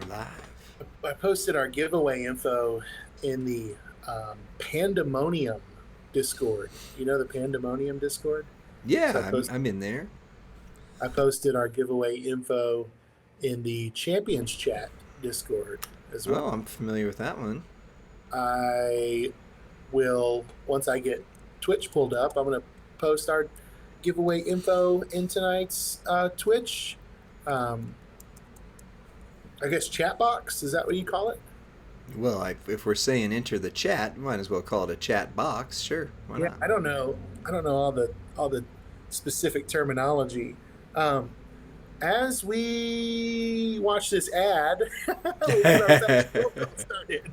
live. I posted our giveaway info in the Pandemonium Discord. You know the Pandemonium Discord? So Yeah, I'm in there. I posted our giveaway info in the Champions Chat Discord as Oh, well. I'm familiar with that one. I will, once I get Twitch pulled up, I'm going to post our giveaway info in tonight's Twitch. Um, I guess chat box. Is that what you call it? Well, if we're saying enter the chat, might as well call it a chat box. Sure, why Yeah, not? I don't know. I don't know all the specific terminology. Um, as we watch this ad, we got our fashion program started.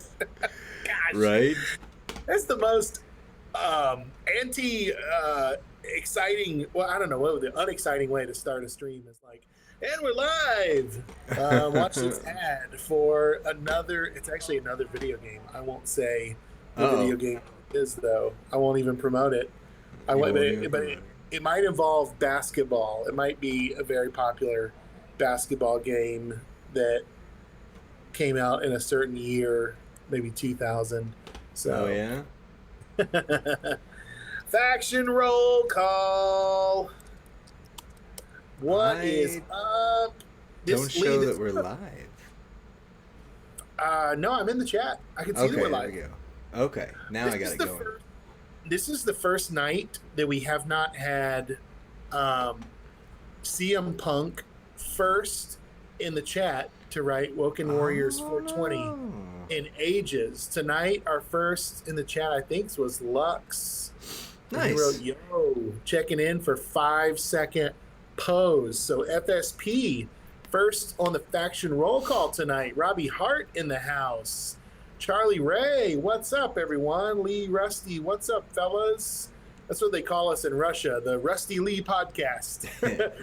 Gosh, Right? that's the most anti exciting. Well, I don't know what the unexciting way to start a stream is like. And we're live. Watch this ad for another. It's actually another video game. I won't say the Oh, video game is though. I won't even promote it. I you won't, won't even but promote it might involve basketball. It might be a very popular basketball game that came out in a certain year, maybe 2000. it. Oh So, yeah. faction roll call. What is I up? don't show that we're live. No, I'm in the chat. I can see that Okay, we're there live. we go. Okay, now I got it going. This is the first night that we have not had CM Punk first in the chat to write Woken Warriors 420 no. in ages. Tonight, our first in the chat, I think, was Lux. Nice. He wrote, yo, checking in for 5-second pose. So FSP, first on the faction roll call tonight. Robbie Hart in the house. Charlie Ray, what's up, everyone? Lee Rusty, what's up, fellas? That's what they call us in Russia, the Rusty Lee podcast.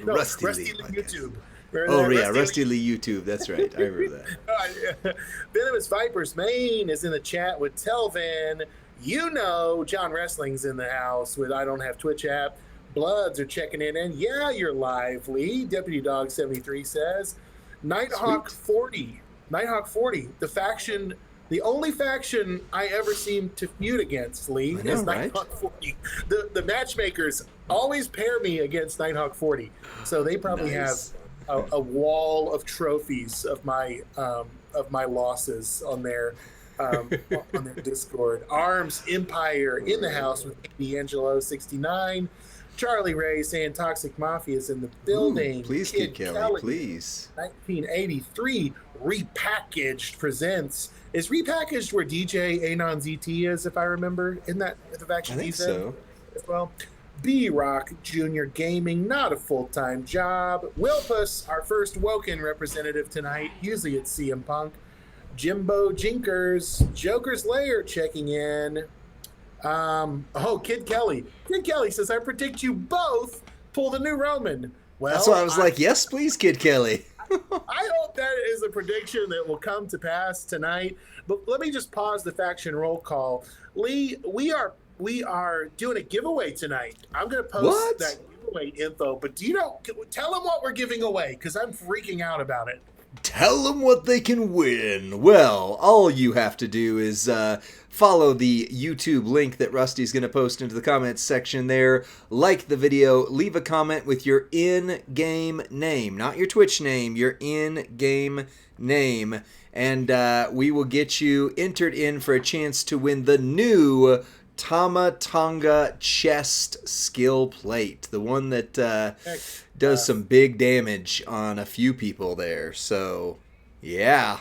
No, Rusty Rusty Lee Lee podcast. YouTube. Oh yeah, Rusty Lee YouTube. That's right. I remember that. Venomous Vipers Main is in the chat with Telvin. You know, John Wrestling's in the house with I Don't Have Twitch app. Bloods are checking in, and yeah, you're live, Lee. Deputy Dog 73 says, Nighthawk 40, the faction. The only faction I ever seem to feud against, Lee, is Nighthawk 40. The matchmakers always pair me against Nighthawk 40, so they probably have a wall of trophies of my losses on their Discord. Arms Empire in the house with D'Angelo 69. Charlie Ray saying Toxic Mafia is in the building. Ooh, please, Kid Kelly, please. 1983 Repackaged presents. Is Repackaged where DJ Anon ZT is, if I remember? Isn't that the faction I think so. As well? B-Rock Junior Gaming, not a full-time job. Wilpus, our first Woken representative tonight. Usually it's CM Punk. Jimbo Jinkers, Joker's Lair checking in. Kid Kelly. Kid Kelly says, I predict you both pull the new Roman. Well, that's why I was like, yes, please, Kid Kelly. I hope that is a prediction that will come to pass tonight. But let me just pause the faction roll call. Lee, we are doing a giveaway tonight. I'm going to post that giveaway info. But tell them what we're giving away, because I'm freaking out about it. Tell them what they can win. Well, all you have to do is follow the YouTube link that Rusty's going to post into the comments section there. Like the video. Leave a comment with your in-game name. Not your Twitch name. Your in-game name. And we will get you entered in for a chance to win the new Tama Tonga chest skill plate. The one that does some big damage on a few people there. So, yeah.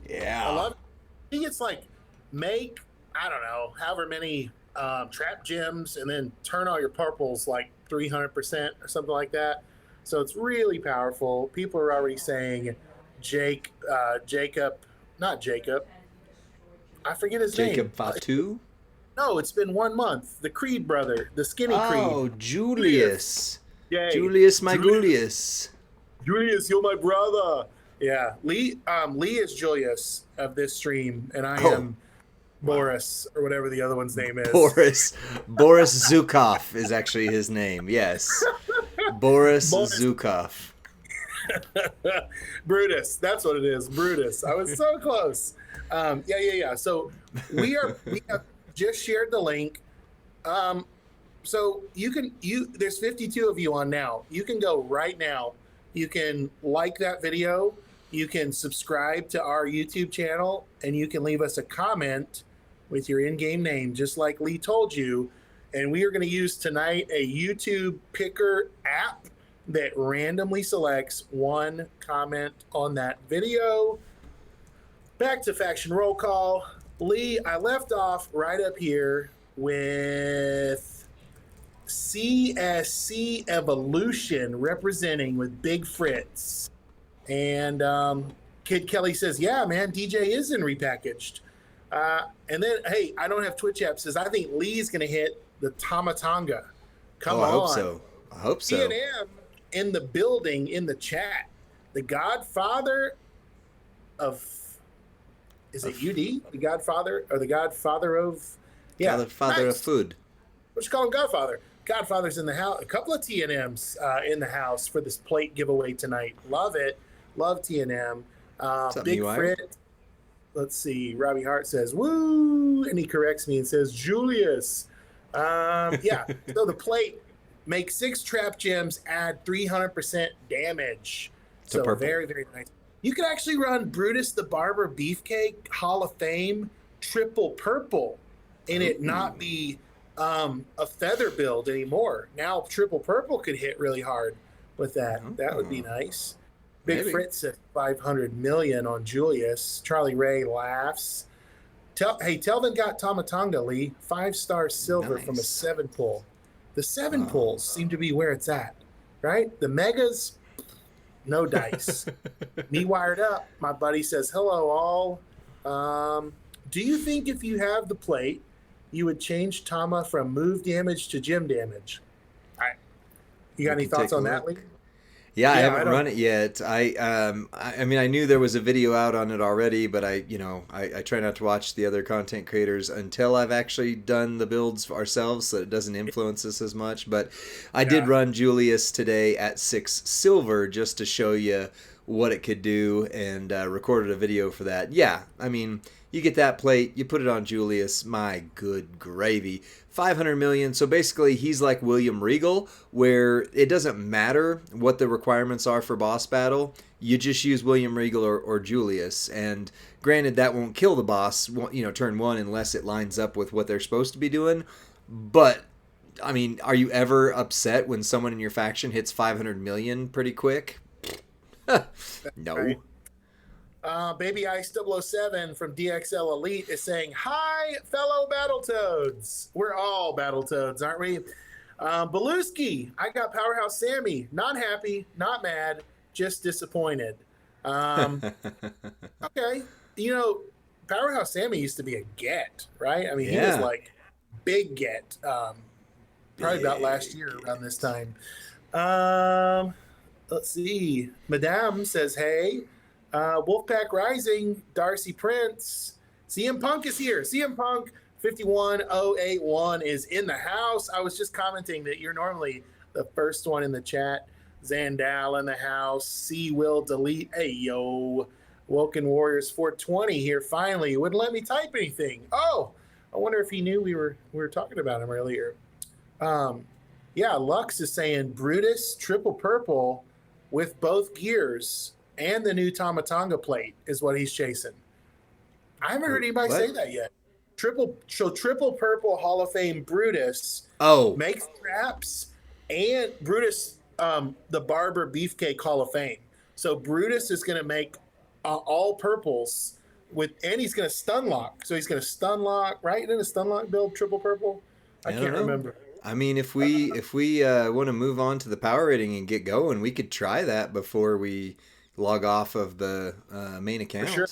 I love it. I think it's like make, I don't know, however many trap gems and then turn all your purples like 300% or something like that. So it's really powerful. People are already saying Jacob, not Jacob. I forget his name. Jacob Fatu? No, it's been 1 month. The Creed brother, the skinny Creed. Oh, Julius. Yay. Julius, my Julius. Julius, you're my brother. Yeah, Lee is Julius of this stream, and I am Boris, or whatever the other one's name is. Boris Zukov is actually his name, yes. Boris Zukov. Brutus. That's what it is. Brutus. I was so close. Yeah. So we have just shared the link. So there's 52 of you on now. You can go right now. You can like that video. You can subscribe to our YouTube channel, and you can leave us a comment with your in-game name, just like Lee told you. And we are going to use tonight a YouTube picker app that randomly selects one comment on that video. Back to faction roll call. Lee, I left off right up here with CSC Evolution representing with Big Fritz. And Kid Kelly says, yeah, man, DJ is in repackaged. And then, hey, I don't have Twitch app, says, I think Lee's going to hit the Tamatanga. Come on. I hope so. I hope so. T&M in the building, in the chat. The Godfather of, is it UD? The Godfather, or the Godfather of, yeah. Godfather of food. What you call him, Godfather? Godfather's in the house. A couple of T&Ms in the house for this plate giveaway tonight. Love it. Love T&M. Big Frit. Let's see. Robbie Hart says, woo. And he corrects me and says, Julius. Yeah. So the plate makes 6 trap gems, add 300% damage. So very, very nice. You could actually run Brutus the Barber Beefcake Hall of Fame triple purple and it not be a feather build anymore. Now triple purple could hit really hard with that. That would be nice. Big Fritz at 500 million on Julius. Charlie Ray laughs. Hey, Telvin got Tamatanga, Lee. 5-star silver from a 7 pull. The 7 pulls seem to be where it's at, right? The megas, no dice. Me wired up. My buddy says, hello all. Do you think if you have the plate, you would change Tama from move damage to gem damage? You got any thoughts on that, Lee? Yeah, I haven't run it yet. I mean, I knew there was a video out on it already, but I try not to watch the other content creators until I've actually done the builds ourselves, so it doesn't influence us as much. But I did run Julius today at 6 silver just to show you what it could do, and recorded a video for that. Yeah, I mean, you get that plate, you put it on Julius, my good gravy. 500 million, so basically he's like William Regal, where it doesn't matter what the requirements are for boss battle, you just use William Regal or Julius, and granted that won't kill the boss, turn 1 unless it lines up with what they're supposed to be doing, but I mean, are you ever upset when someone in your faction hits 500 million pretty quick? No. Right. Baby Ice 007 from DXL Elite is saying, hi, fellow Battletoads. We're all Battletoads, aren't we? Belusky, I got Powerhouse Sammy. Not happy, not mad, just disappointed. Okay. Powerhouse Sammy used to be a get, right? I mean, he was like big get. Probably about last year around this time. Let's see. Madame says, hey. Wolfpack Rising, Darcy Prince, CM Punk is here. CM Punk 51081 is in the house. I was just commenting that you're normally the first one in the chat. Zandal in the house. C will delete. Hey yo, Woken Warriors 420 here. Finally, it wouldn't let me type anything. Oh, I wonder if he knew we were talking about him earlier. Yeah, Lux is saying Brutus triple purple with both gears. And the new Tamatanga plate is what he's chasing. I haven't heard anybody say that yet. Triple purple Hall of Fame Brutus makes traps, and Brutus the Barber Beefcake Hall of Fame. So Brutus is going to make all purples and he's going to stun lock. So he's going to stun lock, right? In a stun lock build, triple purple. I can't remember. I mean, if we want to move on to the power rating and get going, we could try that before we log off of the main account. Sure.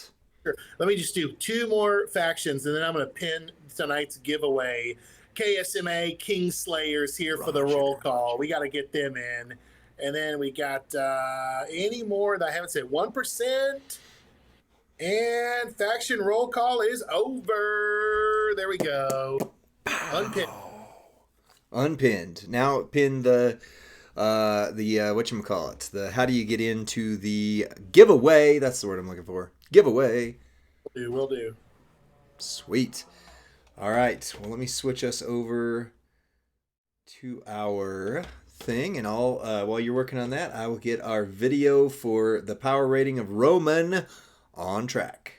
Let me just do 2 more factions, and then I'm going to pin tonight's giveaway. KSMA Kingslayers here for the roll call. We got to get them in. And then we got any more that I haven't said. 1%. And faction roll call is over. There we go. Unpinned. Unpinned. Now pin the whatchamacallit, the how do you get into the giveaway? That's the word I'm looking for. Giveaway. Will do. Sweet. All right. Well, let me switch us over to our thing, and I'll while you're working on that, I will get our video for the power rating of Roman on track.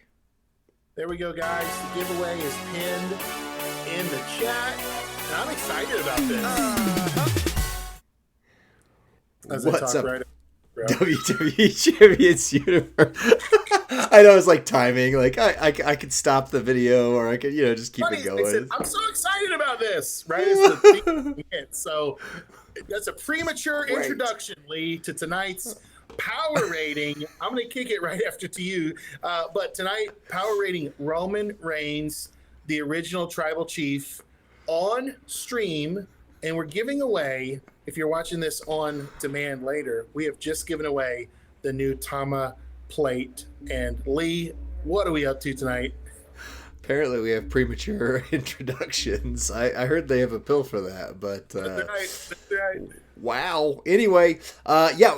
There we go, guys. The giveaway is pinned in the chat, and I'm excited about this. As What's up, right WWE Champions Universe? I know it's like timing. Like I could stop the video, or I could just keep it going. Said, I'm so excited about this. Right? It's the thing hit. So that's a premature introduction, Lee, to tonight's power rating. I'm going to kick it right after to you. But tonight, power rating Roman Reigns, the original tribal chief, on stream. And we're giving away, if you're watching this on demand later, we have just given away the new Tama plate. And Lee, what are we up to tonight? Apparently we have premature introductions. I heard they have a pill for that, but That's right. Wow. Anyway,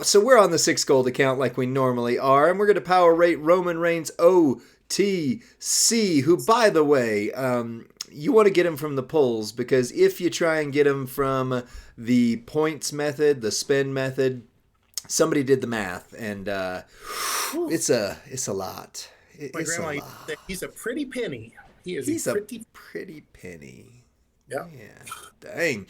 so we're on the 6 gold account like we normally are, and we're going to power rate Roman Reigns OTC, who, by the way, you want to get him from the polls, because if you try and get him from the points method, the spend method, somebody did the math, and it's a lot. My grandma used to say, he's a pretty penny. He's a pretty penny. Yeah. Dang.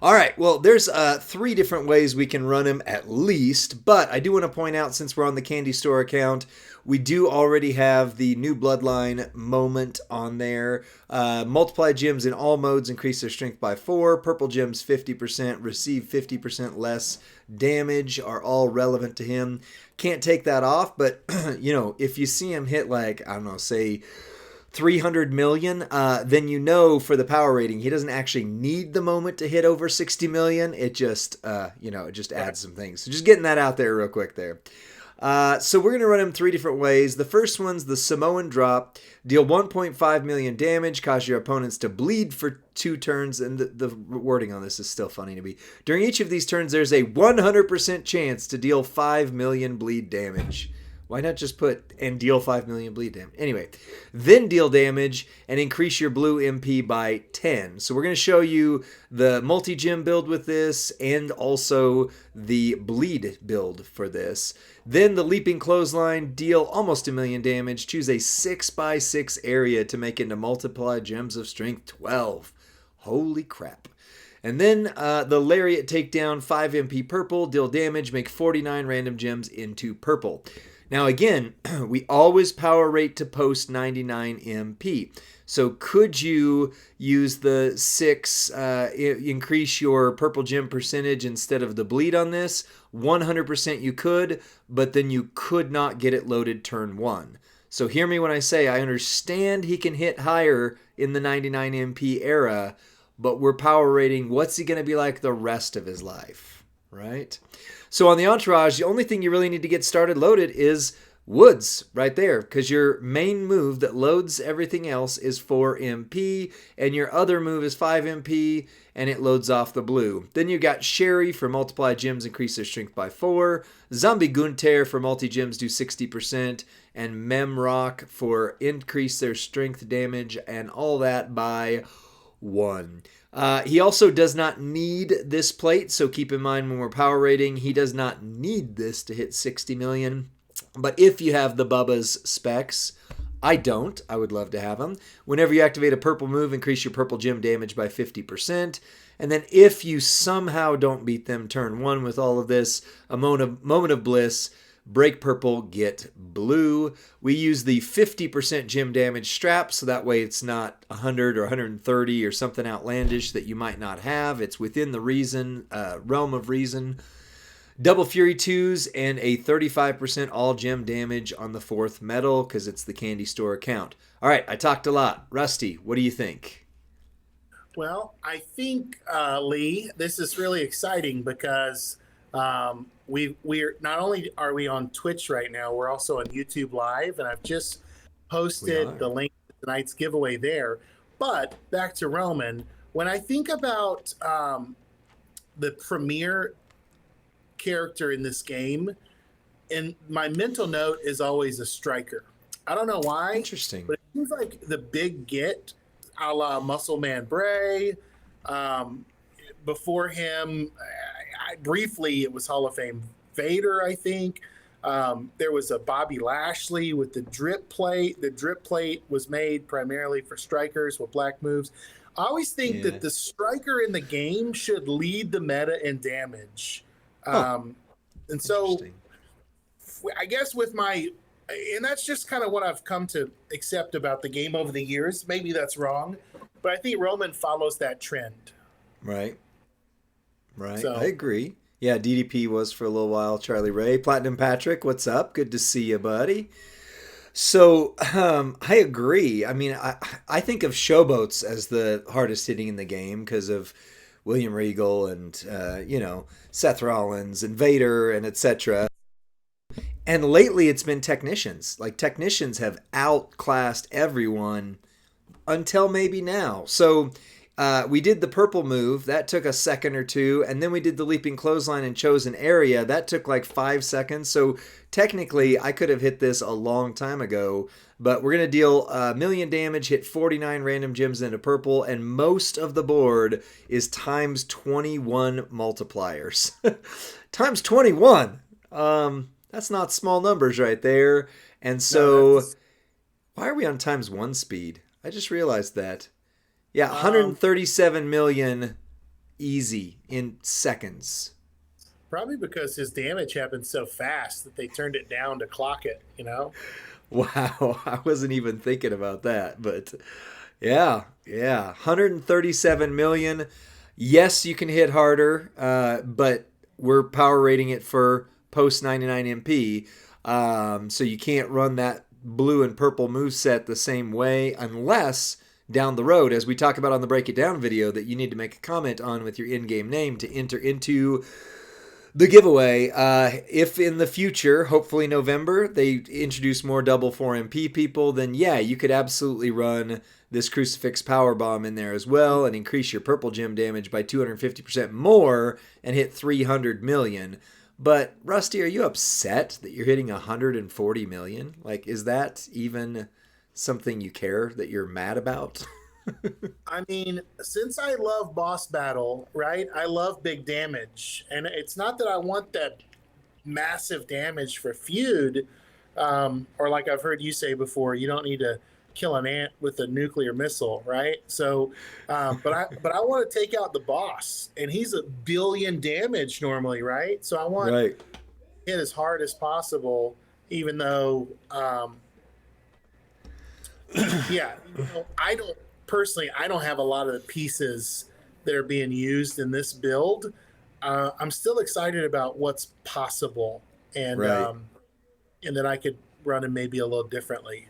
All right. Well, there's 3 different ways we can run him at least, but I do want to point out, since we're on the Candy Store account, we do already have the new Bloodline moment on there. Multiply gems in all modes increase their strength by 4. Purple gems 50%, receive 50% less damage are all relevant to him. Can't take that off, but if you see him hit say 300 million, then for the power rating, he doesn't actually need the moment to hit over 60 million. It just, it just adds some things. So just getting that out there real quick there. So we're going to run him 3 different ways. The first one's the Samoan drop. Deal 1.5 million damage, cause your opponents to bleed for 2 turns, and the wording on this is still funny to me. During each of these turns, there's a 100% chance to deal 5 million bleed damage. Why not just put and deal 5 million bleed damage? Anyway, then deal damage and increase your blue MP by 10. So we're going to show you the multi-gem build with this and also the bleed build for this. Then the leaping clothesline, deal almost 1 million damage. Choose a 6x6 area to make into multiply gems of strength 12. Holy crap. And then the lariat takedown, 5 MP purple, deal damage, make 49 random gems into purple. Now again, we always power rate to post 99 MP. So could you use the 6, increase your purple gem percentage instead of the bleed on this? 100% you could, but then you could not get it loaded turn 1. So hear me when I say I understand he can hit higher in the 99 MP era, but we're power rating what's he going to be like the rest of his life, right? So on the Entourage, the only thing you really need to get started loaded is Woods right there, because your main move that loads everything else is 4 MP, and your other move is 5 MP, and it loads off the blue. Then you got Sherry for multiply gems, increase their strength by 4, Zombie Gunter for multi-gems, do 60%, and Memrock for increase their strength damage and all that by 1. He also does not need this plate, so keep in mind when we're power rating, he does not need this to hit 60 million. But if you have the Bubba's specs, I don't. I would love to have them. Whenever you activate a purple move, increase your purple gem damage by 50%. And then if you somehow don't beat them turn 1 with all of this, a moment of bliss, break purple, get blue. We use the 50% gem damage strap, so that way it's not 100 or 130 or something outlandish that you might not have. It's within the realm of reason. Double Fury 2s and a 35% all gem damage on the 4th medal because it's the Candy Store account. All right, I talked a lot. Rusty, what do you think? Well, I think, Lee, this is really exciting because we're not only are we on Twitch right now, we're also on YouTube Live, and I've just posted the link to tonight's giveaway there. But back to Roman, when I think about the premier character in this game, and my mental note is always a striker. I don't know why, Interesting. but it seems like the big get, a la Muscle Man Bray. Um, Before him, briefly it was Hall of Fame Vader, I think. There was a Bobby Lashley with the drip plate. The drip plate was made primarily for strikers with black moves. I always think Yeah. that the striker in the game should lead the meta in damage. Huh. And so Interesting. I guess and that's just kind of what I've come to accept about the game over the years. Maybe that's wrong, but I think Roman follows that trend. Right. Right. So I agree. Yeah, DDP was for a little while. Charlie Ray. Platinum Patrick, what's up? Good to see you, buddy. So I agree. I mean, I think of Showboats as the hardest hitting in the game because of William Regal and, Seth Rollins and Vader and etc. And lately it's been technicians. Like, technicians have outclassed everyone until maybe now. So we did the purple move. That took a second or two. And then we did the leaping clothesline and chosen area. That took like 5 seconds. So technically, I could have hit this a long time ago. But we're going to deal 1,000,000 damage, hit 49 random gems into purple. And most of the board is times 21 multipliers. Times 21. That's not small numbers right there. And so, why are we on times 1 speed? I just realized that. Yeah, 137 million easy in seconds. Probably because his damage happened so fast that they turned it down to clock it, Wow, I wasn't even thinking about that. But yeah, 137 million. Yes, you can hit harder, but we're power rating it for post 99 MP. So you can't run that blue and purple moveset the same way unless down the road, as we talk about on the Break It Down video, that you need to make a comment on with your in-game name to enter into the giveaway. If in the future, hopefully November, they introduce more double 4MP people, then yeah, you could absolutely run this Crucifix Powerbomb in there as well and increase your purple gem damage by 250% more and hit 300 million. But Rusty, are you upset that you're hitting 140 million? Like, is that even something you care that you're mad about? I mean, since I love boss battle, right? I love big damage. And it's not that I want that massive damage for feud, or like I've heard you say before, you don't need to kill an ant with a nuclear missile, right? So, but I want to take out the boss, and he's 1 billion damage normally, right? So I want Right. to hit as hard as possible, even though, yeah, I don't have a lot of the pieces that are being used in this build. I'm still excited about what's possible, and Right. and that I could run it maybe a little differently.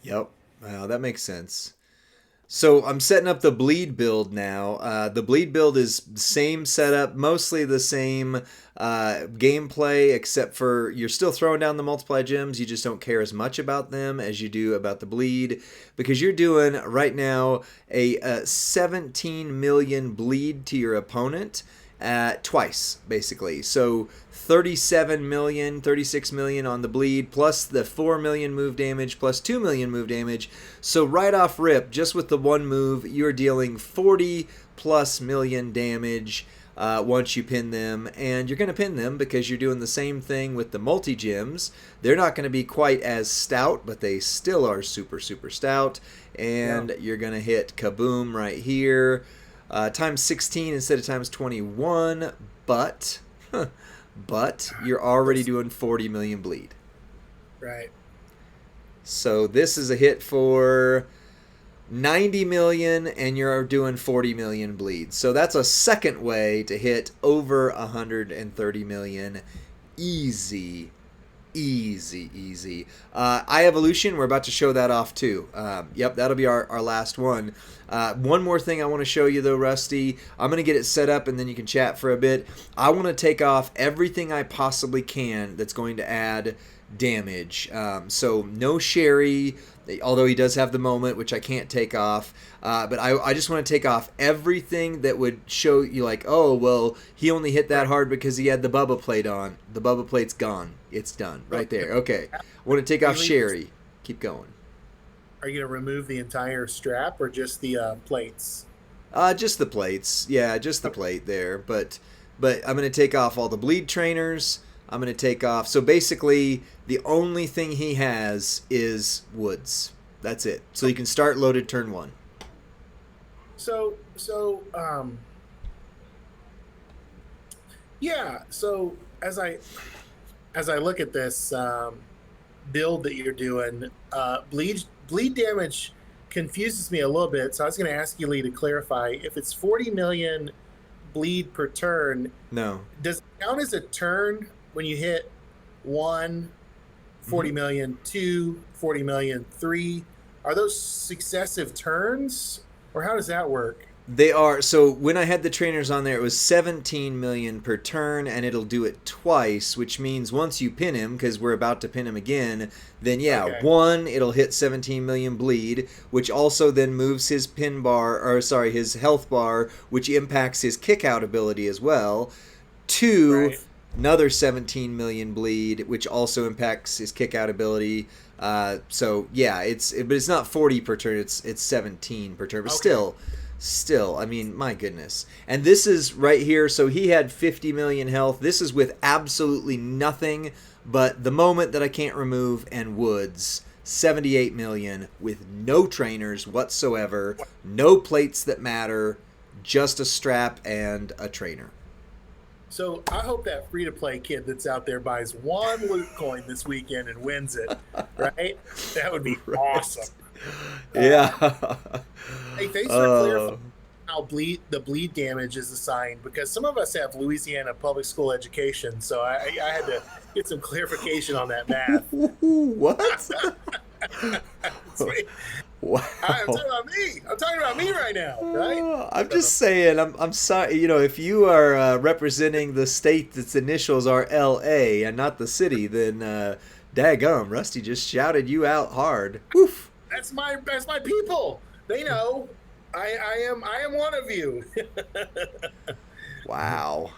Yep. Wow, that makes sense. So I'm setting up the bleed build now. The bleed build is same setup, mostly the same gameplay, except for you're still throwing down the multiply gems. You just don't care as much about them as you do about the bleed, because you're doing right now a 17 million bleed to your opponent twice, basically. So 37 million, 36 million on the bleed, plus the 4 million move damage, plus 2 million move damage. So right off rip, just with the one move, you're dealing 40 plus million damage once you pin them. And you're going to pin them because you're doing the same thing with the multi-gems. They're not going to be quite as stout, but they still are super, super stout. And you're going to hit kaboom right here. Times 16 instead of times 21, but you're already doing 40 million bleed. Right. So this is a hit for 90 million, and you're doing 40 million bleed. So that's a second way to hit over 130 million. Easy. Eye Evolution, we're about to show that off too. Yep, that'll be our last one. One more thing I want to show you though, Rusty. I'm going to get it set up and then you can chat for a bit. I want to take off everything I possibly can that's going to add damage. So no Sherry, although he does have the moment, which I can't take off. But I just want to take off everything that would show you like, oh, well, he only hit that hard because he had the Bubba plate on. The Bubba plate's gone. It's done right there. Okay. I want to take off Sherry. Keep going. Are you going to remove the entire strap or just the plates? Just the plates. Yeah, just the plate there. But I'm going to take off all the bleed trainers. I'm going to take off. So basically, the only thing he has is woods. That's it. So you can start loaded turn 1. Yeah. So as I look at this build that you're doing, bleed damage confuses me a little bit. So I was going to ask you, Lee, to clarify if it's 40 million bleed per turn. No. Does it count as a turn when you hit 1, 40 million, 2, 40 million, 3? Are those successive turns, or how does that work? They are. So when I had the trainers on there, it was 17 million per turn, and it'll do it twice, which means once you pin him, because we're about to pin him again, then Okay. 1, it'll hit 17 million bleed, which also then moves his his health bar, which impacts his kick out ability as well. 2, Right. another 17 million bleed, which also impacts his kick out ability. So yeah, but it's not 40 per turn, it's 17 per turn, but Okay. Still, I mean, my goodness. And this is right here, so he had 50 million health. This is with absolutely nothing but the moment that I can't remove and woods. 78 million with no trainers whatsoever, no plates that matter, just a strap and a trainer. So I hope that free-to-play kid that's out there buys one loot coin this weekend and wins it, right? That would be awesome. Yeah. Hey, thanks for clarifying how the bleed damage is assigned, because some of us have Louisiana public school education, so I had to get some clarification on that math. What? Wow. I'm talking about me. I'm talking about me right now, right? I'm just saying, I'm sorry, if you are representing the state that's initials are LA and not the city, then daggum, Rusty just shouted you out hard. Woof. That's my people. They know. I am one of you. Wow.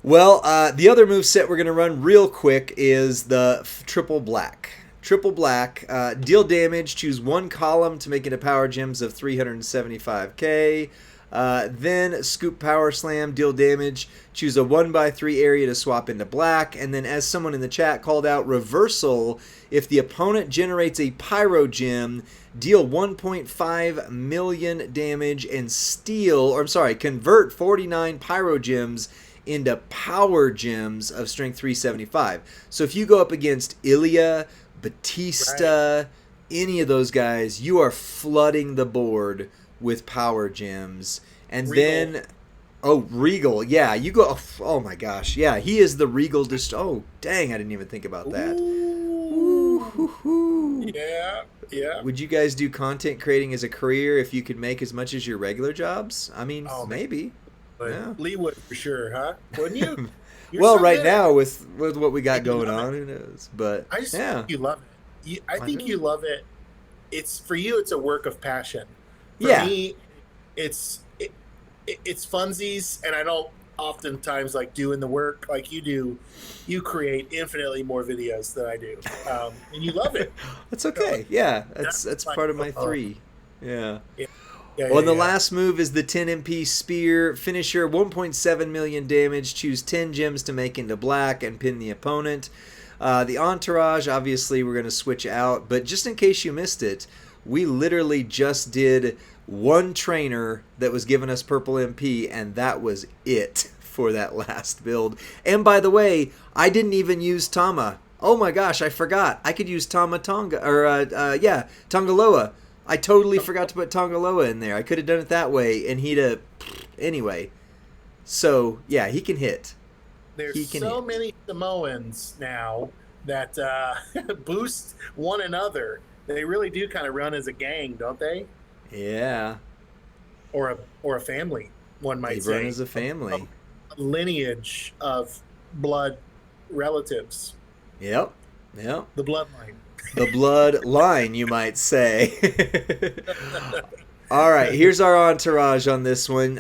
Well, the other move set we're going to run real quick is the triple black. Triple black, deal damage, choose 1 column to make into power gems of 375k. Then scoop power slam, deal damage, choose a 1x3 area to swap into black. And then, as someone in the chat called out, reversal, if the opponent generates a pyro gem, deal 1.5 million damage and convert 49 pyro gems into power gems of strength 375. So if you go up against Ilya, Batista, any of those guys, you are flooding the board with power gems. And Regal. then Regal, yeah, you go, oh my gosh, yeah, he is the Regal oh dang, I didn't even think about that. Ooh. Yeah. Would you guys do content creating as a career if you could make as much as your regular jobs? I mean, maybe. But Yeah. Lee would for sure, huh? Wouldn't you? You're Well, so right good. now with what we got going on, who knows? But I just yeah, think you love it. I think know. you love it. It's for you. It's a work of passion. For Yeah. me, it's funsies, and I don't oftentimes like doing the work like you do. You create infinitely more videos than I do, and you love it. That's okay. Yeah, that's like, part of my 3. Yeah. Yeah, Well, and the last move is the 10 MP Spear. Finisher, 1.7 million damage. Choose 10 gems to make into black and pin the opponent. The Entourage, obviously, we're going to switch out. But just in case you missed it, we literally just did 1 trainer that was giving us purple MP, and that was it for that last build. And by the way, I didn't even use Tama. Oh my gosh, I forgot. I could use Tongaloa. I totally forgot to put Tongaloa in there. I could have done it that way, and he'd have... Anyway. So, yeah, he can hit. There's so many Samoans now that boost one another. They really do kind of run as a gang, don't they? Yeah. Or a family, one might They say. run as a family. A lineage of blood relatives. Yep. Yep. The bloodline. The bloodline, you might say. All right, here's our entourage on this one.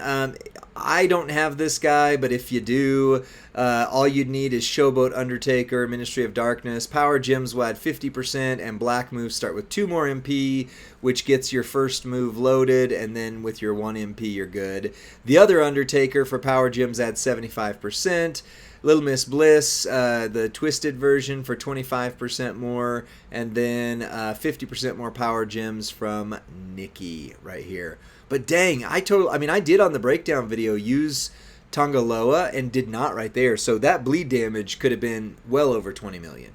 I don't have this guy, but if you do, all you'd need is Showboat, Undertaker, Ministry of Darkness. Power gems will add 50%, and black moves start with 2 more MP, which gets your first move loaded, and then with your 1 MP, you're good. The other Undertaker for power gems adds 75%. Little Miss Bliss, the twisted version for 25% more, and then 50% more power gems from Nikki right here. But dang, I did on the breakdown video use Tongaloa and did not right there. So that bleed damage could have been well over 20 million.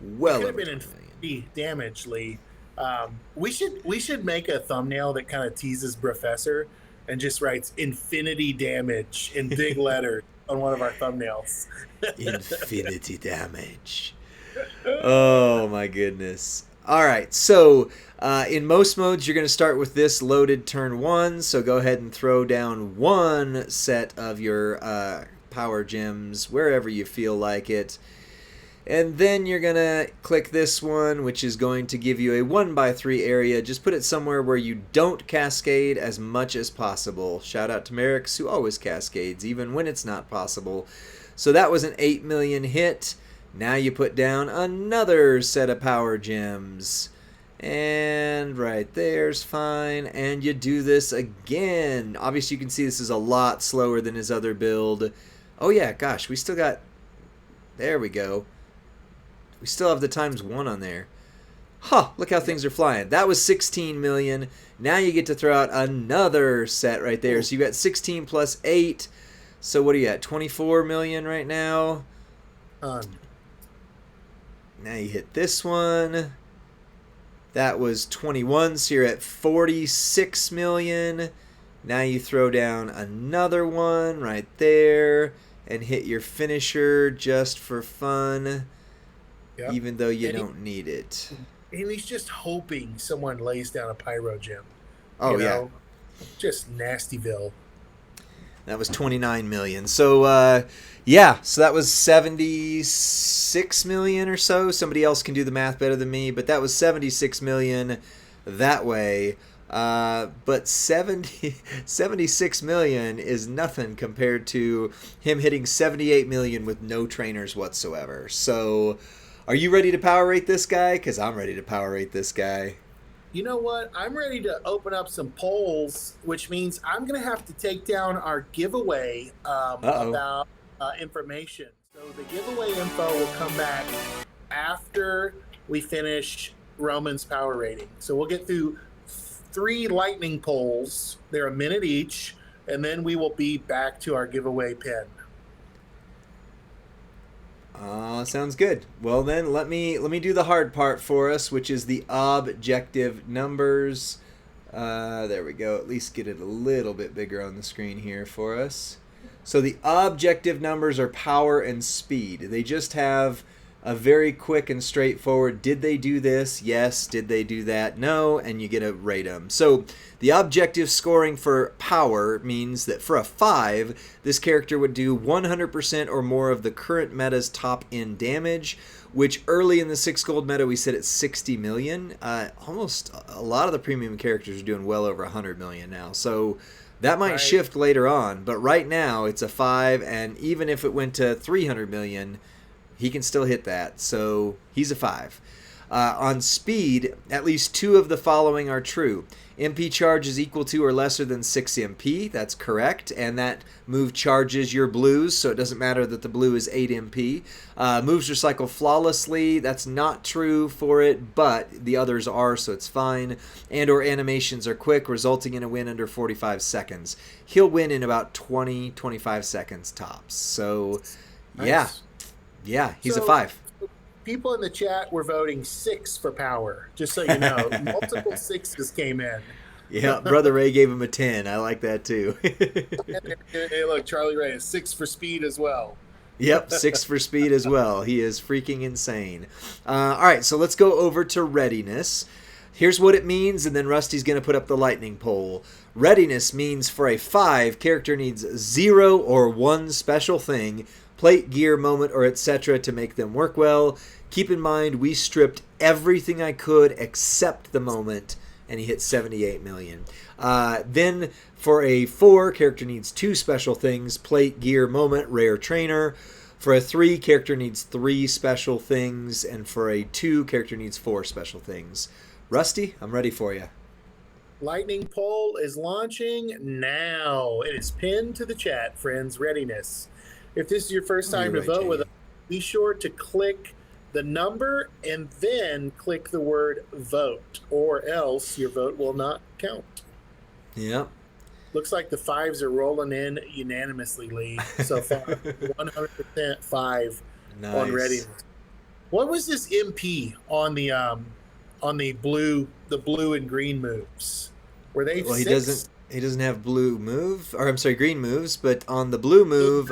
Well over 20 million. Damage, Lee. We should make a thumbnail that kind of teases Professor and just writes infinity damage in big letters on one of our thumbnails. Infinity damage. Oh my goodness. All right, so in most modes, you're going to start with this loaded turn 1, so go ahead and throw down 1 set of your power gems wherever you feel like it. And then you're going to click this one, which is going to give you a 1x3 area. Just put it somewhere where you don't cascade as much as possible. Shout out to Merrick's, who always cascades, even when it's not possible. So that was an 8 million hit. Now you put down another set of power gems. And right there's fine. And you do this again. Obviously you can see this is a lot slower than his other build. Oh yeah, gosh, we still got... There we go. We still have the ×1 on there. Huh, look how things are flying. That was 16 million. Now you get to throw out another set right there. So you got 16 plus 8. So what are you at? 24 million right now? Now you hit this one. That was 21, so you're at 46 million. Now you throw down another one right there and hit your finisher just for fun, even though you don't need it. And he's just hoping someone lays down a pyro gem. Oh, yeah. Just Nastyville. That was 29 million. So, yeah, so that was 76 million or so. Somebody else can do the math better than me, but that was 76 million that way. But 76 million is nothing compared to him hitting 78 million with no trainers whatsoever. So, are you ready to power rate this guy? Because I'm ready to power rate this guy. You know what? I'm ready to open up some polls, which means I'm going to have to take down our giveaway about information. So the giveaway info will come back after we finish Roman's power rating. So we'll get through 3 lightning polls. They're a minute each, and then we will be back to our giveaway pin. Sounds good. Well then, let me do the hard part for us, which is the objective numbers. There we go. At least get it a little bit bigger on the screen here for us. So the objective numbers are power and speed. They just have a very quick and straightforward, did they do this? Yes. Did they do that? No. And you get to rate them. So the objective scoring for power means that for a 5, this character would do 100% or more of the current meta's top end damage, which early in the 6 gold meta we said it's 60 million. Almost a lot of the premium characters are doing well over 100 million now. So that might shift later on, but right now it's a 5, and even if it went to 300 million, he can still hit that, so he's a 5. On speed, at least 2 of the following are true. MP charge is equal to or lesser than 6 MP. That's correct, and that move charges your blues, so it doesn't matter that the blue is 8 MP. Moves recycle flawlessly. That's not true for it, but the others are, so it's fine. And or animations are quick, resulting in a win under 45 seconds. He'll win in about 20-25 seconds tops. So, yeah. Yeah, he's a 5. People in the chat were voting 6 for power, just so you know. Multiple 6s came in. Yeah, Brother Ray gave him a 10. I like that too. Hey, look, Charlie Ray is 6 for speed as well. Yep, 6 for speed as well. He is freaking insane. All right, so let's go over to readiness. Here's what it means, and then Rusty's going to put up the lightning poll. Readiness means for a 5, character needs 0 or 1 special thing, plate, gear, moment, or etc. to make them work well. Keep in mind, we stripped everything I could except the moment, and he hit 78 million. Then for a 4, character needs 2 special things: plate, gear, moment, rare, trainer. For a 3, character needs 3 special things, and for a 2, character needs 4 special things. Rusty, I'm ready for you. Lightning poll is launching now. It is pinned to the chat, friends. Readiness. If this is your first time to vote with us, be sure to click the number and then click the word vote, or else your vote will not count. Yeah. Looks like the 5s are rolling in unanimously, Lee, so far. 100% 5 on readiness. What was this MP on the blue and green moves? Were they 6? He doesn't have blue move, or I'm sorry, green moves, but on the blue move,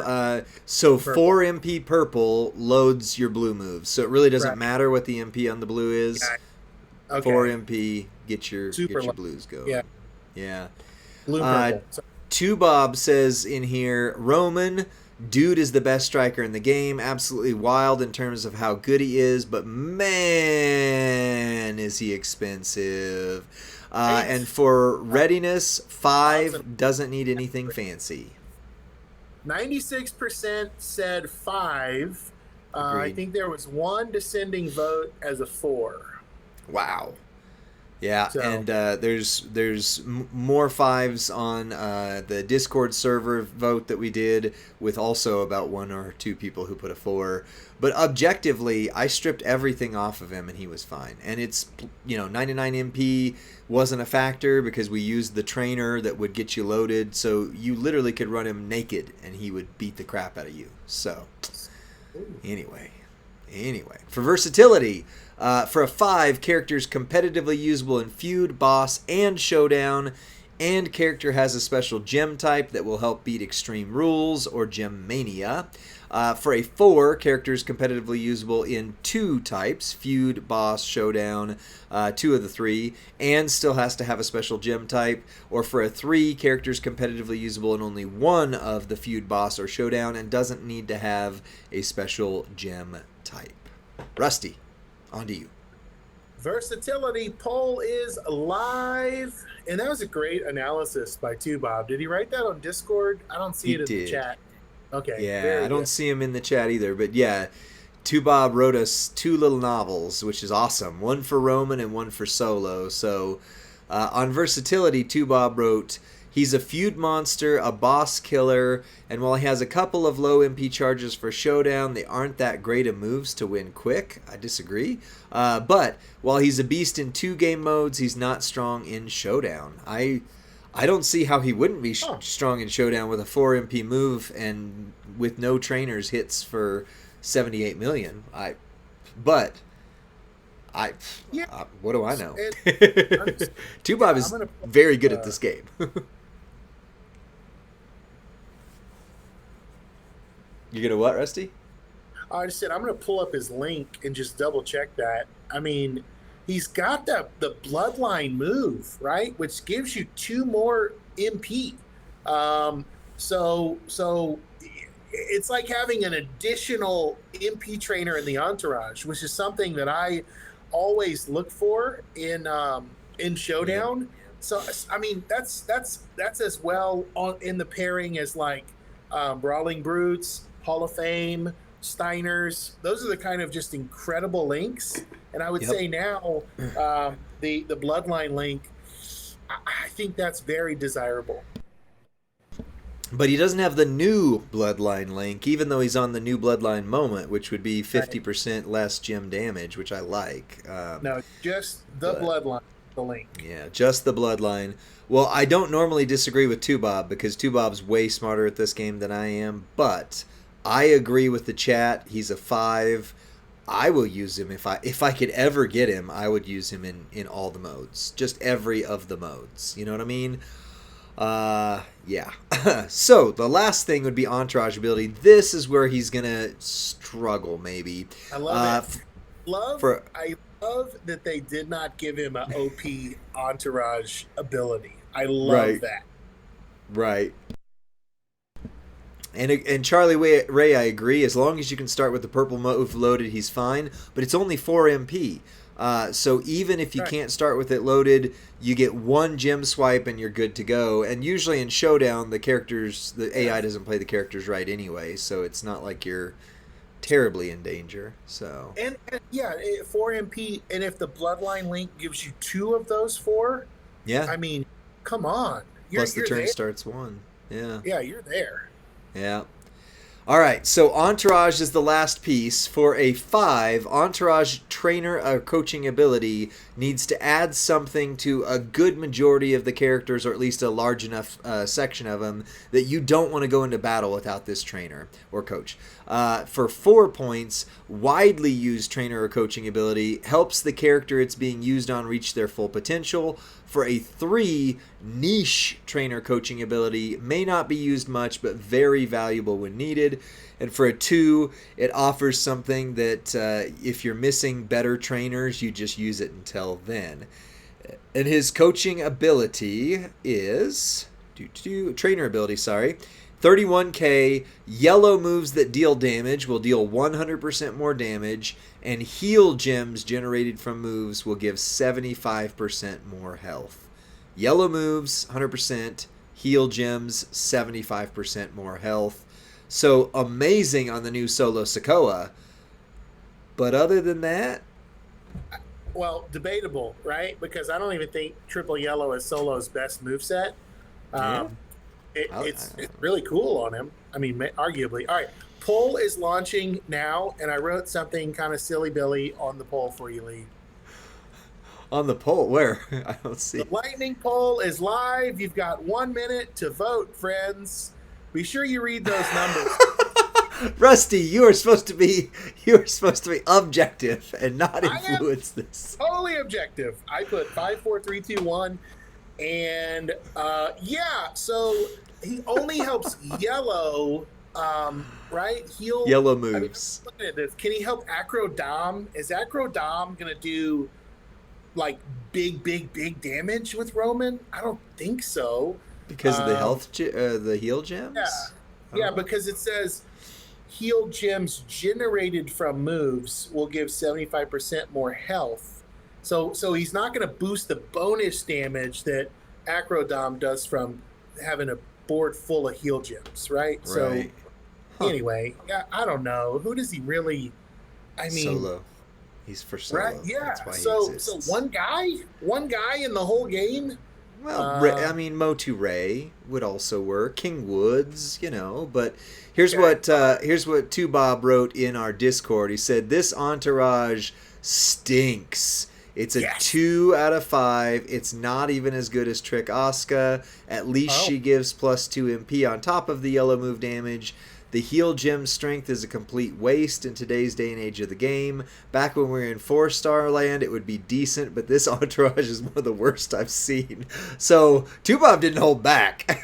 so purple. 4 MP purple loads your blue moves. So it really doesn't matter what the MP on the blue is. Okay. 4 MP, get your blues going. Yeah. Blue purple. 2 Bob says in here, Roman, dude is the best striker in the game. Absolutely wild in terms of how good he is, but man, is he expensive. And for readiness, 5 doesn't need anything fancy. 96% said 5. I think there was 1 descending vote as a 4. Wow. Yeah, so, and there's more 5s on the Discord server vote that we did, with also about 1 or 2 people who put a 4. But objectively, I stripped everything off of him, and he was fine. And it's, 99 MP wasn't a factor because we used the trainer that would get you loaded. So you literally could run him naked, and he would beat the crap out of you. So anyway, for versatility. For a 5, character's competitively usable in Feud, Boss, and Showdown, and character has a special gem type that will help beat Extreme Rules or Gem Mania. For a 4, character's competitively usable in 2 types, Feud, Boss, Showdown, 2 of the 3, and still has to have a special gem type. Or for a 3, character's competitively usable in only 1 of the Feud, Boss, or Showdown, and doesn't need to have a special gem type. Rusty, on to you. Versatility poll is live. And that was a great analysis by 2 Bob. Did he write that on Discord? I don't see it in the chat. Okay. Yeah, I don't see him in the chat either. But yeah, 2 Bob wrote us 2 little novels, which is awesome. 1 for Roman and 1 for Solo. So on versatility, 2 Bob wrote, he's a feud monster, a boss killer, and while he has a couple of low MP charges for Showdown, they aren't that great of moves to win quick. I disagree. But while he's a beast in 2 game modes, he's not strong in Showdown. I don't see how he wouldn't be strong in Showdown with a 4 MP move and with no trainers hits for 78 million. What do I know? 2 Bob is very good at this game. You gonna what, Rusty? I just said I'm gonna pull up his link and just double check that. I mean, he's got the bloodline move, right, which gives you 2 more MP. So it's like having an additional MP trainer in the entourage, which is something that I always look for in Showdown. Yeah. So I mean, that's as well in the pairing as like Brawling Brutes, Hall of Fame, Steiners. Those are the kind of just incredible links. And I would say now the Bloodline link, I think that's very desirable. But he doesn't have the new Bloodline link, even though he's on the new Bloodline moment, which would be 50% less gem damage, which I like. No, just the Bloodline, the link. Yeah, just the Bloodline. Well, I don't normally disagree with 2 Bob because 2 Bob's way smarter at this game than I am, but I agree with the chat. He's a 5. I will use him if I could ever get him. I would use him in all the modes, just every of the modes. You know what I mean? Yeah. So the last thing would be entourage ability. This is where he's gonna struggle, maybe. I love it. I love that they did not give him an OP entourage ability. I love that. Right. And Charlie Ray, I agree. As long as you can start with the purple move loaded, he's fine. But it's only 4 MP. So even if you can't start with it loaded, you get 1 gem swipe and you're good to go. And usually in Showdown, the AI doesn't play the characters right anyway, so it's not like you're terribly in danger. So and 4 MP, and if the Bloodline link gives you 2 of those 4, yeah, I mean, come on. Plus the turn there. starts 1. Yeah. Yeah, you're there. Yeah. All right, so Entourage is the last piece. For a 5, Entourage trainer coaching ability needs to add something to a good majority of the characters, or at least a large enough section of them, that you don't want to go into battle without this trainer or coach. For 4 points, widely used trainer or coaching ability helps the character it's being used on reach their full potential. For a 3, niche trainer coaching ability may not be used much, but very valuable when needed. And for a 2, it offers something that if you're missing better trainers, you just use it until then. And his coaching ability is trainer ability, 31k. Yellow moves that deal damage will deal 100% more damage, and heal gems generated from moves will give 75% more health. Yellow moves 100%, heal gems 75% more health. So amazing on the new solo Sokoa. But other than that, well, debatable, right? Because I don't even think triple yellow is Solo's best moveset. It's really cool on him. I mean, arguably. All right, poll is launching now, and I wrote something kind of silly Billy on the poll for you, Lee. On the poll? Where? I don't see. The lightning poll is live. You've got 1 minute to vote, friends. Be sure you read those numbers. Rusty, you are supposed to be objective and not influence this. Totally objective. I put 5, 4, 3, 2, 1, and so he only helps yellow, right? Yellow moves. I mean, look at this. Can he help Acro Dom? Is Acro Dom gonna do like big damage with Roman? I don't think so. Because of the heal gems? Yeah, because it says heal gems generated from moves will give 75% more health. So he's not going to boost the bonus damage that Acrodom does from having a board full of heal gems, right? So anyway, I don't know. Who does he really? I mean, Solo. He's for Solo. Right? Yeah. That's why so he exists. one guy in the whole game. Well, I mean, Motu Ray would also work. King Woods, But here's what Two Bob wrote in our Discord. He said this entourage stinks. It's a 2 out of 5. It's not even as good as Trick Asuka. At least she gives +2 MP on top of the yellow move damage. The heal gem strength is a complete waste in today's day and age of the game. Back when we were in 4-star land, it would be decent, but this entourage is one of the worst I've seen. So, Tubob didn't hold back.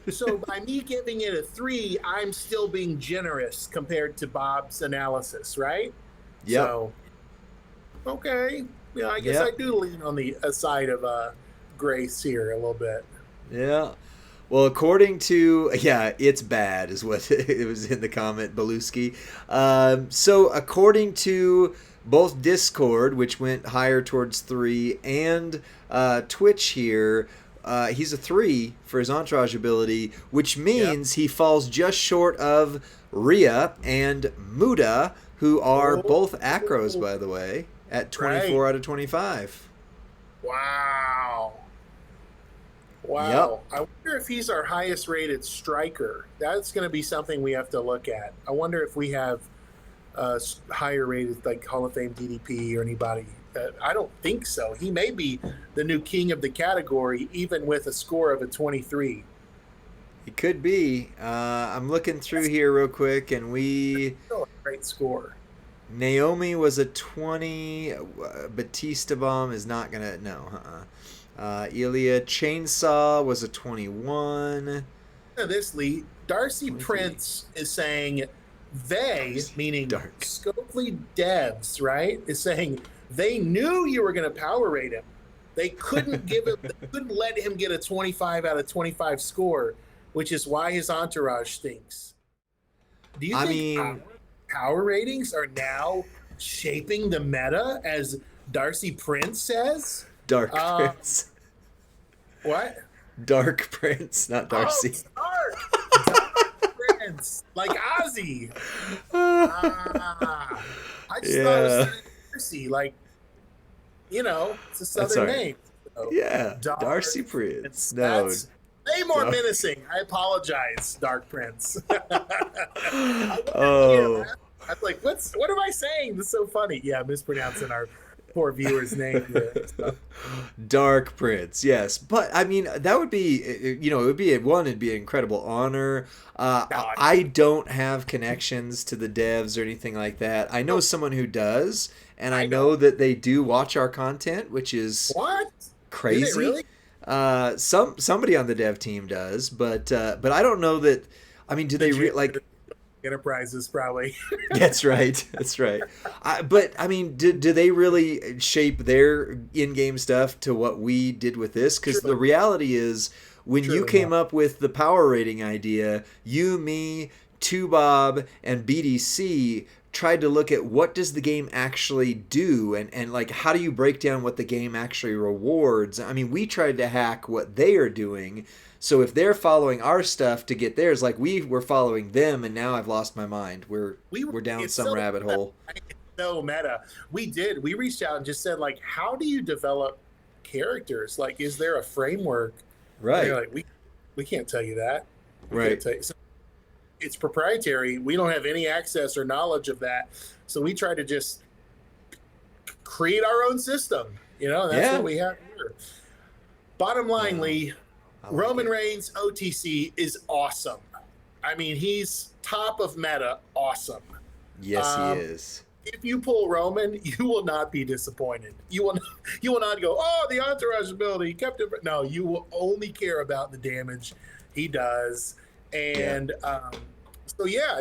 So, by me giving it a 3, I'm still being generous compared to Bob's analysis, right? Yeah. So, okay. Yeah, I guess I do lean on the side of grace here a little bit. Yeah. Well, according to, it's bad is what it was in the comment, Beluski. So according to both Discord, which went higher towards 3, and Twitch here, he's a 3 for his entourage ability, which means he falls just short of Rhea and Muda, who are both acros, by the way, at 24 out of 25. Wow. Yep. I wonder if he's our highest rated striker. That's going to be something we have to look at. I wonder if we have higher rated, like Hall of Fame DDP or anybody. I don't think so. He may be the new king of the category, even with a score of a 23. It could be. I'm looking through here real quick, and still a great score. Naomi was a 20. Batista Bomb is not going to... No, Ilya Chainsaw was a 21. This, Lee. Darcy 23. Prince is saying meaning Scopely devs, right, is saying they knew you were going to power rate him. They couldn't couldn't let him get a 25 out of 25 score, which is why his entourage stinks. Do you I think mean, power ratings are now shaping the meta, as Darcy Prince says? Dark Uh, Prince. what? Dark Prince, not Oh, Darcy. it's Dark Prince, like Ozzy. Ah, I just thought it was Yeah. Darcy, like it's a That's Southern all right. name. So, Yeah. Darcy Dark Prince. Prince. No. That's way more Dark. menacing. I apologize, Dark Prince. I wonder if he Oh. ever. I was like, what am I saying? This is so funny. Yeah, mispronouncing our poor viewer's name here. So, Dark Prince, yes, but I mean that would be, it would be it'd be an incredible honor. no, I don't have connections to the devs or anything like that. I know no, someone who does, and I I don't. know that they do watch our content, which is What? Do they crazy. really? Somebody on the dev team does, but I don't know that. I mean, do The they janitor like? Enterprises probably. That's right. That's right. But I mean, do they really shape their in-game stuff to what we did with this? Because the True. reality is, when you Truly not. came up with the power rating idea, you, me, Two Bob, and BDC tried to look at what does the game actually do, and like how do you break down what the game actually rewards. I mean, we tried to hack what they are doing. So if they're following our stuff to get theirs, like we were following them, and now I've lost my mind. We We're down it's some so rabbit meta, hole. right? It's so meta. We reached out and just said, like, how do you develop characters? Like, is there a framework? And they're Right. like, we can't tell you that. We can't Right. tell you. So it's proprietary. We don't have any access or knowledge of that. So we try to just create our own system. And that's Yeah. what we have here. Bottom line, Wow. Lee, I like Roman it. Reigns OTC is awesome. I mean, he's top of meta awesome. Yes, he Um, is. if you pull Roman, you will not be disappointed. You will not go, oh, the entourage ability kept it. No, you will only care about the damage he does. Yeah. And so yeah.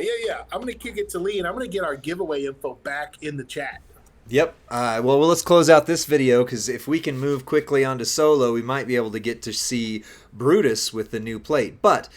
I'm gonna kick it to Lee, and I'm gonna get our giveaway info back in the chat. Yep. Well, let's close out this video, because if we can move quickly onto solo, we might be able to get to see Brutus with the new plate. But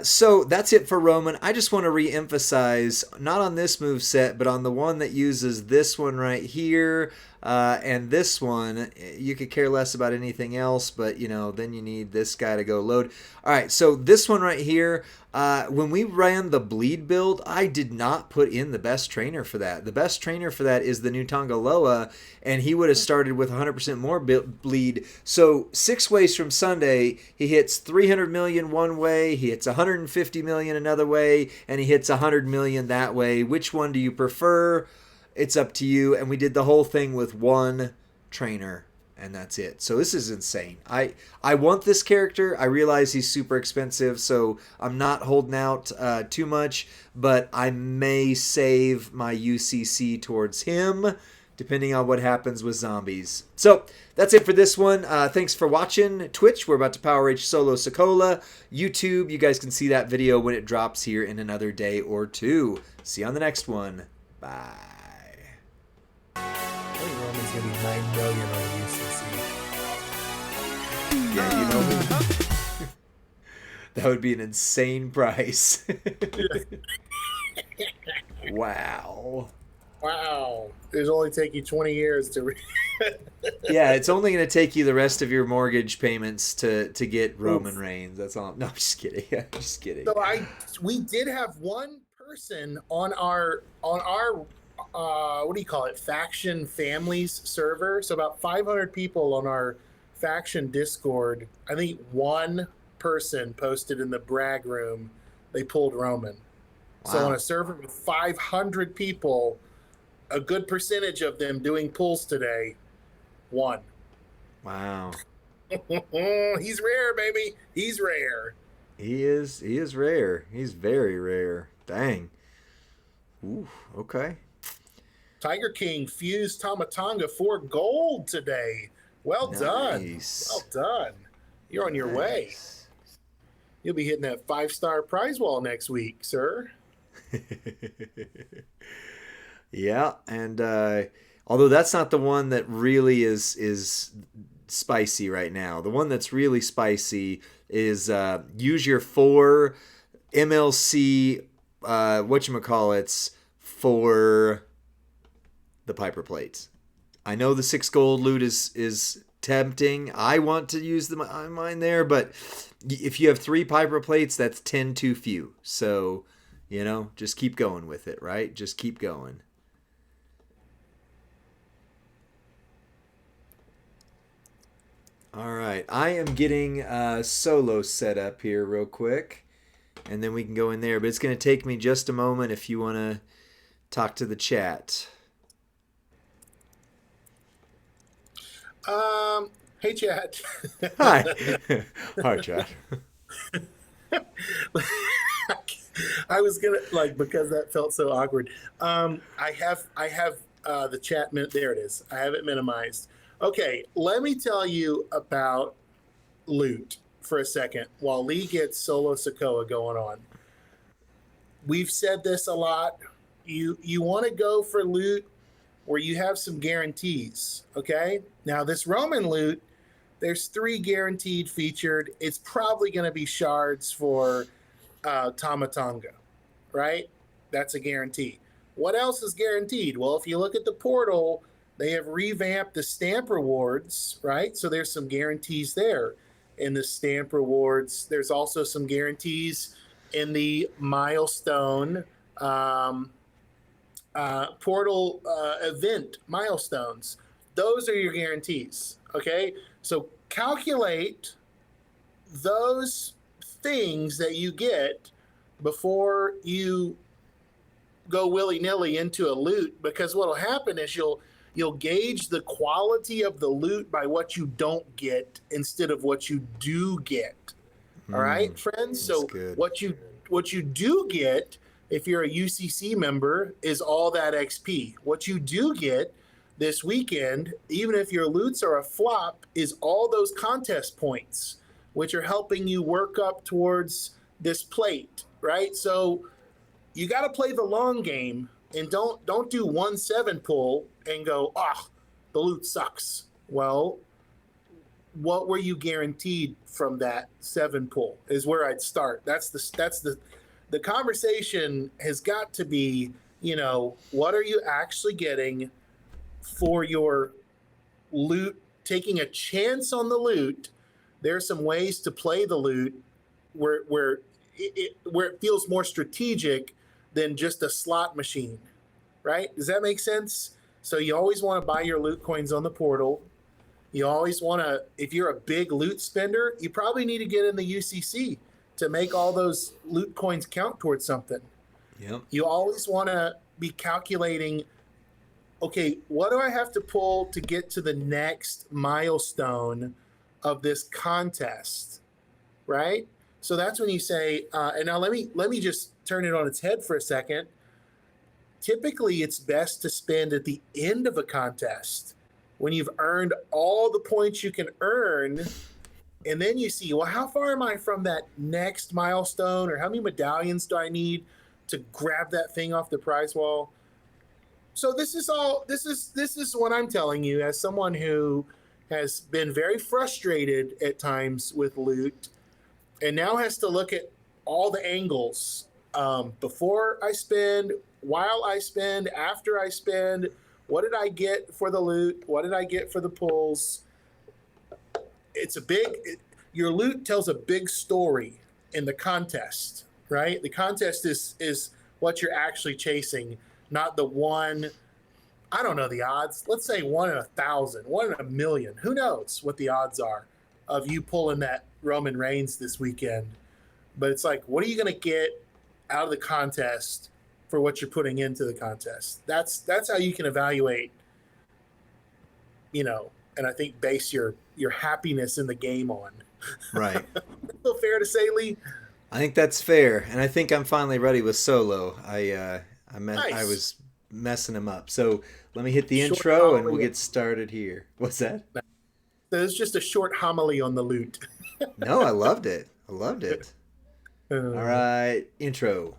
so that's it for Roman. I just want to re-emphasize, not on this move set, but on the one that uses this one right here. And this one, you could care less about anything else, but then you need this guy to go load. All right, so this one right here, when we ran the bleed build, I did not put in the best trainer for that. The best trainer for that is the new Tongaloa, and he would have started with 100% more bleed. So 6 ways from Sunday, he hits 300 million one way, he hits 150 million another way, and he hits 100 million that way. Which one do you prefer? It's up to you. And we did the whole thing with one trainer, and that's it. So this is insane. I want this character. I realize he's super expensive, so I'm not holding out too much, but I may save my UCC towards him depending on what happens with zombies. So that's it for this one. Thanks for watching. Twitch, we're about to Power H solo Sokola. YouTube, you guys can see that video when it drops here in another day or two. See you on the next one. Bye. I think Roman's gonna be 9 million on UCC. Yeah, you know, that would be an insane price. Wow. Wow. It'll only take you 20 years to Yeah, it's only going to take you the rest of your mortgage payments to get Roman Reigns. That's all. No, I'm just kidding. I'm just kidding. So we did have one person on our what do you call it, faction families server. So about 500 people on our faction Discord. I think one person posted in the brag room they pulled Roman. Wow. So on a server with 500 people, a good percentage of them doing pulls today won. Wow. He's rare, baby. He's rare. He is rare. He's very rare. Dang. Ooh, okay. Tiger King fused Tomatonga for gold today. Well done. Well done. You're on your way. You'll be hitting that 5-star prize wall next week, sir. Yeah, and although that's not the one that really is spicy right now. The one that's really spicy is use your 4 MLC whatchamacallits for the Piper plates. I know the 6 gold loot is tempting. I want to use mine there, but if you have 3 Piper plates, that's 10 too few. So, just keep going with it, right? Just keep going. All right, I am getting solo set up here real quick, and then we can go in there. But it's going to take me just a moment if you want to talk to the chat. Hey, chat. Hi. Hi, chat. I was gonna because that felt so awkward. I have the chat there it is. I have it minimized. Okay, let me tell you about loot for a second while Lee gets solo Sokoa going on. We've said this a lot. You want to go for loot where you have some guarantees. Okay, now this Roman loot, there's 3 guaranteed featured. It's probably going to be shards for Tamatanga, right? That's a guarantee. What else is guaranteed? Well, if you look at the portal, they have revamped the stamp rewards, right? So there's some guarantees there in the stamp rewards. There's also some guarantees in the milestone portal event milestones. Those are your guarantees, okay? So calculate those things that you get before you go willy-nilly into a loot, because what'll happen is you'll gauge the quality of the loot by what you don't get instead of what you do get. All right, friends? So good. what you do get if you're a UCC member is all that XP. What you do get this weekend, even if your loots are a flop, is all those contest points, which are helping you work up towards this plate, right? So you got to play the long game and don't do 1-7 pull and go, the loot sucks. Well, what were you guaranteed from that 7 pull is where I'd start. That's the conversation has got to be, what are you actually getting for your loot, taking a chance on the loot. There are some ways to play the loot where it feels more strategic than just a slot machine, right? Does that make sense? So you always want to buy your loot coins on the portal. You always want to, if you're a big loot spender, you probably need to get in the UCC to make all those loot coins count towards something. Yep. You always want to be calculating, okay, what do I have to pull to get to the next milestone of this contest, right? So that's when you say, and now let me just turn it on its head for a second. Typically, it's best to spend at the end of a contest when you've earned all the points you can earn, and then you see, well, how far am I from that next milestone, or how many medallions do I need to grab that thing off the prize wall? So this is what I'm telling you as someone who has been very frustrated at times with loot and now has to look at all the angles before I spend, while I spend, after I spend. What did I get for the loot? What did I get for the pulls? Your loot tells a big story in the contest, right? The contest is what you're actually chasing, not the one. I don't know the odds. Let's say 1 in 1,000, 1 in 1,000,000. Who knows what the odds are of you pulling that Roman Reigns this weekend? But it's like, what are you going to get out of the contest for what you're putting into the contest? That's how you can evaluate, and I think base your happiness in the game on. Right. So fair to say, Lee? I think that's fair, and I think I'm finally ready with solo. I Nice. was messing him up. So let me hit the Short intro and we'll homily. get started here. What's that? There's just a short homily on the loot. No, I loved it. All right, intro.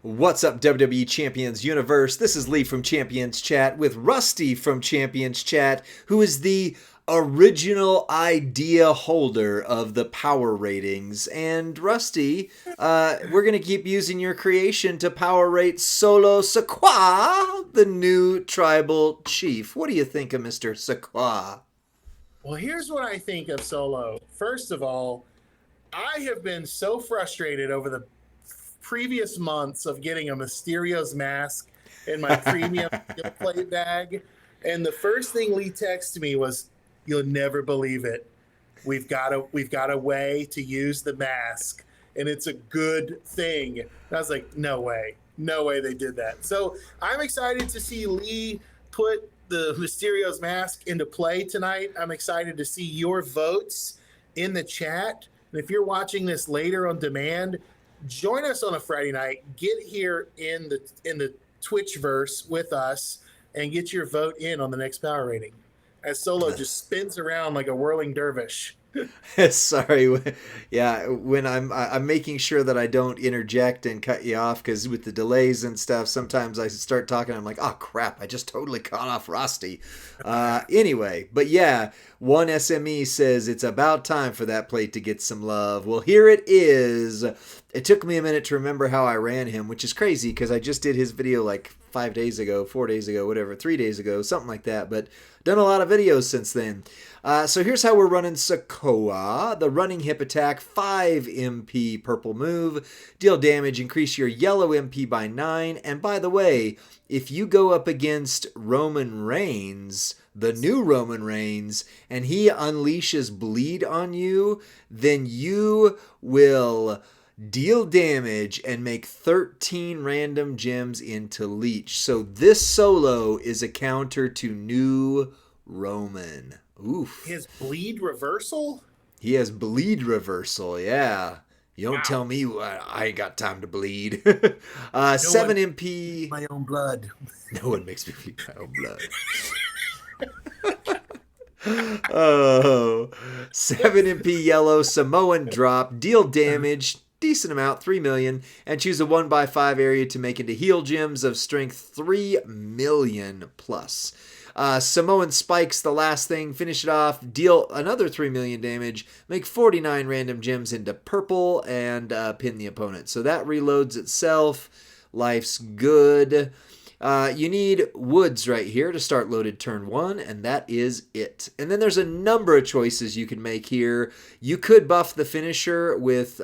What's up, WWE Champions Universe? This is Lee from Champions Chat with Rusty from Champions Chat, who is the original idea holder of the power ratings. And Rusty, we're going to keep using your creation to power rate Solo Sequa, the new tribal chief. What do you think of Mr. Sequa? Well, here's what I think of Solo. First of all, I have been so frustrated over the previous months of getting a Mysterio's mask in my premium play bag. And the first thing Lee texted me was, "You'll never believe it. We've got a way to use the mask, and it's a good thing." And I was like, "No way. No way they did that." So I'm excited to see Lee put the Mysterio's mask into play tonight. I'm excited to see your votes in the chat. And if you're watching this later on demand, join us on a Friday night. Get here in the Twitchverse with us and get your vote in on the next power rating as Solo just spins around like a whirling dervish. Sorry, yeah. When I'm making sure that I don't interject and cut you off, because with the delays and stuff, sometimes I start talking. I'm like, oh crap! I just totally cut off Rusty. Anyway, but yeah, one SME says it's about time for that plate to get some love. Well, here it is. It took me a minute to remember how I ran him, which is crazy because I just did his video like 5 days ago, 4 days ago, whatever, 3 days ago, something like that. But done a lot of videos since then. So here's how we're running Sequa. The running hip attack, 5 MP purple move. Deal damage, increase your yellow MP by 9. And by the way, if you go up against Roman Reigns, the new Roman Reigns, and he unleashes bleed on you, then you will deal damage and make 13 random gems into leech. So this Solo is a counter to new Roman. Oof. His bleed reversal? He has bleed reversal, yeah. You don't tell me I ain't got time to bleed. 7 MP. My own blood. No one makes me bleed my own blood. Oh, 7 MP yellow Samoan drop. Deal damage. Decent amount, 3 million, and choose a 1x5 area to make into heal gems of strength 3 million plus. Samoan spikes, the last thing, finish it off, deal another 3 million damage, make 49 random gems into purple, and pin the opponent. So that reloads itself. Life's good. You need woods right here to start loaded turn 1, and that is it. And then there's a number of choices you can make here. You could buff the finisher with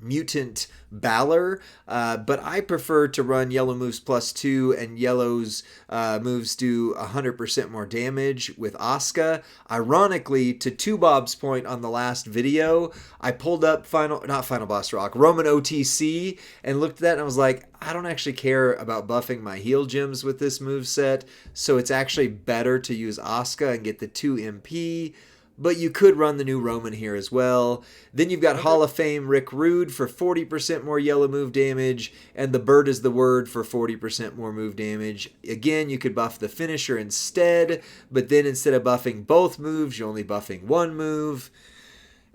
Mutant Balor, but I prefer to run yellow moves +2, and yellow's moves do 100% more damage with Asuka. Ironically, to 2Bob's point on the last video, I pulled up not Final Boss Rock, Roman OTC, and looked at that and I was like, I don't actually care about buffing my heal gems with this move set, so it's actually better to use Asuka and get the 2 MP. But you could run the new Roman here as well. Then you've got Hall of Fame Rick Rude for 40% more yellow move damage, and the Bird is the Word for 40% more move damage. Again, you could buff the finisher instead, but then instead of buffing both moves, you're only buffing one move,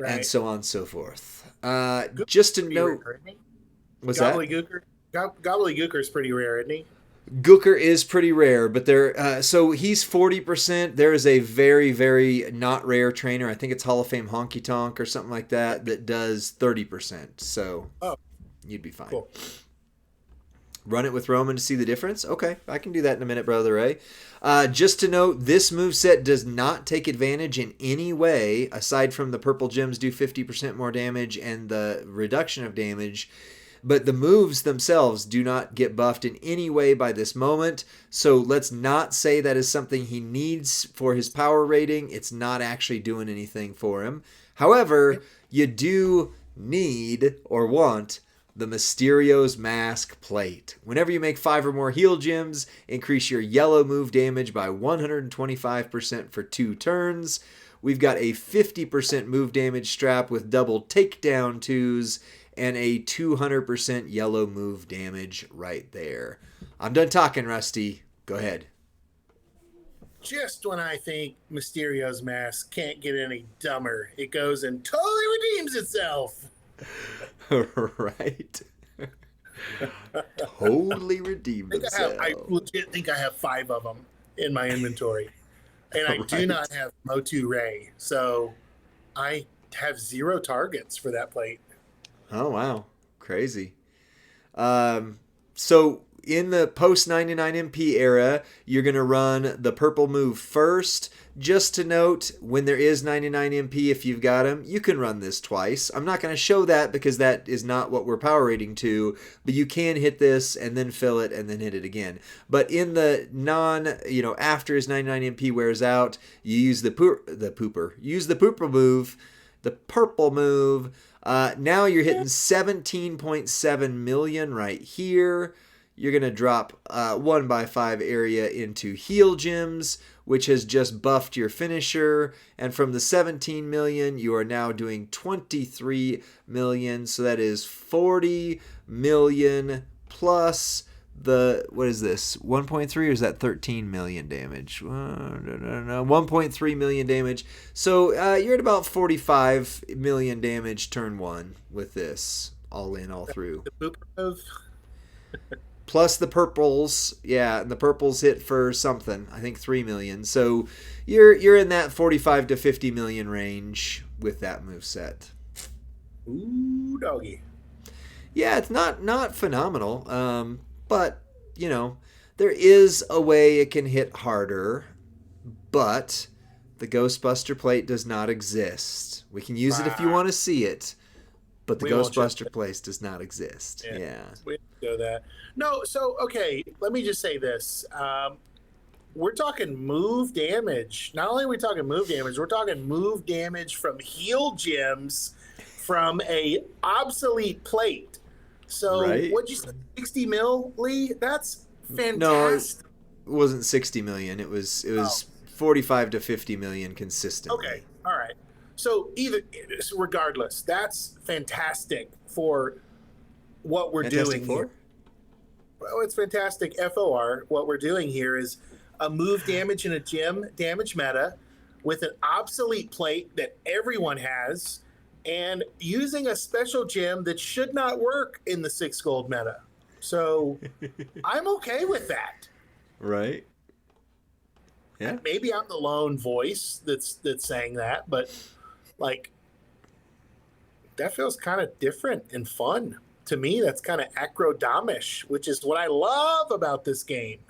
and so on and so forth. Just to note... What's that? Gobbledygooker is pretty rare, isn't he? Gooker is pretty rare, but so he's 40%. There is a very, very not rare trainer. I think it's Hall of Fame Honky Tonk or something like that does 30%. So you'd be fine. Cool. Run it with Roman to see the difference? Okay, I can do that in a minute, Brother Ray. Just to note, this moveset does not take advantage in any way, aside from the purple gems do 50% more damage and the reduction of damage. But the moves themselves do not get buffed in any way by this moment. So let's not say that is something he needs for his power rating. It's not actually doing anything for him. However, you do need or want the Mysterio's Mask plate. Whenever you make 5 or more heal gems, increase your yellow move damage by 125% for 2 turns. We've got a 50% move damage strap with double takedown 2s and a 200% yellow move damage right there. I'm done talking, Rusty. Go ahead. Just when I think Mysterio's Mask can't get any dumber, it goes and totally redeems itself. Right. Totally redeemed itself. I legit think I have 5 of them in my inventory. And I do Right. not have Motu Ray, so I have 0 targets for that plate. Oh wow, crazy. Um, so in the post 99 MP era, you're going to run the purple move first. Just to note, when there is 99 MP, if you've got them, you can run this twice. I'm not going to show that because that is not what we're power rating to, but you can hit this and then fill it and then hit it again. But in the after his 99 MP wears out, you use the pooper. Use the pooper move, the purple move. Now you're hitting 17.7 million right here. You're going to drop 1x5 area into heal gems, which has just buffed your finisher. And from the 17 million, you are now doing 23 million. So that is 40 million plus what is this? 1.3 or is that 13 million damage? 1.3 million damage. So you're at about 45 million damage turn one with this, all in, all through. The pooper move. Plus the purples, yeah, and the purples hit for something. I think 3 million. So you're in that 45 to 50 million range with that move set. Ooh, doggy. Yeah, it's not phenomenal. But, there is a way it can hit harder, but the Ghostbuster plate does not exist. We can use it if you want to see it, but the Ghostbuster plate does not exist. Yeah. We know that. No, so, okay, let me just say this. We're talking move damage. Not only are we talking move damage, we're talking move damage from heal gems from a obsolete plate. So right? What'd you say, 60 mil, Lee? That's fantastic. No, it wasn't 60 million. It was 45 to 50 million consistently. Okay, all right. So regardless, that's fantastic for what we're doing here. Well, it's fantastic FOR. What we're doing here is a move damage in a gem damage meta with an obsolete plate that everyone has, and using a special gem that should not work in the 6 gold meta. So I'm okay with that. Right. Yeah. Maybe I'm the lone voice that's saying that, but like that feels kind of different and fun. To me, that's kind of acro-damish, which is what I love about this game.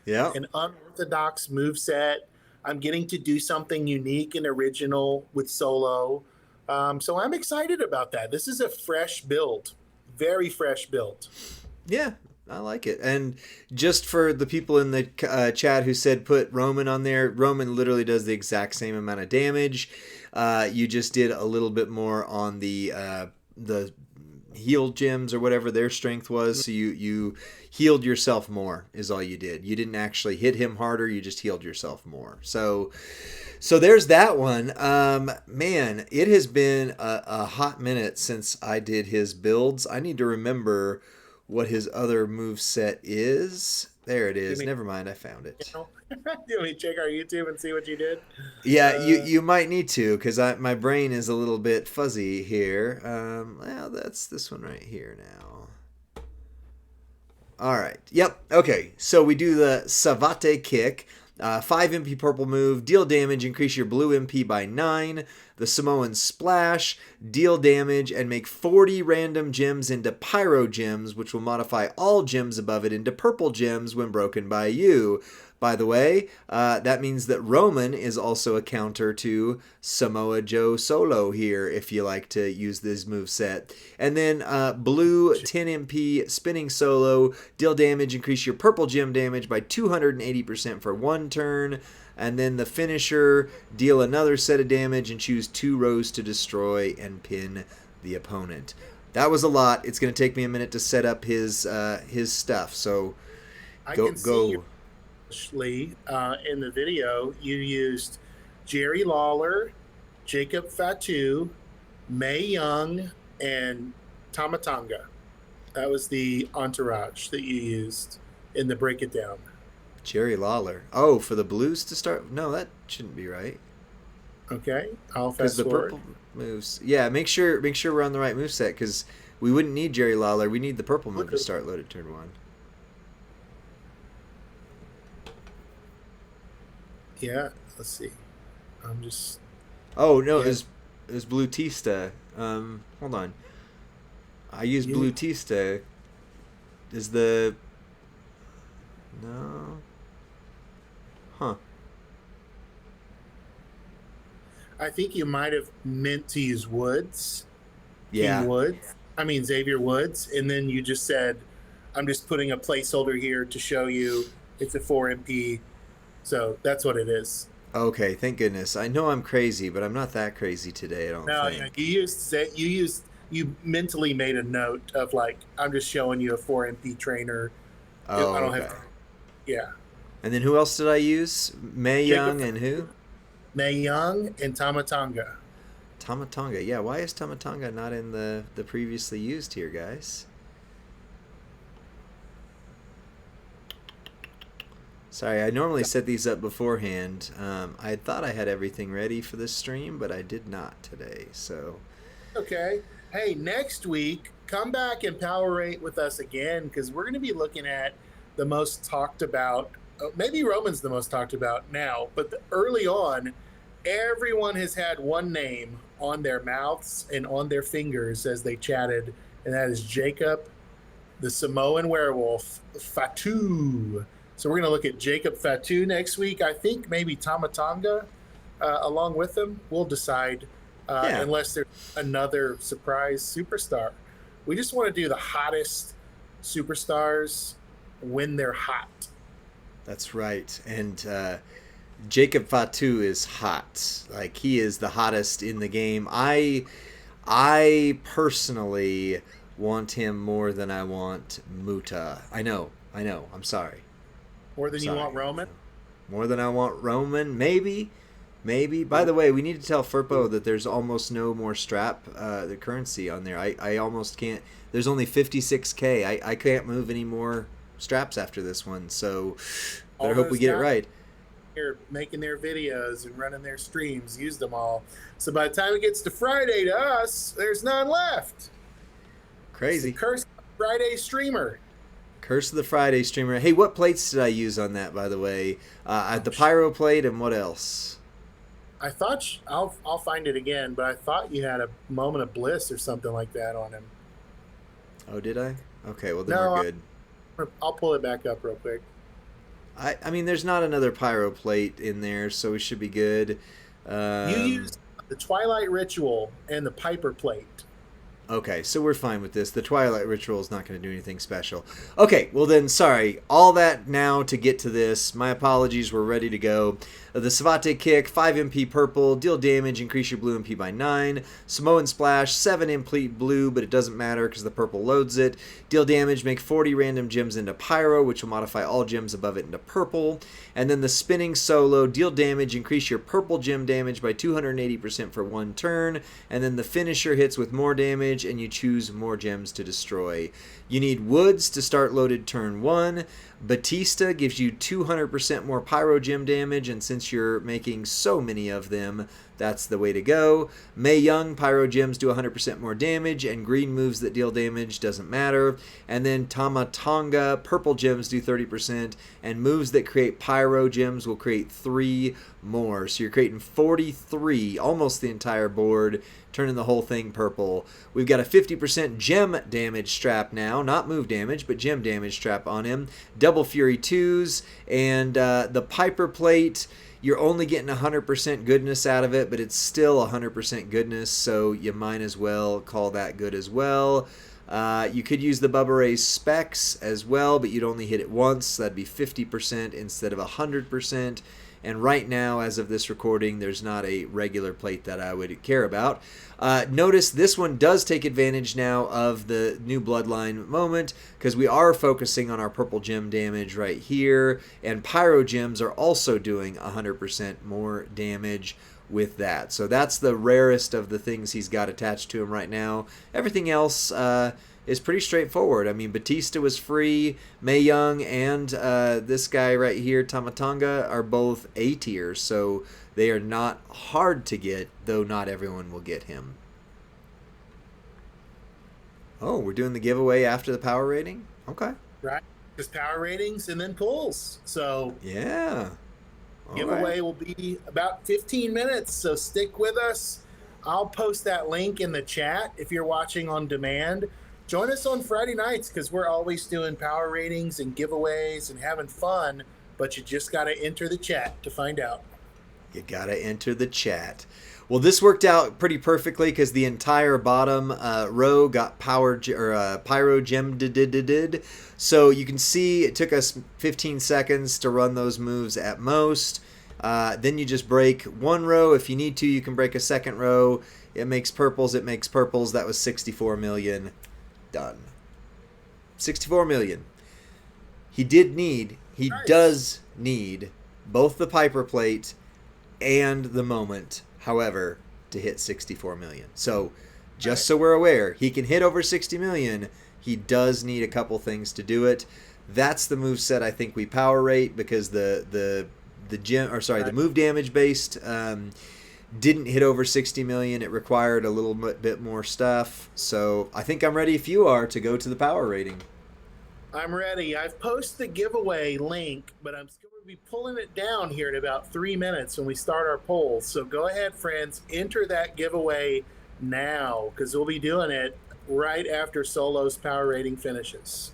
Yeah. An unorthodox moveset. I'm getting to do something unique and original with solo. So I'm excited about that. This is a fresh build. Very fresh build. Yeah, I like it. And just for the people in the chat who said put Roman on there, Roman literally does the exact same amount of damage. You just did a little bit more on the heal gems or whatever their strength was. So you healed yourself more is all you did. You didn't actually hit him harder. You just healed yourself more. So there's that one. Man, it has been a hot minute since I did his builds. I need to remember what his other move set is. There it is. Never mind, I found it. Do you want me to check our YouTube and see what you did? Yeah, you might need to, because my brain is a little bit fuzzy here. Well, that's this one right here now. All right. Yep. Okay. So we do the Savate kick. 5 MP purple move, deal damage, increase your blue MP by 9. The Samoan splash, deal damage, and make 40 random gems into pyro gems, which will modify all gems above it into purple gems when broken by you. By the way, that means that Roman is also a counter to Samoa Joe solo here, if you like to use this moveset. And then blue 10 MP spinning solo, deal damage, increase your purple gem damage by 280% for 1 turn. And then the finisher, deal another set of damage and choose 2 rows to destroy and pin the opponent. That was a lot. It's going to take me a minute to set up his stuff. So go. Lee, in the video, you used Jerry Lawler, Jacob Fatu, Mae Young, and Tamatanga. That was the entourage that you used in the Break It Down. Jerry Lawler. Oh, for the Blues to start? No, that shouldn't be right. Okay, I'll fast forward. Purple moves. Yeah, make sure we're on the right moveset, because we wouldn't need Jerry Lawler. We need the purple move to start loaded turn 1. Yeah, let's see. I'm just Oh no, yeah. it was Blue Tista. Hold on. I use You, Blue Tista. Is the no? Huh? I think you might have meant to use Woods, King Yeah. Woods. I mean Xavier Woods, and then you just said, "I'm just putting a placeholder here to show you it's a 4MP." So that's what it is. Okay. Thank goodness. I know I'm crazy, but I'm not that crazy today. I don't No, yeah, think. you mentally made a note of like, I'm just showing you a 4MP trainer. I Oh, don't have okay. to, yeah. And then who else did I use? May Jacob Young and who? Mae Young and Tamatanga. Tamatanga. Yeah. Why is Tamatanga not in the previously used here, guys? Sorry, I normally set these up beforehand. I thought I had everything ready for this stream, but I did not today. So, Okay. Hey, next week, come back and power rate with us again because we're going to be looking at the most talked about. Maybe Roman's the most talked about now, but early on, everyone has had one name on their mouths and on their fingers as they chatted, and that is Jacob, the Samoan werewolf, Fatu. So we're going to look at Jacob Fatu next week. I think maybe Tamatanga along with them. We'll decide yeah, unless there's another surprise superstar. We just want to do the hottest superstars when they're hot. that's right. And Jacob Fatu is hot. Like he is the hottest in the game. I personally want him more than I want Muta. I know. I know. I'm sorry. More I'm than you want sorry. Roman? More than I want Roman, maybe. Maybe. By the way, we need to tell Furpo that there's almost no more strap, the currency on there. I almost can't. There's only 56K. I can't move any more straps after this one. So better All hope we those get it guys right. here making their videos and running their streams used them all. So by the time it gets to Friday to us, there's none left. It's the Crazy. curse of Friday streamer. Curse of the Friday streamer. Hey, what plates did I use on that, by the way? The pyro plate and what else? I thought I'll find it again, but I thought you had a moment of bliss or something like that on him. Oh, did I? Okay, well then we're No, good. I'll pull it back up real quick. I mean, there's not another pyro plate in there, so we should be good. You Um, used the Twilight Ritual and the Piper Plate. Okay, so we're fine with this. The Twilight Ritual is not going to do anything special. Okay, well then, sorry. All that now to get to this. My apologies, we're ready to go. The Savate Kick, 5 MP purple, deal damage, increase your blue MP by 9. Samoan Splash, 7 MP blue, but it doesn't matter because the purple loads it. Deal damage, make 40 random gems into Pyro, which will modify all gems above it into purple. And then the Spinning Solo, deal damage, increase your purple gem damage by 280% for 1 turn. And then the finisher hits with more damage, and you choose more gems to destroy. You need Woods to start loaded turn 1. Batista gives you 200% more Pyro Gem damage, and since you're making so many of them, that's the way to go. Mae Young, Pyro Gems do 100% more damage, and green moves that deal damage doesn't matter. And then Tamatanga, Purple Gems do 30%, and moves that create Pyro Gems will create 3 more. So you're creating 43, almost the entire board, turning the whole thing purple. We've got a 50% gem damage strap now, not move damage, but gem damage strap on him. Double Fury 2s, and the Piper Plate, you're only getting 100% goodness out of it, but it's still 100% goodness, so you might as well call that good as well. You could use the Bubba Ray's specs as well, but you'd only hit it once, so that'd be 50% instead of 100%. And right now, as of this recording, there's not a regular plate that I would care about. Notice this one does take advantage now of the new Bloodline moment, because we are focusing on our purple gem damage right here, and Pyro Gems are also doing 100% more damage with that. So that's the rarest of the things he's got attached to him right now. Everything else is pretty straightforward. I mean, Batista was free. Mae Young and this guy right here, Tamatanga, are both A tier, so they are not hard to get, though not everyone will get him. Oh, we're doing the giveaway after the power rating? Okay. Right? Just power ratings and then pulls. So Yeah. All Giveaway right. will be about 15 minutes, so stick with us. I'll post that link in the chat if you're watching on demand. Join us on Friday nights because we're always doing power ratings and giveaways and having fun, but you just got to enter the chat to find out. You gotta enter the chat. Well, this worked out pretty perfectly because the entire bottom row got pyro gemmed. So you can see it took us 15 seconds to run those moves at most. Then you just break one row. If you need to, you can break a second row. It makes purples. It makes purples. That was 64 million. Done. 64 million. He Nice. does need both the Piper plate and the moment, however, to hit 64 million. So, just so we're aware, he can hit over 60 million. He does need a couple things to do it. That's the move set I think we power rate because the move damage based didn't hit over 60 million. It required a little bit more stuff. So, I think I'm ready if you are to go to the power rating. I'm ready. I've posted the giveaway link, but I'm going to be pulling it down here in about 3 minutes when we start our polls. So go ahead, friends, enter that giveaway now because we'll be doing it right after Solo's power rating finishes.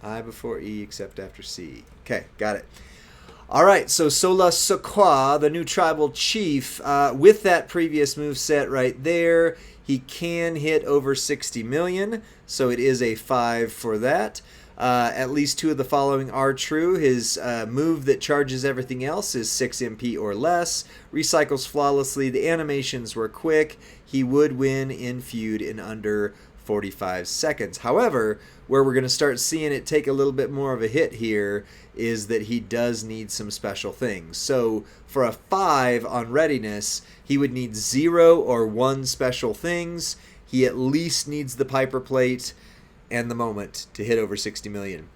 I before E except after C. Okay, got it. All right, so Sola Sokwa, the new tribal chief, with that previous move set right there, he can hit over 60 million, so it is a 5 for that. At least two of the following are true. His move that charges everything else is 6 MP or less, recycles flawlessly, the animations were quick, he would win in feud in under 45 seconds. However, where we're going to start seeing it take a little bit more of a hit here is that he does need some special things. So for a 5 on readiness, he would need 0 or 1 special things. He at least needs the Piper plate and the moment to hit over 60 million.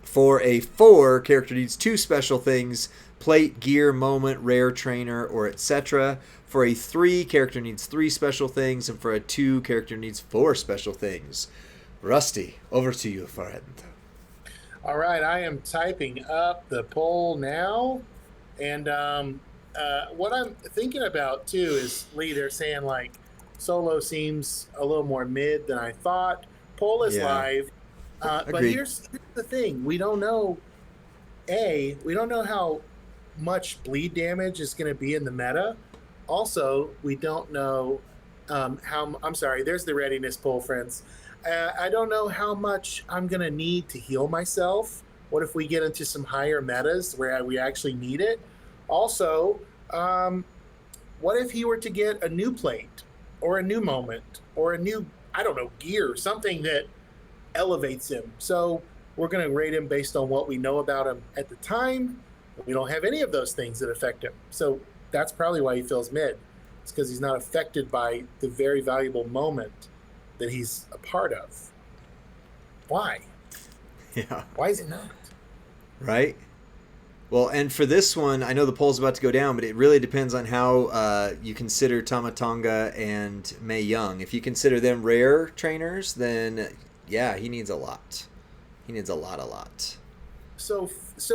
For a 4, character needs 2 special things, plate, gear, moment, rare, trainer, or etc. For a 3, character needs 3 special things, and for a 2, character needs 4 special things. Rusty, over to you, friend. All right, I am typing up the poll now. And what I'm thinking about, too, is, Lee, they're saying, like, Solo seems a little more mid than I thought. Poll is live. But here's the thing. We don't know, we don't know how much bleed damage is going to be in the meta. Also, we don't know I'm sorry, there's the readiness poll, friends. I don't know how much I'm going to need to heal myself. What if we get into some higher metas where we actually need it? Also, what if he were to get a new plate or a new moment or a new, I don't know, gear, something that elevates him? So we're going to rate him based on what we know about him at the time. We don't have any of those things that affect him. So that's probably why he feels mid. It's because he's not affected by the very valuable moment that he's a part of. Why? Yeah. Why is it not? Right? Well, and for this one, I know the poll's about to go down, but it really depends on how you consider Tamatonga and Mei Young. If you consider them rare trainers, then yeah, he needs a lot. He needs a lot. So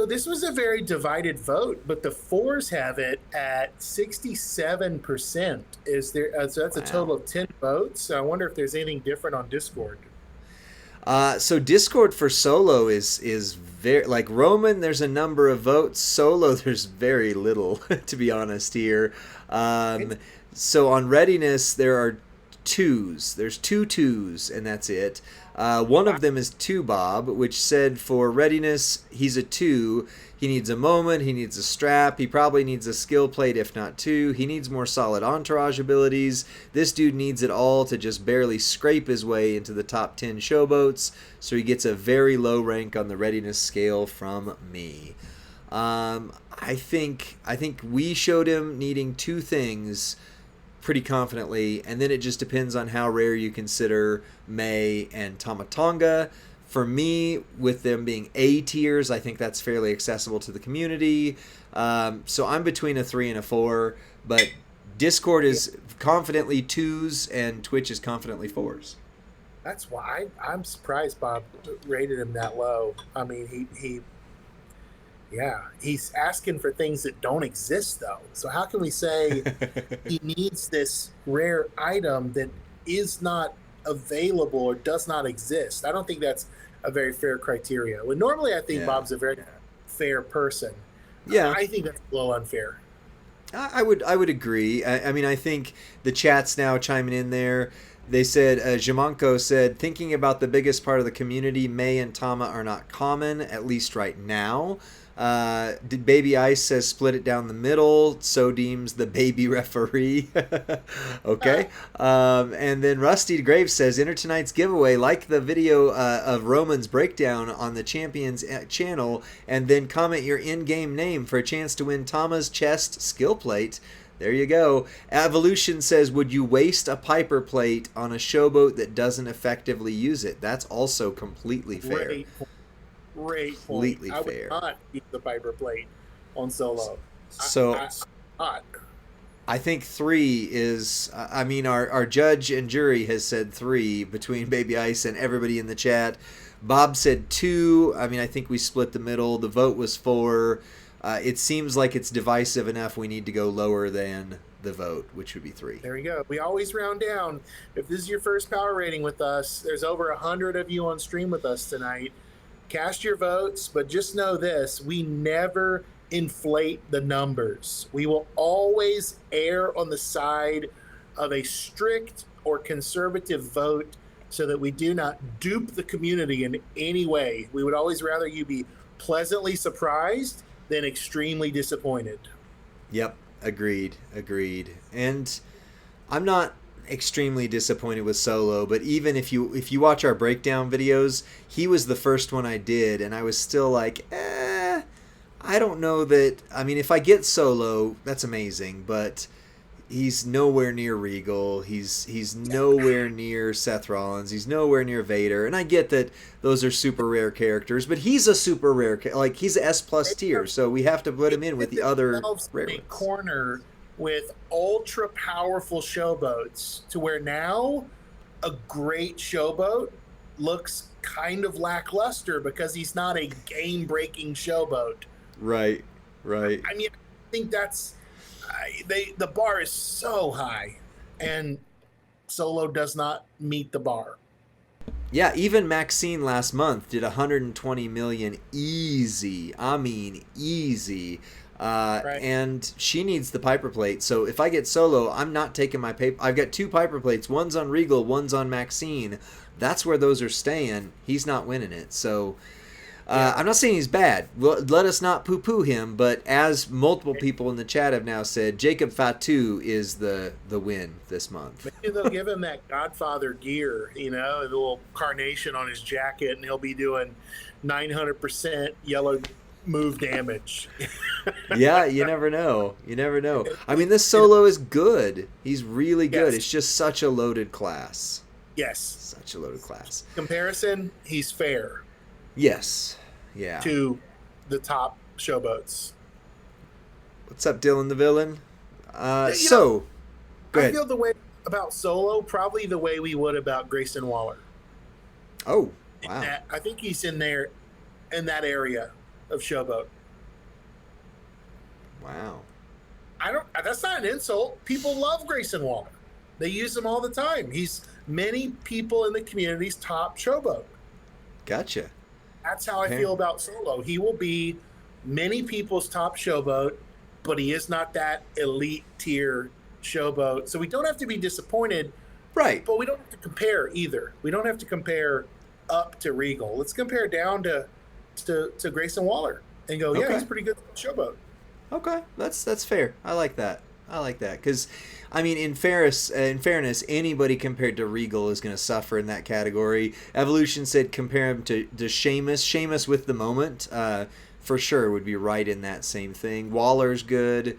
this was a very divided vote, but the 4s have it at 67%. Is there? So that's a total of 10 votes. So I wonder if there's anything different on Discord. So Discord for Solo is very, like Roman, there's a number of votes. Solo, there's very little, to be honest here. So on readiness, there are 2s. There's 2 2s, and that's it. One of them is 2 Bob, which said for readiness, he's a 2. He needs a moment, he needs a strap, he probably needs a skill plate, if not 2. He needs more solid entourage abilities. This dude needs it all to just barely scrape his way into the top 10 showboats, so he gets a very low rank on the readiness scale from me. I think we showed him needing 2 things pretty confidently, and then it just depends on how rare you consider Mei and Tamatonga. For me, with them being A tiers, I think that's fairly accessible to the community. So I'm between a 3 and a 4, but Discord is confidently 2s and Twitch is confidently 4s. That's why I'm surprised Bob rated him that low. I mean, he Yeah, he's asking for things that don't exist, though. So how can we say he needs this rare item that is not available or does not exist? I don't think that's a very fair criteria. When normally I think Yeah. Bob's a very fair person. Yeah. I think that's a little unfair. I would agree. I mean, I think the chat's now chiming in there. They said, Jamanko said, thinking about the biggest part of the community, May and Tama are not common, at least right now. Did Baby Ice says split it down the middle, so deems the baby referee. Okay. And then Rusty Graves says, enter tonight's giveaway, like the video of Roman's breakdown on the Champions channel, and then comment your in-game name for a chance to win Tama's chest skill plate. There you go. Evolution says, would you waste a Piper plate on a showboat that doesn't effectively use it? That's also completely fair. Great point. Completely I fair. would not use the Piper plate on solo. So I think 3 is, I mean, our judge and jury has said 3 between Baby Ice and everybody in the chat. Bob said 2. I mean, I think we split the middle. The vote was 4. It seems like it's divisive enough. We need to go lower than the vote, which would be 3. There we go. We always round down. If this is your first power rating with us, there's over 100 of you on stream with us tonight. Cast your votes, but just know this: we never inflate the numbers. We will always err on the side of a strict or conservative vote so that we do not dupe the community in any way. We would always rather you be pleasantly surprised than extremely disappointed. Yep, agreed. And I'm not extremely disappointed with Solo, but even if you watch our breakdown videos, he was the first one I did, and I was still like, I don't know that. I mean, if I get Solo, that's amazing, but he's nowhere near Regal. He's nowhere near Seth Rollins. He's nowhere near Vader. And I get that those are super rare characters, but he's a super rare, like he's a S+ tier, so we have to put him in with the other rare ones. Corner with ultra powerful showboats to where now a great showboat looks kind of lackluster because he's not a game-breaking showboat. Right. I mean, I think that's the bar is so high, and Solo does not meet the bar. Yeah, even Maxine last month did 120 million easy. I mean, easy. Right. And she needs the Piper plate. So if I get Solo, I'm not taking my paper. I've got 2 Piper plates. One's on Regal, one's on Maxine. That's where those are staying. He's not winning it. So I'm not saying he's bad. Let us not poo-poo him. But as multiple people in the chat have now said, Jacob Fatu is the win this month. Maybe they'll give him that Godfather gear, a little carnation on his jacket, and he'll be doing 900% yellow move damage. Yeah, you never know. I mean, this Solo is good. He's really good. Yes. It's just such a loaded class. Yes. Such a loaded class. Comparison, he's fair. Yes. Yeah. To the top showboats. What's up, Dylan the Villain? Go ahead. I feel the way about Solo probably the way we would about Grayson Waller. Oh, wow. I think he's in there in that area of showboat. Wow. That's not an insult. People love Grayson Waller. They use him all the time. He's many people in the community's top showboat. Gotcha. That's how I feel about Solo. He will be many people's top showboat, but he is not that elite tier showboat. So we don't have to be disappointed. Right. But we don't have to compare either. We don't have to compare up to Regal. Let's compare down to Grayson Waller and go, yeah, he's pretty good showboat. Okay, that's fair. I like that because, I mean, in fairness, anybody compared to Regal is going to suffer in that category. Evolution said compare him to Sheamus. Sheamus with the moment, for sure, would be right in that same thing. Waller's good.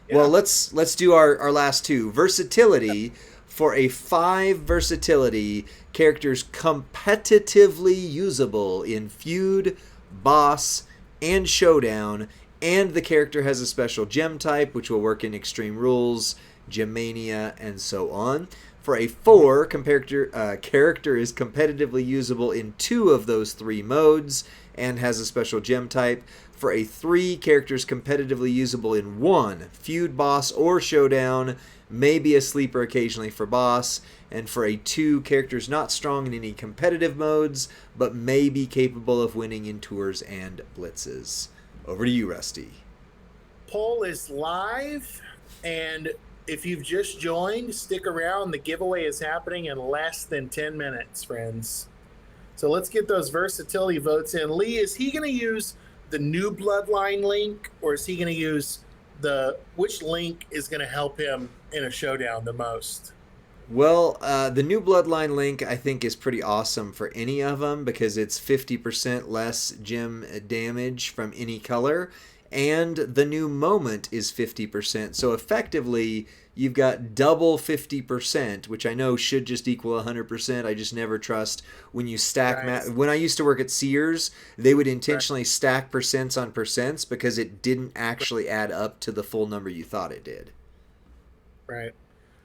Yeah. Well, let's do our last 2. Versatility. For a 5 versatility, characters competitively usable in Feud, Boss, and Showdown, and the character has a special gem type, which will work in Extreme Rules, Gem Mania, and so on. For a 4, character is competitively usable in 2 of those 3 modes and has a special gem type. For a 3, characters competitively usable in 1, feud, boss, or showdown, may be a sleeper occasionally for boss. And for a 2, characters not strong in any competitive modes, but may be capable of winning in tours and blitzes. Over to you, Rusty. Poll is live, and if you've just joined, stick around. The giveaway is happening in less than 10 minutes, friends. So let's get those versatility votes in. Lee, is he going to use the new Bloodline link, or is he going to use which link is going to help him in a showdown the most? Well, the new Bloodline link, I think, is pretty awesome for any of them because it's 50% less gem damage from any color, and the new moment is 50%. So effectively, you've got double 50%, which I know should just equal 100%. I just never trust when you stack. Right. When I used to work at Sears, they would intentionally stack percents on percents because it didn't actually add up to the full number you thought it did. Right.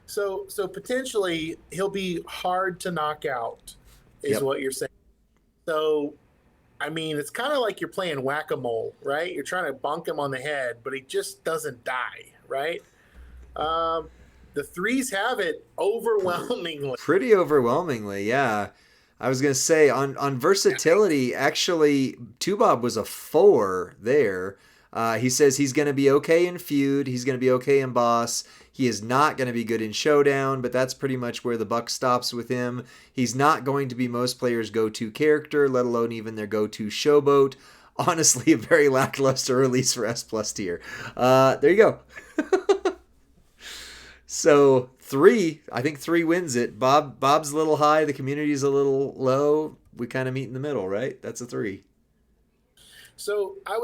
So potentially he'll be hard to knock out, is what you're saying. So, I mean, it's kind of like you're playing whack-a-mole, right? You're trying to bonk him on the head, but he just doesn't die, right? The 3s have it overwhelmingly. Pretty overwhelmingly, yeah. I was going to say, on versatility, actually, Tubob was a 4 there. He says he's going to be okay in feud. He's going to be okay in boss. He is not going to be good in showdown, but that's pretty much where the buck stops with him. He's not going to be most players' go-to character, let alone even their go-to showboat. Honestly, a very lackluster release for S+ tier. There you go. So 3, I think 3 wins it. Bob's a little high. The community's a little low. We kind of meet in the middle, right? That's a 3. So I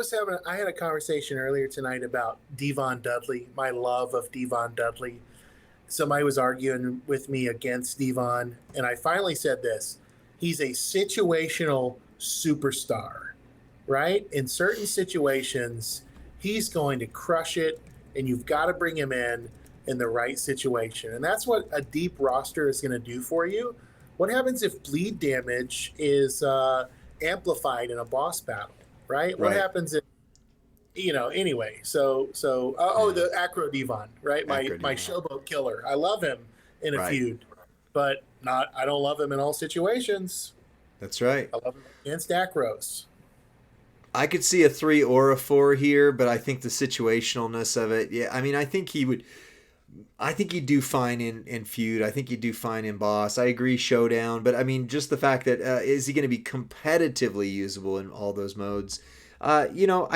had a conversation earlier tonight about Devon Dudley, my love of Devon Dudley. Somebody was arguing with me against Devon, and I finally said this. He's a situational superstar, right? In certain situations, he's going to crush it, and you've got to bring him in the right situation. And that's what a deep roster is going to do for you. What happens if bleed damage is amplified in a boss battle? Right? What happens if, anyway. The Acro Devon, right? My showboat killer. I love him in a feud, but I don't love him in all situations. That's right. I love him against Acros. I could see a 3 or a 4 here, but I think the situationalness of it, I mean, I think he'd do fine in feud. I think he'd do fine in boss. I agree showdown, but I mean, just the fact that is he going to be competitively usable in all those modes? I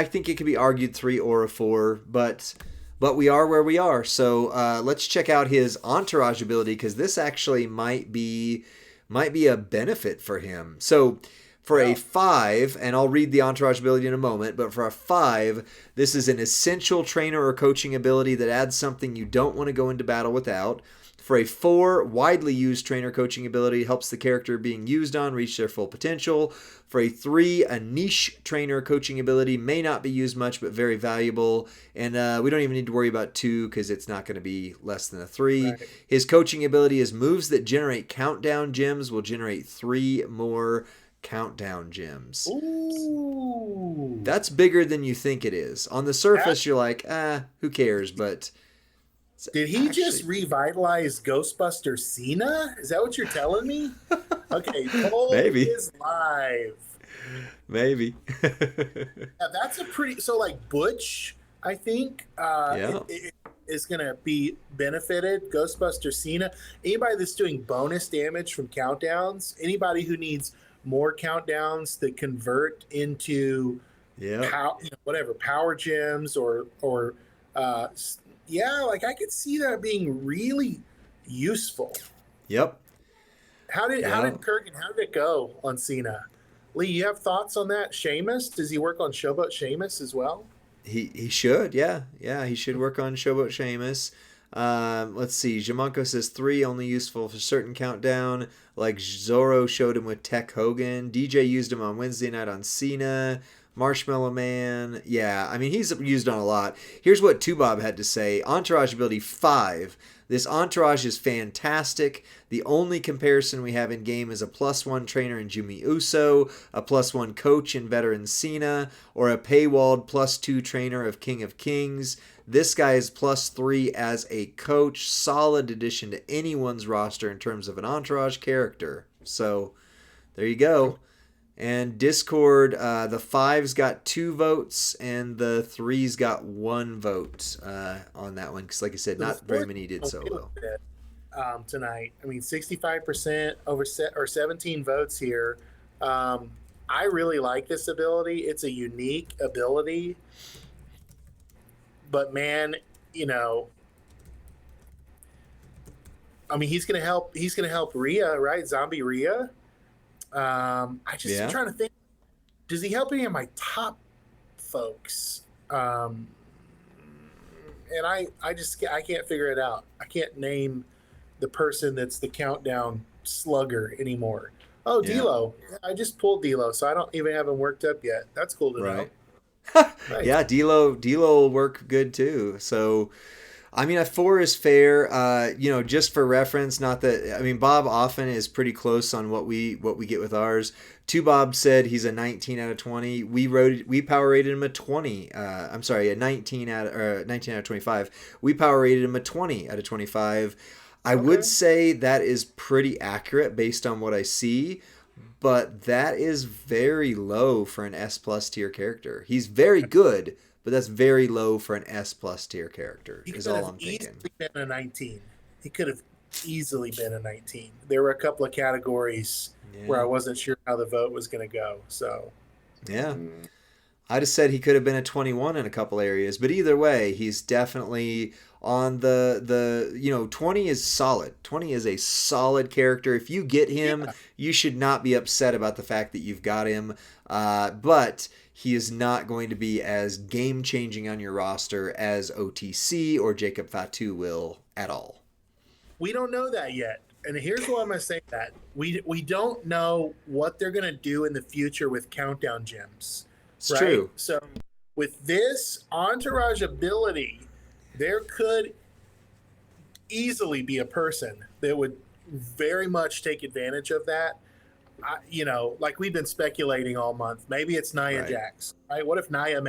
think it could be argued 3 or a 4, but we are where we are. So let's check out his entourage ability because this actually might be a benefit for him. So for a 5, and I'll read the entourage ability in a moment, but for a 5, this is an essential trainer or coaching ability that adds something you don't want to go into battle without. For a 4, widely used trainer coaching ability helps the character being used on reach their full potential. For a 3, a niche trainer coaching ability may not be used much but very valuable. And we don't even need to worry about 2 because it's not going to be less than a 3. Right. His coaching ability is moves that generate countdown gems will generate 3 more countdown gems. Ooh. That's bigger than you think it is. On the surface, you're like, who cares? But did he just revitalize Ghostbuster Cena? Is that what you're telling me? Okay, poll is live. Maybe. Yeah, that's a pretty. So like Butch, I think is going to be benefited. Ghostbuster Cena. Anybody that's doing bonus damage from countdowns. Anybody who needs more countdowns that convert into power gems or like I could see that being really useful. Yep. How did it go on Cena? Lee, you have thoughts on that? Sheamus, does he work on Showboat Sheamus as well? He should, yeah, he should work on Showboat Sheamus. Let's see. Jamanko says 3 only useful for certain countdown. Like Zorro showed him with Tech Hogan. DJ used him on Wednesday night on Cena. Marshmallow Man. Yeah, I mean, he's used on a lot. Here's what Tubob had to say. Entourage ability 5. This entourage is fantastic. The only comparison we have in game is a +1 trainer in Jimmy Uso, a +1 coach in veteran Cena, or a paywalled +2 trainer of King of Kings. This guy is +3 as a coach. Solid addition to anyone's roster in terms of an entourage character. So there you go. And Discord, the 5's got 2 votes and the 3's got 1 vote on that one. Because like I said, not very many did solo. Tonight, I mean, 65% or 17 votes here. I really like this ability. It's a unique ability. But man, you know, I mean, he's gonna help Rhea, right? Zombie Rhea. I'm trying to think. Does he help any of my top folks? And I can't figure it out. I can't name the person that's the countdown slugger anymore. Oh, Yeah. D'Lo. I just pulled D'Lo, so I don't even have him worked up yet. That's cool to know. Nice. Yeah, D'Lo will work good too. So, I mean, a 4 is fair. Just for reference, not that I mean, Bob often is pretty close on what we get with ours. 2 Bob said he's a 19 out of 20. We power rated him a 20. A 19 out of 25. We power rated him a 20 out of 25. I would say that is pretty accurate based on what I see. But that is very low for an S+ tier character. He's very good, but that's very low for an S+ tier character. Is all I'm thinking. He could have been a 19. He could have easily been a 19. There were a couple of categories where I wasn't sure how the vote was going to go. So, yeah, I just said he could have been a 21 in a couple areas, but either way, he's definitely on the 20 is solid. 20 is a solid character. If you get him, you should not be upset about the fact that you've got him. But he is not going to be as game changing on your roster as OTC or Jacob Fatu will at all. We don't know that yet. And here's why I'm going to say that. We don't know what they're going to do in the future with countdown gems. It's true. So with this entourage ability, there could easily be a person that would very much take advantage of that. Like we've been speculating all month. Maybe it's Nia Jax, right? What if Nia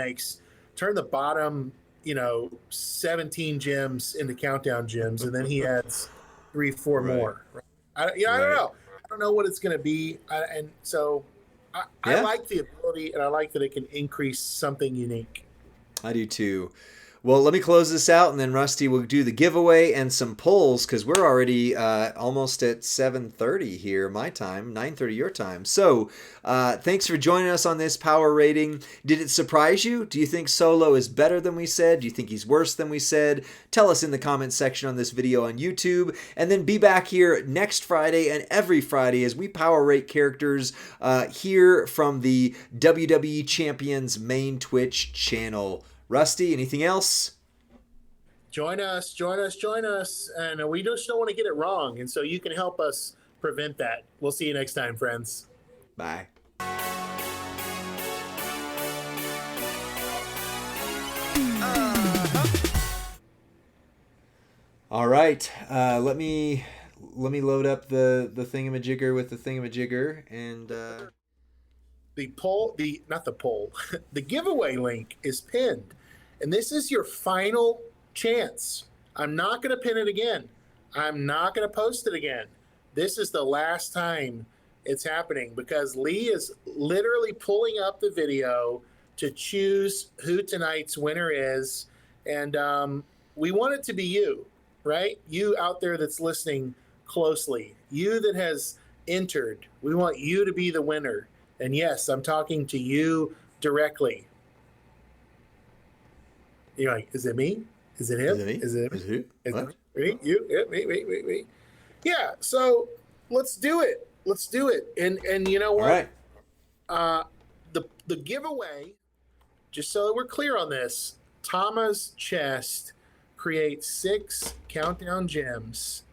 turn the bottom, 17 gems into countdown gems, and then he adds 3-4 more. Right? I don't know. I don't know what it's going to be. I like the ability, and I like that it can increase something unique. I do too. Well, let me close this out, and then Rusty will do the giveaway and some polls, because we're already almost at 7:30 here, my time, 9:30 your time. So thanks for joining us on this power rating. Did it surprise you? Do you think Solo is better than we said? Do you think he's worse than we said? Tell us in the comments section on this video on YouTube, and then be back here next Friday and every Friday as we power rate characters here from the WWE Champions main Twitch channel. Rusty, anything else? Join us. And we just don't want to get it wrong. And so you can help us prevent that. We'll see you next time, friends. Bye. All right. Let me load up the thingamajigger with the thingamajigger and the giveaway link is pinned. And this is your final chance. I'm not going to pin it again. I'm not going to post it again. This is the last time it's happening because Lee is literally pulling up the video to choose who tonight's winner is. And we want it to be you, right? You out there that's listening closely. You that has entered. We want you to be the winner. And yes, I'm talking to you directly. You're like, is it me? Is it him? Is it me? Is it me? Me? You? Yeah, me. Yeah, so let's do it. And you know what? All right. The giveaway, just so we're clear on this, Tama's chest creates 6 countdown gems.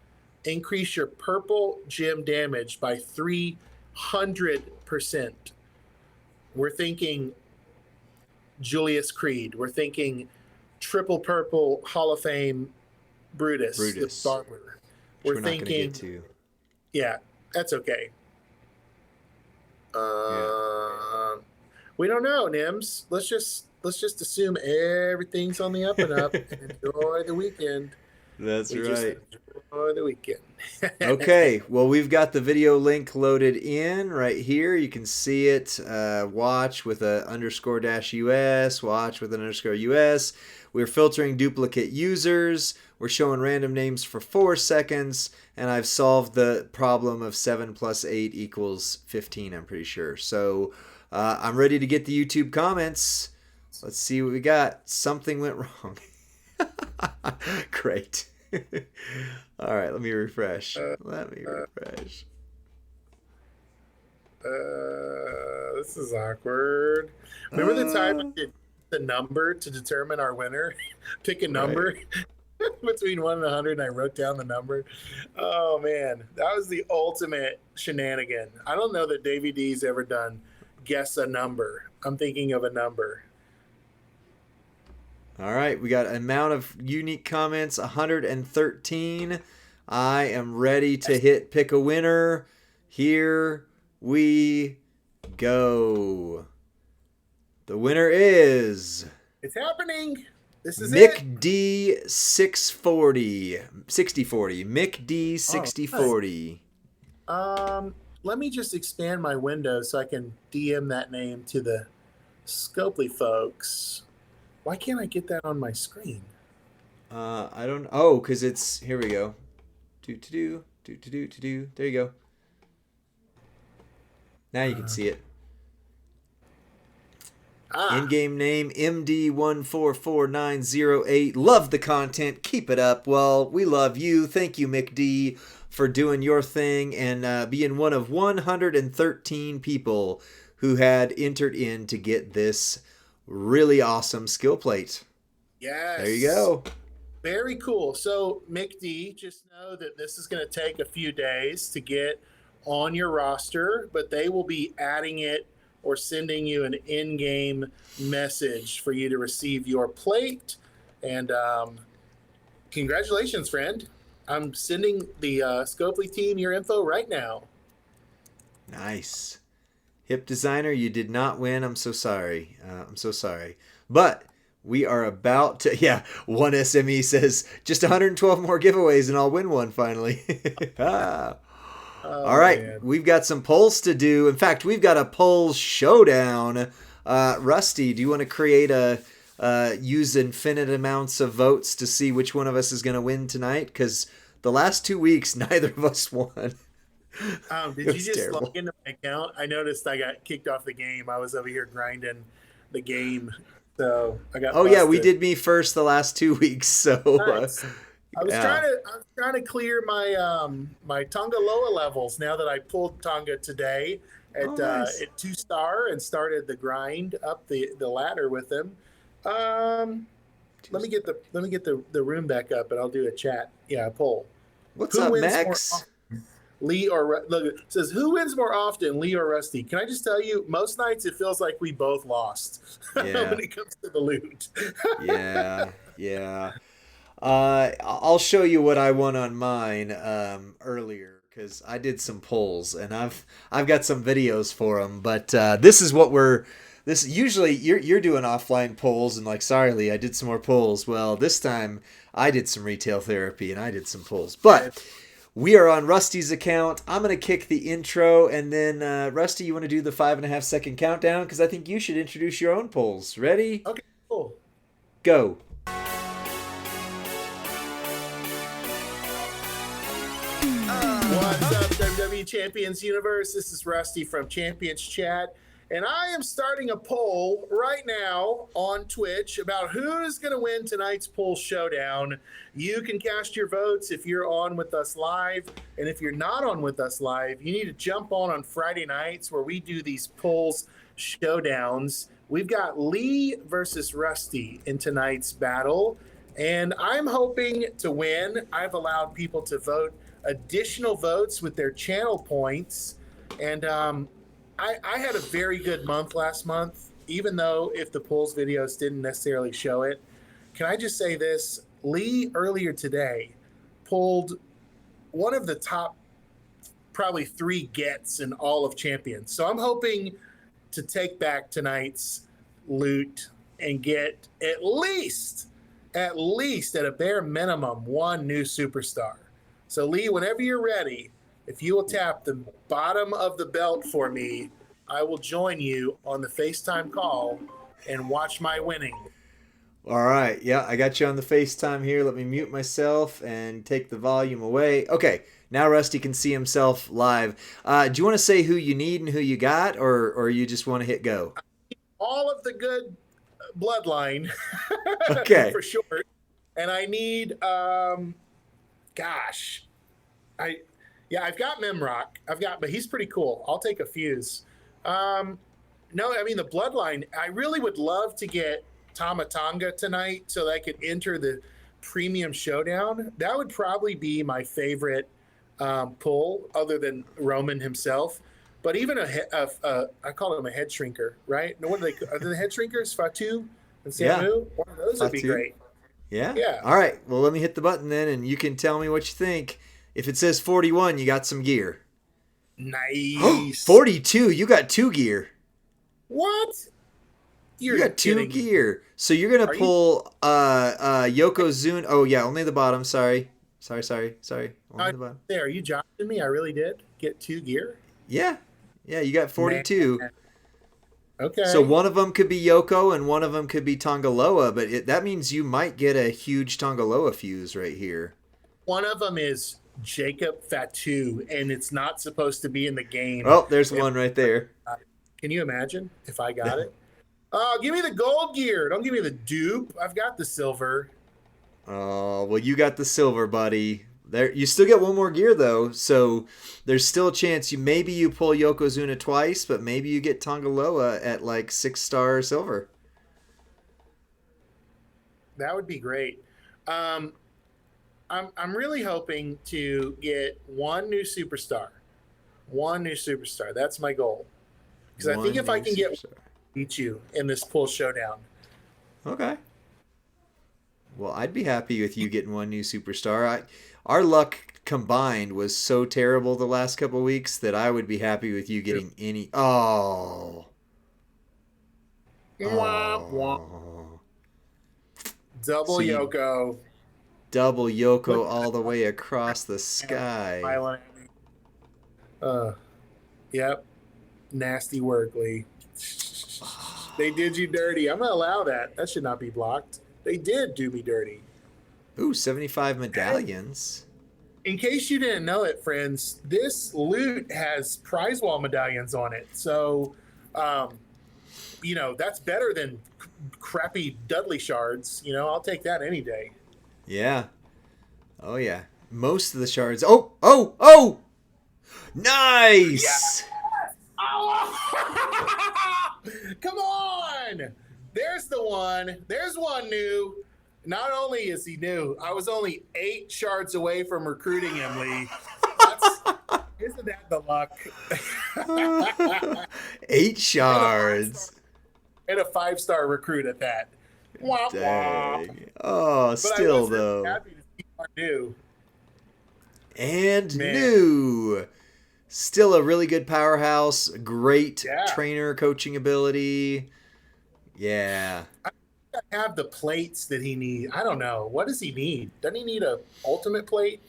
Increase your purple gem damage by 300%. We're thinking Julius Creed. We're thinking triple purple Hall of Fame Brutus, the Brutus, barber. which We're we're not going to get thinking, to. yeah, that's okay. Yeah, We don't know, Nims. Let's just assume everything's on the up and up and enjoy the weekend. that's We just right. enjoy the weekend. Okay, well, we've got the video link loaded in right here. You can see it. Watch with a underscore dash US, watch with an underscore US. We're filtering duplicate users. We're showing random names for 4 seconds. And I've solved the problem of 7 plus 8 equals 15, I'm pretty sure. So I'm ready to get the YouTube comments. Let's see what we got. Something went wrong. Great. All right, let me refresh. This is awkward. Remember the time we did the number to determine our winner? Pick a number between 1 and 100, and I wrote down the number. Oh, man. That was the ultimate shenanigan. I don't know that Davey D's ever done guess a number. I'm thinking of a number. All right, we got an amount of unique comments, 113. I am ready to hit pick a winner. Here we go. The winner is... It's happening. This is Mick D 640. 6040. Mick D 6040. Let me just expand my window so I can DM that name to the Scopely folks. Why can't I get that on my screen? I don't... Oh, because it's... Here we go. Do. There you go. Now you can see it. In-game name, MD144908. Love the content. Keep it up. Well, we love you. Thank you, Mick D, for doing your thing and being one of 113 people who had entered in to get this really awesome skill plate. Yes. There you go. Very cool. So, Mick D, just know that this is going to take a few days to get on your roster, but they will be adding it or sending you an in-game message for you to receive your plate. And congratulations, friend. I'm sending the Scopely team your info right now. Nice. Hip Designer, you did not win. I'm so sorry. But we are about to... Yeah, one SME says, just 112 more giveaways and I'll win one finally. All right, man. We've got some polls to do. In fact, we've got a poll showdown. Rusty, do you want to create use infinite amounts of votes to see which one of us is going to win tonight? Because the last 2 weeks, neither of us won. Did you just log into my account? I noticed I got kicked off the game. I was over here grinding the game, so I got. Oh busted. Yeah, we did me first the last 2 weeks. So nice. I was trying to clear my my Tonga Loa levels now that I pulled Tonga today at nice. At 2-star and started the grind up the ladder with him. Let me get the room back up and I'll do a chat. Yeah, a poll. What's up, Max? Lee or look, it says who wins more often, Lee or Rusty? Can I just tell you, most nights it feels like we both lost when it comes to the loot. Yeah. I'll show you what I won on mine earlier because I did some polls and I've got some videos for them. But this is what usually you're doing offline polls and like, sorry, Lee, I did some more polls. Well, this time I did some retail therapy and I did some polls, but. We are on Rusty's account. I'm going to kick the intro, and then, Rusty, you want to do the 5.5 second countdown? Because I think you should introduce your own polls. Ready? Okay, cool. Go. What's up, WWE Champions Universe? This is Rusty from Champions Chat. And I am starting a poll right now on Twitch about who is going to win tonight's poll showdown. You can cast your votes if you're on with us live. And if you're not on with us live, you need to jump on Friday nights where we do these polls showdowns. We've got Lee versus Rusty in tonight's battle. And I'm hoping to win. I've allowed people to vote additional votes with their channel points. And, I had a very good month last month, even though if the polls videos didn't necessarily show it. Can I just say this? Lee earlier today pulled one of the top probably 3 gets in all of Champions. So I'm hoping to take back tonight's loot and get at least at a bare minimum 1 new superstar. So Lee, whenever you're ready, if you will tap the bottom of the belt for me, I will join you on the FaceTime call and watch my winning. All right. Yeah, I got you on the FaceTime here. Let me mute myself and take the volume away. Okay. Now Rusty can see himself live. Do you want to say who you need and who you got, or you just want to hit go? All of the good bloodline, Okay. for sure. And I need, I've got Memrock. But he's pretty cool. I'll take a fuse. No, I mean the bloodline. I really would love to get Tamatanga tonight so that I could enter the premium showdown. That would probably be my favorite pull, other than Roman himself. But even I call him a head shrinker, right? No, what are they the head shrinkers? Fatu and Samu? Yeah. One of those would be great. Yeah? Yeah. All right. Well, let me hit the button then, and you can tell me what you think. If it says 41, you got some gear. Nice. 42, you got 2 gear. What? You got 2 gear. So you're going to pull Yokozuna. Oh, yeah, only the bottom. Sorry. Only the bottom. There, are you joshing me? I really did get 2 gear? Yeah. Yeah, you got 42. Man. Okay. So one of them could be Yoko and one of them could be Tongaloa, but that means you might get a huge Tongaloa fuse right here. One of them is Jacob Fatu, and it's not supposed to be in the game. Oh, there's one right there. Can you imagine if I got it? Give me the gold gear. Don't give me the dupe. I've got the silver. Oh, well, you got the silver, buddy. There, you still get 1 more gear though, so there's still a chance you pull Yokozuna twice, but maybe you get Tongaloa at like 6-star silver. That would be great. I'm really hoping to get 1 new superstar. 1 new superstar. That's my goal. Because I think if I can beat you in this pull showdown. Okay. Well, I'd be happy with you getting 1 new superstar. Our luck combined was so terrible the last couple of weeks that I would be happy with you getting any. Oh. Double Yoko. Double Yoko all the way across the sky. Yep. Nasty work, Lee. They did you dirty. I'm going to allow that. That should not be blocked. They did do me dirty. Ooh, 75 medallions. In case you didn't know it, friends, this loot has prize wall medallions on it. So, that's better than crappy Dudley shards. I'll take that any day. Yeah. Oh, yeah. Most of the shards. Oh! Nice! Yeah! Oh! Come on! There's the one. There's 1 new. Not only is he new, I was only 8 shards away from recruiting him, Lee. Isn't that the luck? 8 shards. And a 5-star recruit at that. Dang. Oh, but still though. Happy to see one new. And new. Still a really good powerhouse. Great trainer coaching ability. Yeah. I have the plates that he needs. I don't know. What does he need? Doesn't he need a ultimate plate?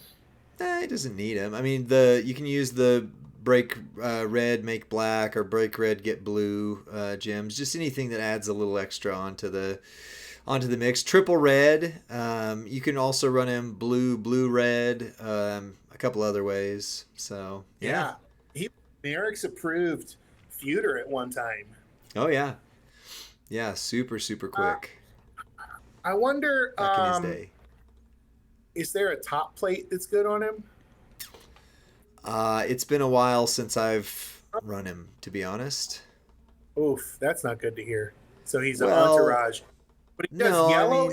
He doesn't need them. I mean, you can use the break red, make black, or break red, get blue gems. Just anything that adds a little extra onto the mix. Triple red. You can also run him blue, red. A couple other ways. So yeah. Eric's approved feuder at one time. Oh yeah. Yeah, super quick. I wonder, back in his day. Is there a top plate that's good on him? It's been a while since I've run him, to be honest. Oof, that's not good to hear. So he's an entourage. But he does yellow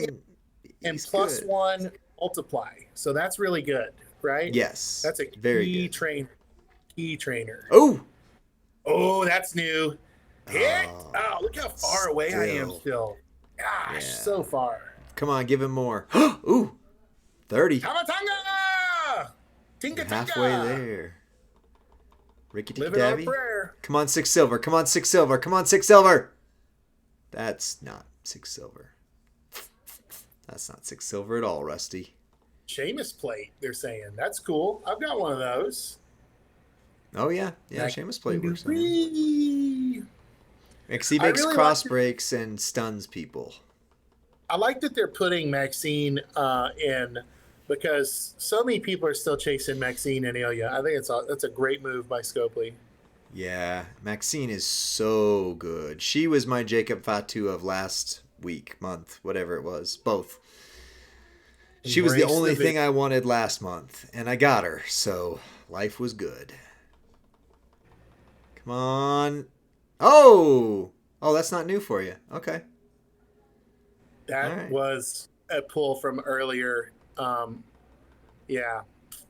and plus good. 1 multiply. So that's really good, right? Yes. That's a key trainer. Key trainer. Oh, that's new. Hit! Oh, look how far away I am still. Gosh, so far. Come on, give him more. Ooh, 30. Tamatanga! Tinka tinka! Halfway there. Ricky Living on a Dabby. prayer. Come on, 6 silver. Come on, 6 silver. Come on, 6 silver. That's not 6 silver. That's not 6 silver at all, Rusty. Seamus plate, they're saying. That's cool. I've got one of those. Oh, yeah. Yeah, Like, Seamus plate works on it. wee. He makes really cross like breaks and stuns people. I like that they're putting Maxine in because so many people are still chasing Maxine and Ilya. I think that's a great move by Scopely. Yeah, Maxine is so good. She was my Jacob Fatu of last week, month, whatever it was. Both. She was the Embrace only the thing I wanted last month, and I got her, so life was good. Come on. Oh! Oh, that's not new for you. Okay. That right. was a pull from earlier. Yeah,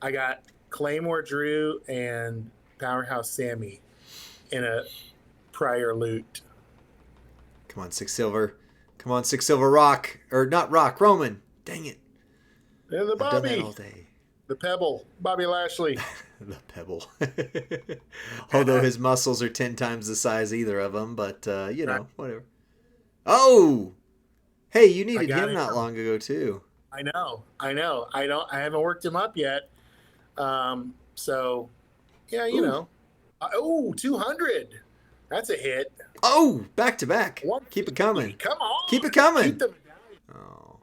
I got Claymore Drew and Powerhouse Sammy in a prior loot. Come on, 6 silver. Come on, 6 silver rock. Or not rock, Roman. Dang it. And the I've done that Bobby, all day. the Pebble, Bobby Lashley. The Pebble. Although his muscles are 10 times the size either of them, but, you know, whatever. Oh! Hey, you needed him not long ago, too. I know. I haven't worked him up yet. So, yeah, you know. 200. That's a hit. Oh, back to back. Keep it coming. Come on. Keep it coming. Keep the medallion. Oh.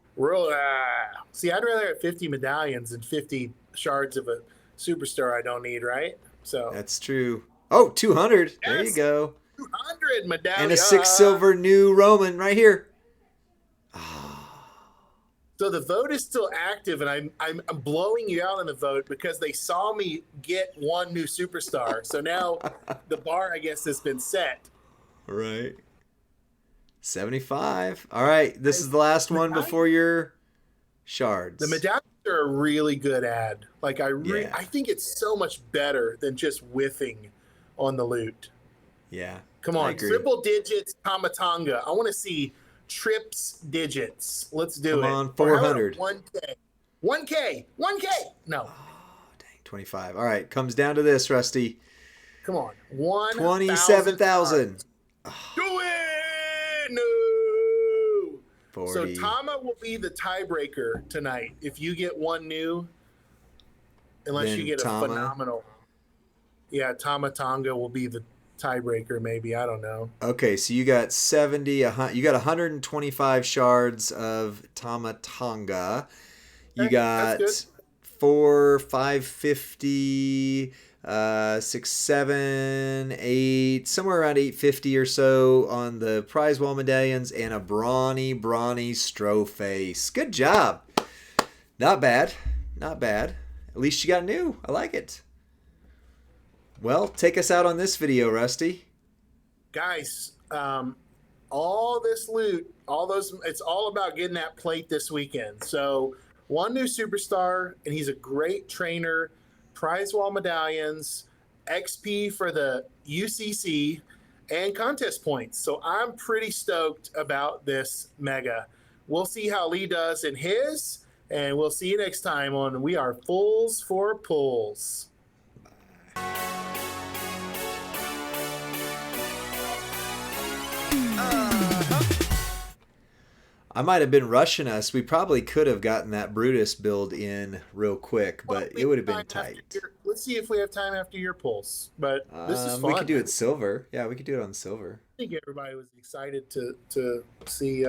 See, I'd rather have 50 medallions than 50 shards of a superstar I don't need, right? So that's true. Oh, 200. Yes. There you go. 200 medallions. And a 6 silver new Roman right here. So the vote is still active, and I'm blowing you out in the vote because they saw me get one new superstar. So now the bar, I guess, has been set. Right. 75. All right. This is the last one before your shards. The medallions are a really good ad. Like I think it's so much better than just whiffing on the loot. Yeah. Come on, triple digits, Tamatanga. I want to see trips digits. Let's do it. Come on, 400. 1K. No. Oh, dang, 25. All right, comes down to this, Rusty. Come on. 27,000. Do it! No! 40. So Tama will be the tiebreaker tonight. If you get one new, unless you get a phenomenal. Yeah, Tamatanga will be the tiebreaker, maybe. I don't know. Okay, so you got 70. You got 125 shards of Tamatanga. You got 4, 550, 6, 7, 8, somewhere around 850 or so on the prize wall medallions, and a brawny Stroface. Good job. Not bad. Not bad. At least you got new. I like it. Well, take us out on this video, Rusty. Guys, all this loot, it's all about getting that plate this weekend. So one new superstar, and he's a great trainer, prize wall medallions, XP for the UCC, and contest points. So I'm pretty stoked about this mega. We'll see how Lee does in his, and we'll see you next time on We Are Fools for Pulls. I might have been rushing us. We probably could have gotten that Brutus build in real quick, but it would have been tight. Let's see if we have time after your pulls. But this is fun. We could do it silver. Yeah, we could do it on silver. I think everybody was excited to see.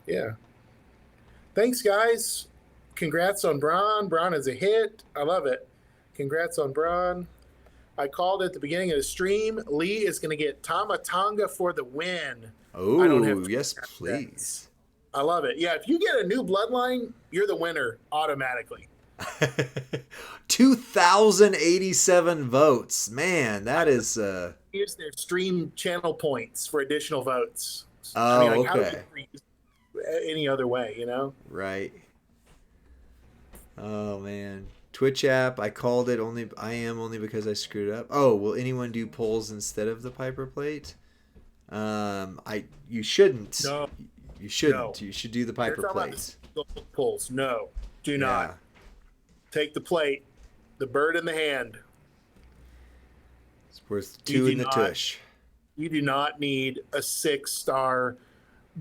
Yeah. Thanks, guys. Congrats on Braun. Braun is a hit. I love it. Congrats on Braun. I called at the beginning of the stream. Lee is going to get Tamatanga for the win. Oh, yes, please. I love it. Yeah, if you get a new bloodline, you're the winner automatically. 2,087 votes. Man, that is... Use their stream channel points for additional votes. Oh, okay. How would you any other way, you know? Right. Oh, man. Twitch app, I called it only because I screwed up. Oh, will anyone do polls instead of the Piper plate? You shouldn't. No. You shouldn't. No. You should do the You're Piper talking about plates. the gold pulls. No, do Yeah. not. Take the plate, the bird in the hand. It's worth You 2 do in the not- tush. You do not need a 6-star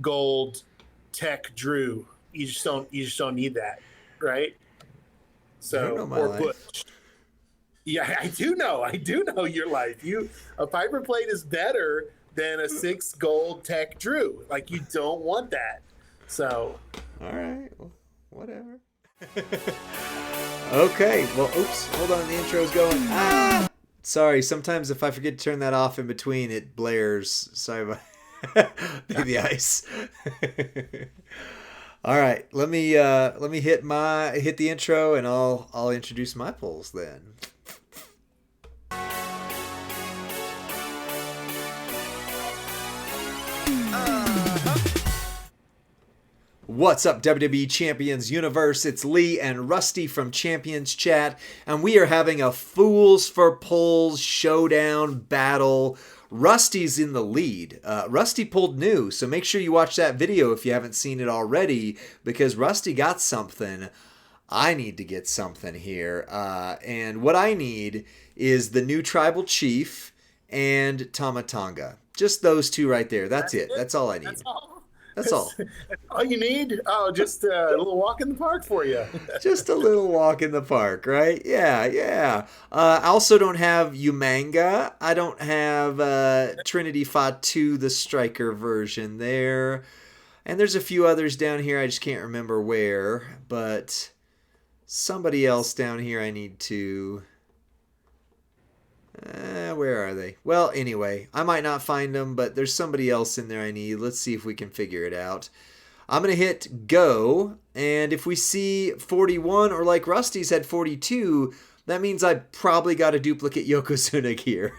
gold tech Drew. You just don't need that, right? So, I don't know my or life. Butch. Yeah, I do know your life. A Piper plate is better than a 6 gold tech Drew. Like, you don't want that. So, All right. Well, whatever. Okay. Well, oops. Hold on. The intro's going. Ah! Sorry. Sometimes if I forget to turn that off in between, it blares. Sorry about baby ice. All right. Let me hit the intro, and I'll introduce my polls then. What's up, WWE Champions Universe? It's Lee and Rusty from Champions Chat, and we are having a Fools for Polls showdown battle. Rusty's in the lead. Rusty pulled new, so make sure you watch that video if you haven't seen it already, because Rusty got something. I need to get something here, and what I need is the new Tribal Chief and Tama Tonga. Just those two right there. That's it. That's all I need. That's all. All you need? Oh, just a little walk in the park for you. Just a little walk in the park, right? Yeah. I also don't have Umanga. I don't have Trinity Fatu, the striker version there. And there's a few others down here. I just can't remember where. But somebody else down here I need to... where are they? Well, anyway, I might not find them, but there's somebody else in there I need. Let's see if we can figure it out. I'm going to hit go, and if we see 41, or like Rusty's had 42, that means I probably got a duplicate Yokozuna gear.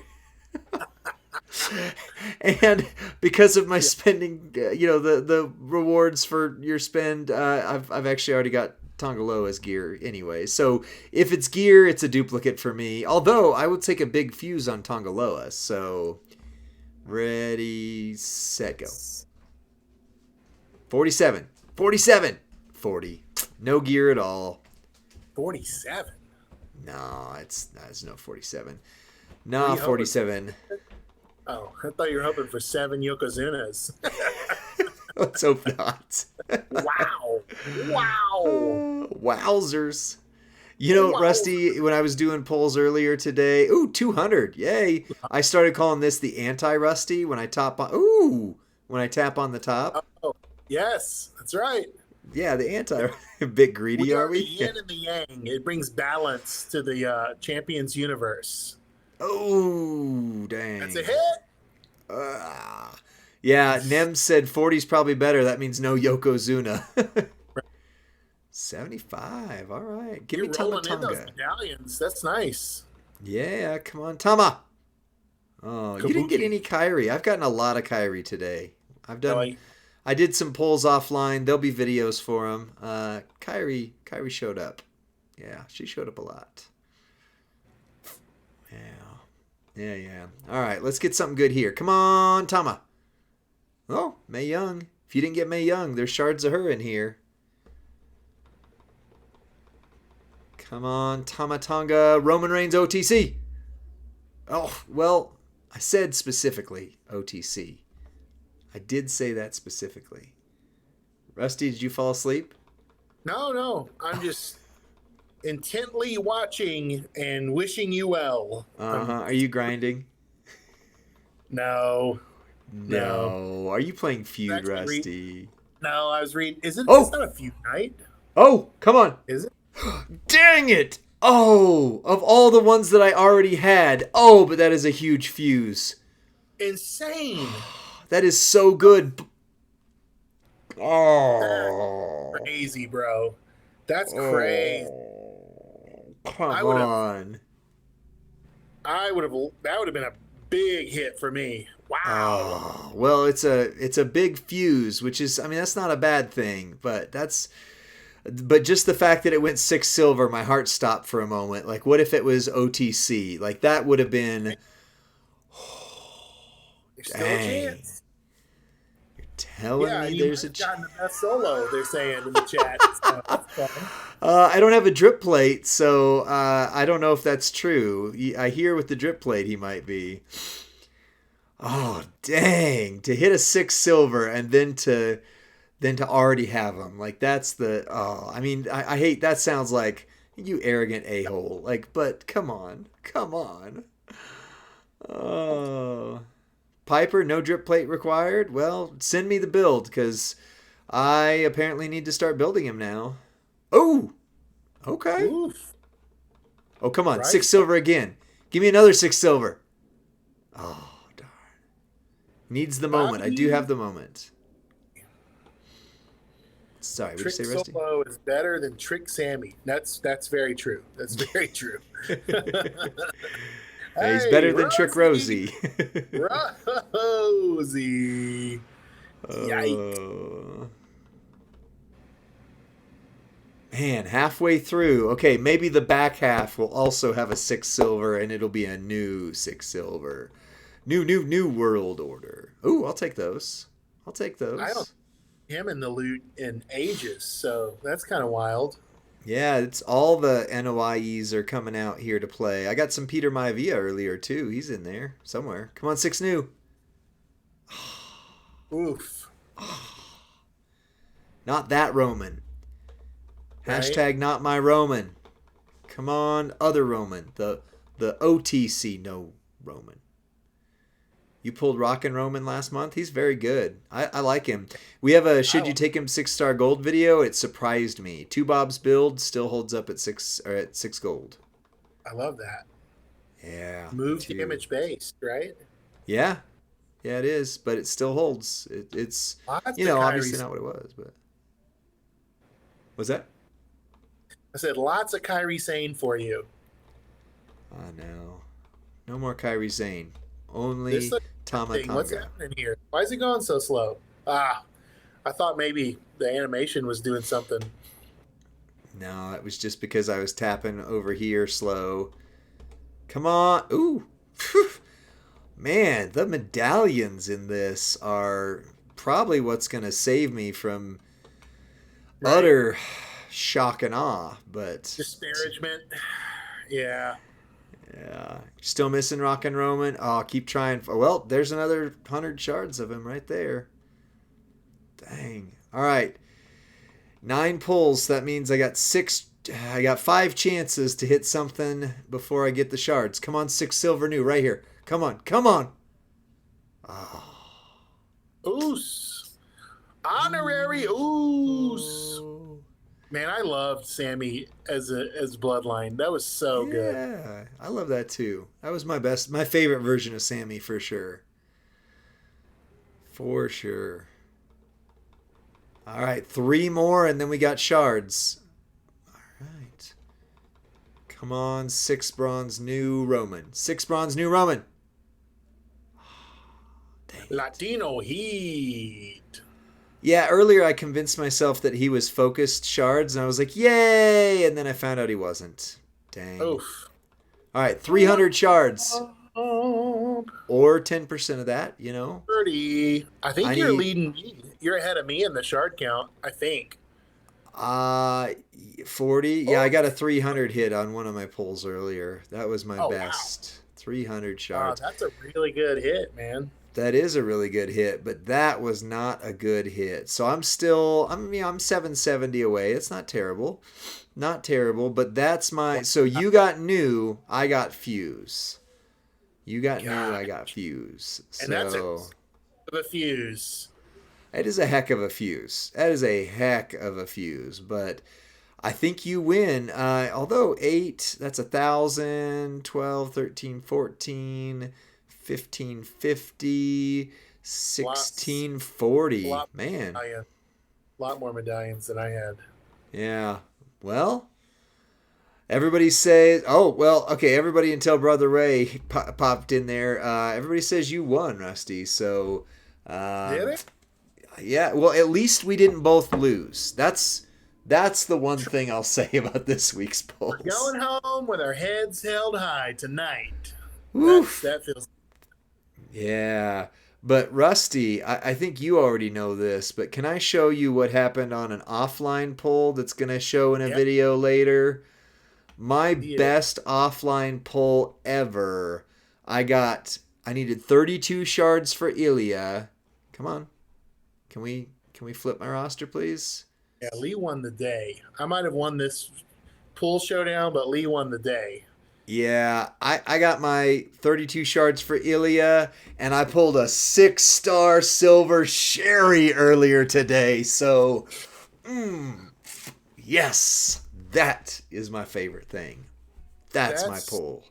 And because of my spending, the rewards for your spend, I've actually already got Tongaloa's gear anyway. So if it's gear, it's a duplicate for me. Although I would take a big fuse on Tongaloa. So ready, set, go. 47. 40. No gear at all. 47. No, it's no 47. No, 47. Oh, I thought you were hoping for 7 Yokozunas. Let's hope not. Wow. Wowzers. You know, Wow. Rusty, when I was doing polls earlier today, 200. Yay. I started calling this the anti-Rusty when I tap on the top. Oh, yes, that's right. Yeah, the anti. Bit greedy, are we? The yin and the yang. It brings balance to the Champions universe. Oh, dang. That's a hit. Yeah, Nem said 40's probably better. That means no Yokozuna. 75. All right. Give me Tama rolling in those Tonga. medallions. That's nice. Yeah, come on, Tama. Oh, you didn't get Kabuki. any Kyrie. I've gotten a lot of Kyrie today. No, I did some polls offline. There'll be videos for them. Kyrie showed up. Yeah, she showed up a lot. Yeah. All right, let's get something good here. Come on, Tama. Oh, Mae Young. If you didn't get Mae Young, there's shards of her in here. Come on, Tama Tonga. Roman Reigns OTC. Oh, well, I said specifically OTC. I did say that specifically. Rusty, did you fall asleep? No. I'm just intently watching and wishing you well. Are you grinding? No. Are you playing Feud, Actually, Rusty? No, I was reading. It's not a feud night. Oh, come on. Is it? Dang it. Oh, of all the ones that I already had. Oh, but that is a huge fuse. Insane. That is so good. Oh. That's crazy, bro. That's crazy. Come I on. That would have been a big hit for me. Wow. Oh, well, it's a big fuse, which is, I mean, that's not a bad thing, but just the fact that it went 6 silver, my heart stopped for a moment. Like, what if it was OTC? Like, that would have been... There's still a chance. You're telling Yeah, me and you there's might a have gotten the best solo, they're saying in the chat. So that's fun. I don't have a drip plate, so I don't know if that's true. I hear with the drip plate he might be. Oh, dang. To hit a 6 silver and then to already have them. Like that's the I mean, I hate that sounds like you arrogant a-hole. Like, but come on. Come on. Oh. Piper, no drip plate required? Well, send me the build cuz I apparently need to start building him now. Oh, okay. Oof. Oh, come on. Right? 6 silver again. Give me another 6 silver. Oh, darn. Needs the moment. I do Bobby, have the moment. Sorry, what did you Trick say, Rusty? Solo is better than Trick Sammy. That's very true. That's very true. Yeah, he's Hey, better than Trick Rosie. Rosie. Rosie. Yikes. Oh. Man, halfway through. Okay, maybe the back half will also have a 6 silver and it'll be a new 6 silver. New world order. Ooh, I'll take those. I'll take I don't those. see him in the loot in ages, so that's kind of wild. Yeah, it's all the NOIEs are coming out here to play. I got some Peter Maivia earlier too. He's in there somewhere. Come on, 6 new. Oof. Not that Roman. Right? Hashtag not my Roman. Come on, other Roman. The OTC no Roman. You pulled Rockin' Roman last month. He's very good. I like him. We have a should you take him 6-star gold video. It surprised me. Two Bob's build still holds up at 6 gold. I love that. Yeah. Move damage based, right? Yeah. Yeah, it is, but it still holds. It's Lots you of know Kyrie. obviously not what it was, but was that? I said lots of Kyrie Sane for you. Oh no, no more Kyrie Zane. This Only Tama thing, what's Tonga. happening here? Why is it going so slow? Ah, I thought maybe the animation was doing something. No, it was just because I was tapping over here slow. Come on. Ooh. Phew. Man, the medallions in this are probably what's going to save me from Right? utter shock and awe. But Disparagement. Yeah. yeah, still missing Rockin' Roman. Oh, keep trying. Well, there's another 100 shards of him right there. Dang. All right. 9 pulls. That means I got 6. I got 5 chances to hit something before I get the shards. Come on, 6 silver new right here. Come on, come on. Oh. Oos. Honorary Oos. Man, I loved Sammy as Bloodline. That was so good. Yeah, I love that too. That was my favorite version of Sammy for sure. For sure. All right, 3 more and then we got shards. All right. Come on, 6 bronze new Roman. 6 bronze new Roman. Latino Heat. Yeah, earlier I convinced myself that he was focused shards and I was like, "Yay!" and then I found out he wasn't. Dang. Oof. All right, 300 shards. Um, Or 10% of that, you know. 30. I think I you're need- leading me. You're ahead of me in the shard count, I think. 40. Yeah, I got a 300 hit on one of my pulls earlier. That was my Oh, wow. best. 300 Wow, shards. that's a really good hit, man. That is a really good hit, but that was not a good hit. So I'm 770 away. It's not terrible. Not terrible, but that's my so you got new, I got fuse. You got new, I got fuse. So And that's the fuse. it is a heck of a fuse. That is a heck of a fuse, but I think you win. Although 8, that's 1,000, 12, 13, 14, 1550, 1640. Man. A lot more medallions than I had. Yeah. Well, everybody says, oh, well, okay, everybody until Brother Ray popped in there. Everybody says you won, Rusty. So, Did it? yeah, well, at least we didn't both lose. That's the one thing I'll say about this week's polls. We're going home with our heads held high tonight. Woof. That feels. Yeah. But Rusty, I think you already know this, but can I show you what happened on an offline poll that's going to show in a Yep. video later? My Yeah. best offline pull ever. I needed 32 shards for Ilya. Come on. Can we flip my roster, please? Yeah, Lee won the day. I might have won this pool showdown, but Lee won the day. Yeah, I got my 32 shards for Ilya, and I pulled a 6-star silver sherry earlier today. So, yes, that is my favorite thing. That's my pull.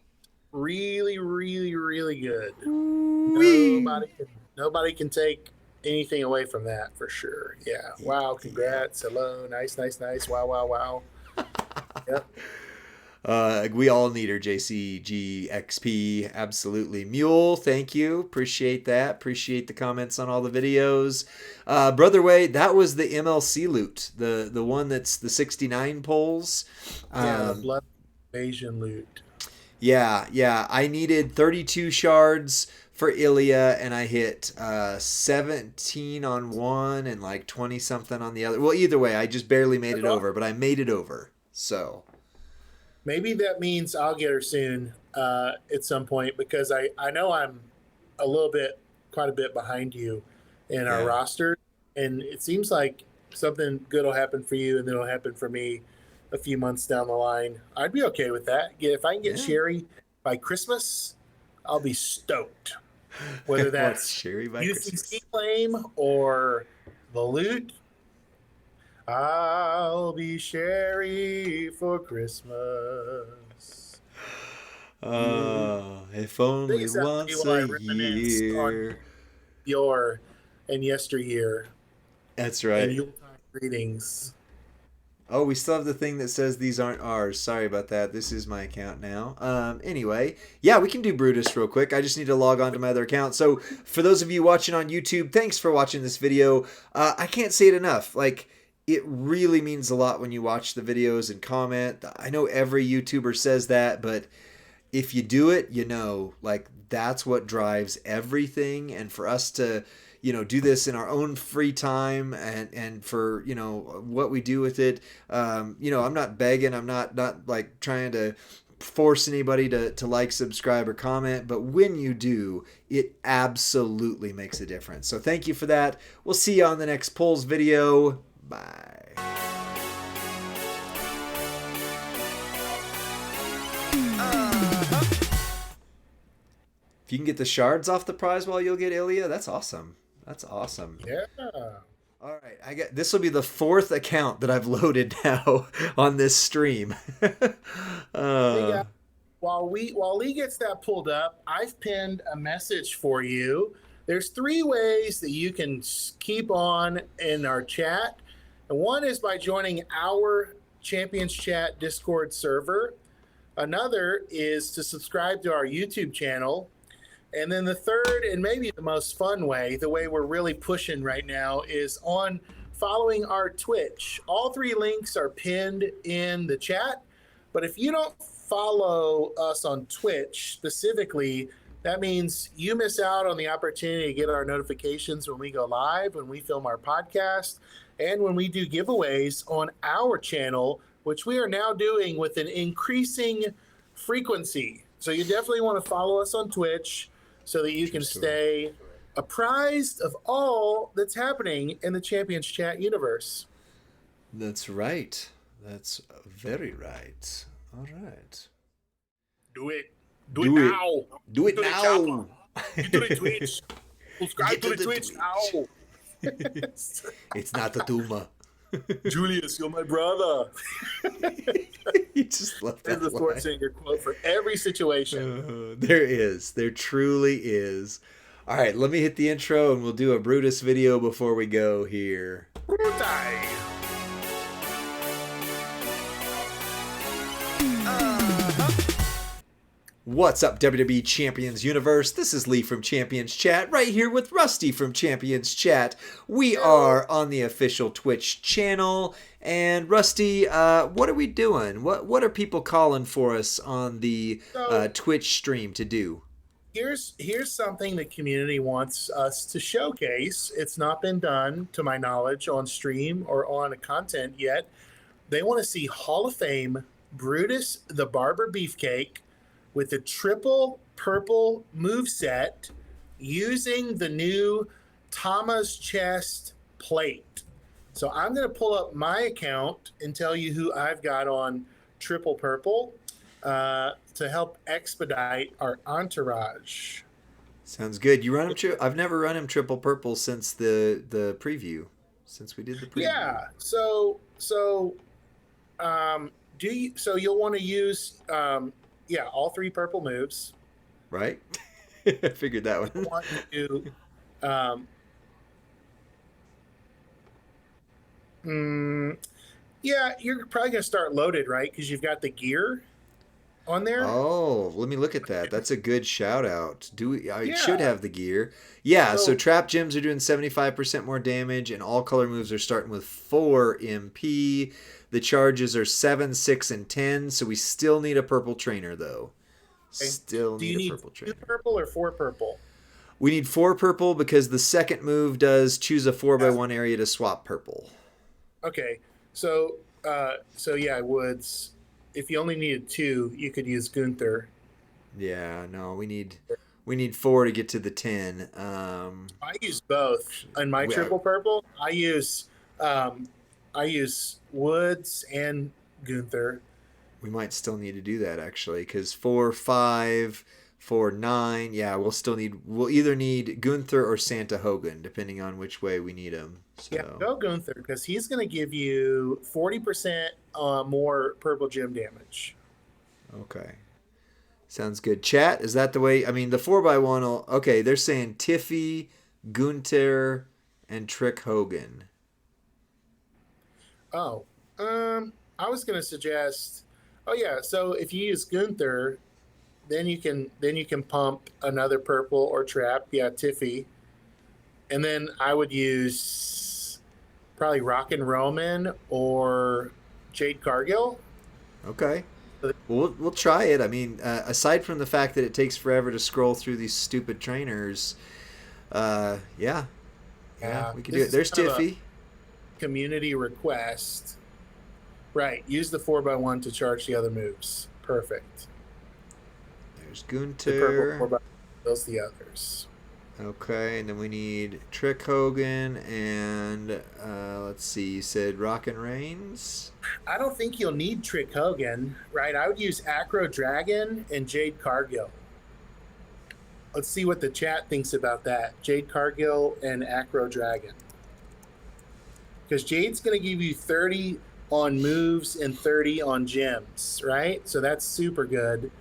Really, really, really good. Wee. Nobody can take anything away from that for sure. Yeah. Wow. Congrats. Hello. Nice, nice, nice. Wow, wow, wow. Yep. We all need her, JCGXP. Absolutely. Mule, thank you. Appreciate that. Appreciate the comments on all the videos. Brother Way, that was the MLC loot. The one that's the 69 polls. Yeah, the blood invasion loot. Yeah. I needed 32 shards for Ilya, and I hit 17 on one and like 20 something on the other. Well, either way, I just barely made it over, but I made it over. So maybe that means I'll get her soon at some point, because I know I'm quite a bit behind you in our roster, and it seems like something good will happen for you, and then it'll happen for me a few months down the line. I'd be okay with that. If I can get Sherry by Christmas, I'll be stoked. Whether that's Sherry by UCC claim or the loot, I'll be Sherry for Christmas. If only once a year. Your and yesteryear. That's right. And Yuletide greetings. Oh, we still have the thing that says these aren't ours. Sorry about that. This is my account now. Anyway, yeah, we can do Brutus real quick. I just need to log on to my other account. So for those of you watching on YouTube, thanks for watching this video. I can't say it enough. Like, it really means a lot when you watch the videos and comment. I know every YouTuber says that, but if you do it, you know, like, that's what drives everything. And for us to, do this in our own free time and for, what we do with it, I'm not begging. I'm not like trying to force anybody to like, subscribe, or comment. But when you do, it absolutely makes a difference. So thank you for that. We'll see you on the next polls video. Bye. If you can get the shards off the prize while you'll get Ilya, that's awesome. That's awesome. Yeah. All right, this will be the 4th account that I've loaded now on this stream. While Lee gets that pulled up, I've pinned a message for you. There's 3 ways that you can keep on in our chat. And one is by joining our Champions Chat Discord server. Another is to subscribe to our YouTube channel. And then the third, and maybe the most fun way, the way we're really pushing right now, is on following our Twitch. All 3 links are pinned in the chat. But if you don't follow us on Twitch specifically, that means you miss out on the opportunity to get our notifications when we go live, when we film our podcast, and when we do giveaways on our channel, which we are now doing with an increasing frequency. So you definitely want to follow us on Twitch so that you can stay apprised of all that's happening in the Champions Chat universe. That's right. That's very right. All right. Do it. Do it now. Do it now. Get to the Twitch. Subscribe to the Twitch now. It's not a tumor. Julius, you're my brother. You just love that. There's a Schwarzenegger quote for every situation. There is. There truly is. All right, let me hit the intro and we'll do a Brutus video before we go here. Brutai. What's up, WWE Champions Universe? This is Lee from Champions Chat, right here with Rusty from Champions Chat. We are on the official Twitch channel. And Rusty, what are we doing? What are people calling for us on the Twitch stream to do? Here's something the community wants us to showcase. It's not been done, to my knowledge, on stream or on content yet. They want to see Hall of Fame Brutus the Barber Beefcake with the triple purple move set using the new Tama's Chest plate. So I'm going to pull up my account and tell you who I've got on triple purple to help expedite our entourage. Sounds good. You run him. I've never run him triple purple since the preview. Since we did the preview. Yeah. So you'll want to use all three purple moves. Right. I figured that one. You want to you're probably gonna start loaded, right? Because you've got the gear on there. Oh, let me look at that. That's a good shout out. I should have the gear. Yeah, so trap gems are doing 75% more damage, and all color moves are starting with 4 MP. The charges are 7, 6, and 10, so we still need a purple trainer, though. Still need a purple trainer. 2 purple or 4 purple? We need 4 purple because the second move does choose a 4x1 area to swap purple. Okay, so Woods. If you only needed 2, you could use Gunther. Yeah, no, we need 4 to get to the 10. I use both on my triple purple. I use Woods and Gunther. We might still need to do that actually, because 4, 5, 4, 9. Yeah, we'll either need Gunther or Santa Hogan, depending on which way we need him. So. Yeah, go Gunther, because he's going to give you 40% more purple gem damage. Okay. Sounds good. Chat, is that the way? I mean, the 4x1 will... Okay, they're saying Tiffy, Gunther, and Trick Hogan. Oh. I was going to suggest... Oh, yeah, so if you use Gunther, then you can pump another purple or trap. Yeah, Tiffy. And then I would use probably Rockin' Roman or Jade Cargill. Okay. Well, we'll try it. I mean, aside from the fact that it takes forever to scroll through these stupid trainers, yeah, we can do it. There's Tiffy. Community request. Right. Use the 4x1 to charge the other moves. Perfect. There's Gunther. The purple 4x1 those the others. Okay, and then we need Trick Hogan and let's see, you said Rockin' Reigns? I don't think you'll need Trick Hogan, right? I would use Acro Dragon and Jade Cargill. Let's see what the chat thinks about that. Jade Cargill and Acro Dragon. Because Jade's going to give you 30 on moves and 30 on gems, right? So that's super good.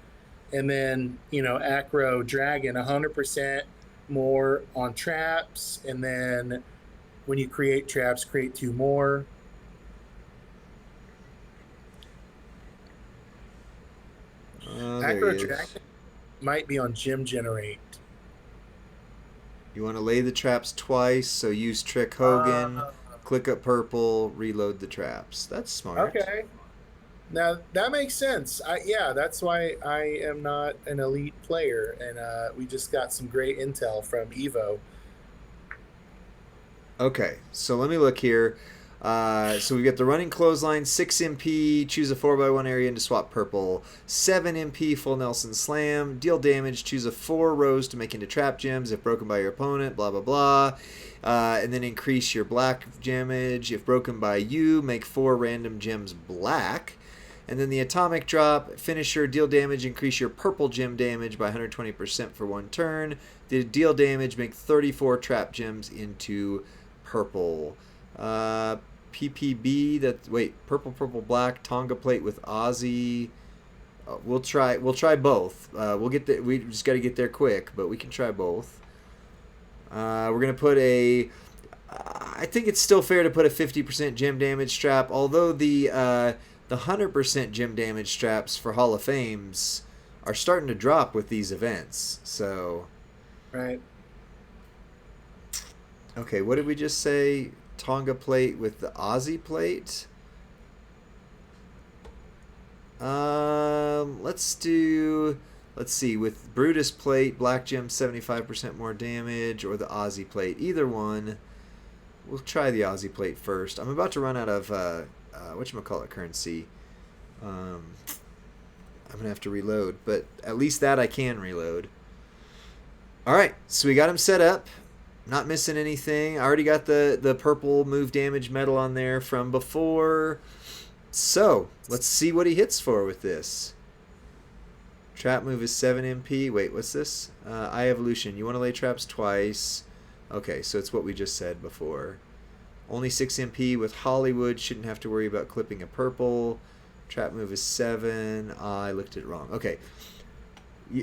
And then, Acro Dragon, 100% more on traps, and then when you create traps, create 2 more. Acro Dragon might be on gem generate. You want to lay the traps twice, so use Trick Hogan, click up purple, reload the traps. That's smart. Okay. Now, that makes sense. That's why I am not an elite player, and we just got some great intel from Evo. Okay, so let me look here. So we got the running clothesline, 6 MP, choose a 4x1 area and to swap purple. 7 MP, full Nelson slam. Deal damage, choose a 4 rows to make into trap gems if broken by your opponent, blah, blah, blah. And then increase your black damage. If broken by you, make 4 random gems black. And then the atomic drop, finisher, deal damage, increase your purple gem damage by 120% for 1 turn. The deal damage, make 34 trap gems into purple. PPB, purple, black, Tonga plate with Aussie. We'll try both. We just got to get there quick, but we can try both. We're gonna put I think it's still fair to put a 50% gem damage strap, although the 100% gem damage straps for Hall of Fames are starting to drop with these events. So, right. Okay, what did we just say? Tonga plate with the Aussie plate. Let's do Let's see, with Brutus plate, Black Gem 75% more damage, or the Aussie plate. Either one. We'll try the Aussie plate first. I'm about to run out of whatchamacallit currency. I'm gonna have to reload, but at least that I can reload. All right, so we got him set up. Not missing anything. I already got the purple move damage medal on there from before. So let's see what he hits for with this. Trap move is 7 MP. Wait, what's this? Eye Evolution. You want to lay traps twice. Okay, so it's what we just said before. Only 6 MP with Hollywood. Shouldn't have to worry about clipping a purple. Trap move is 7. I looked it wrong. Okay.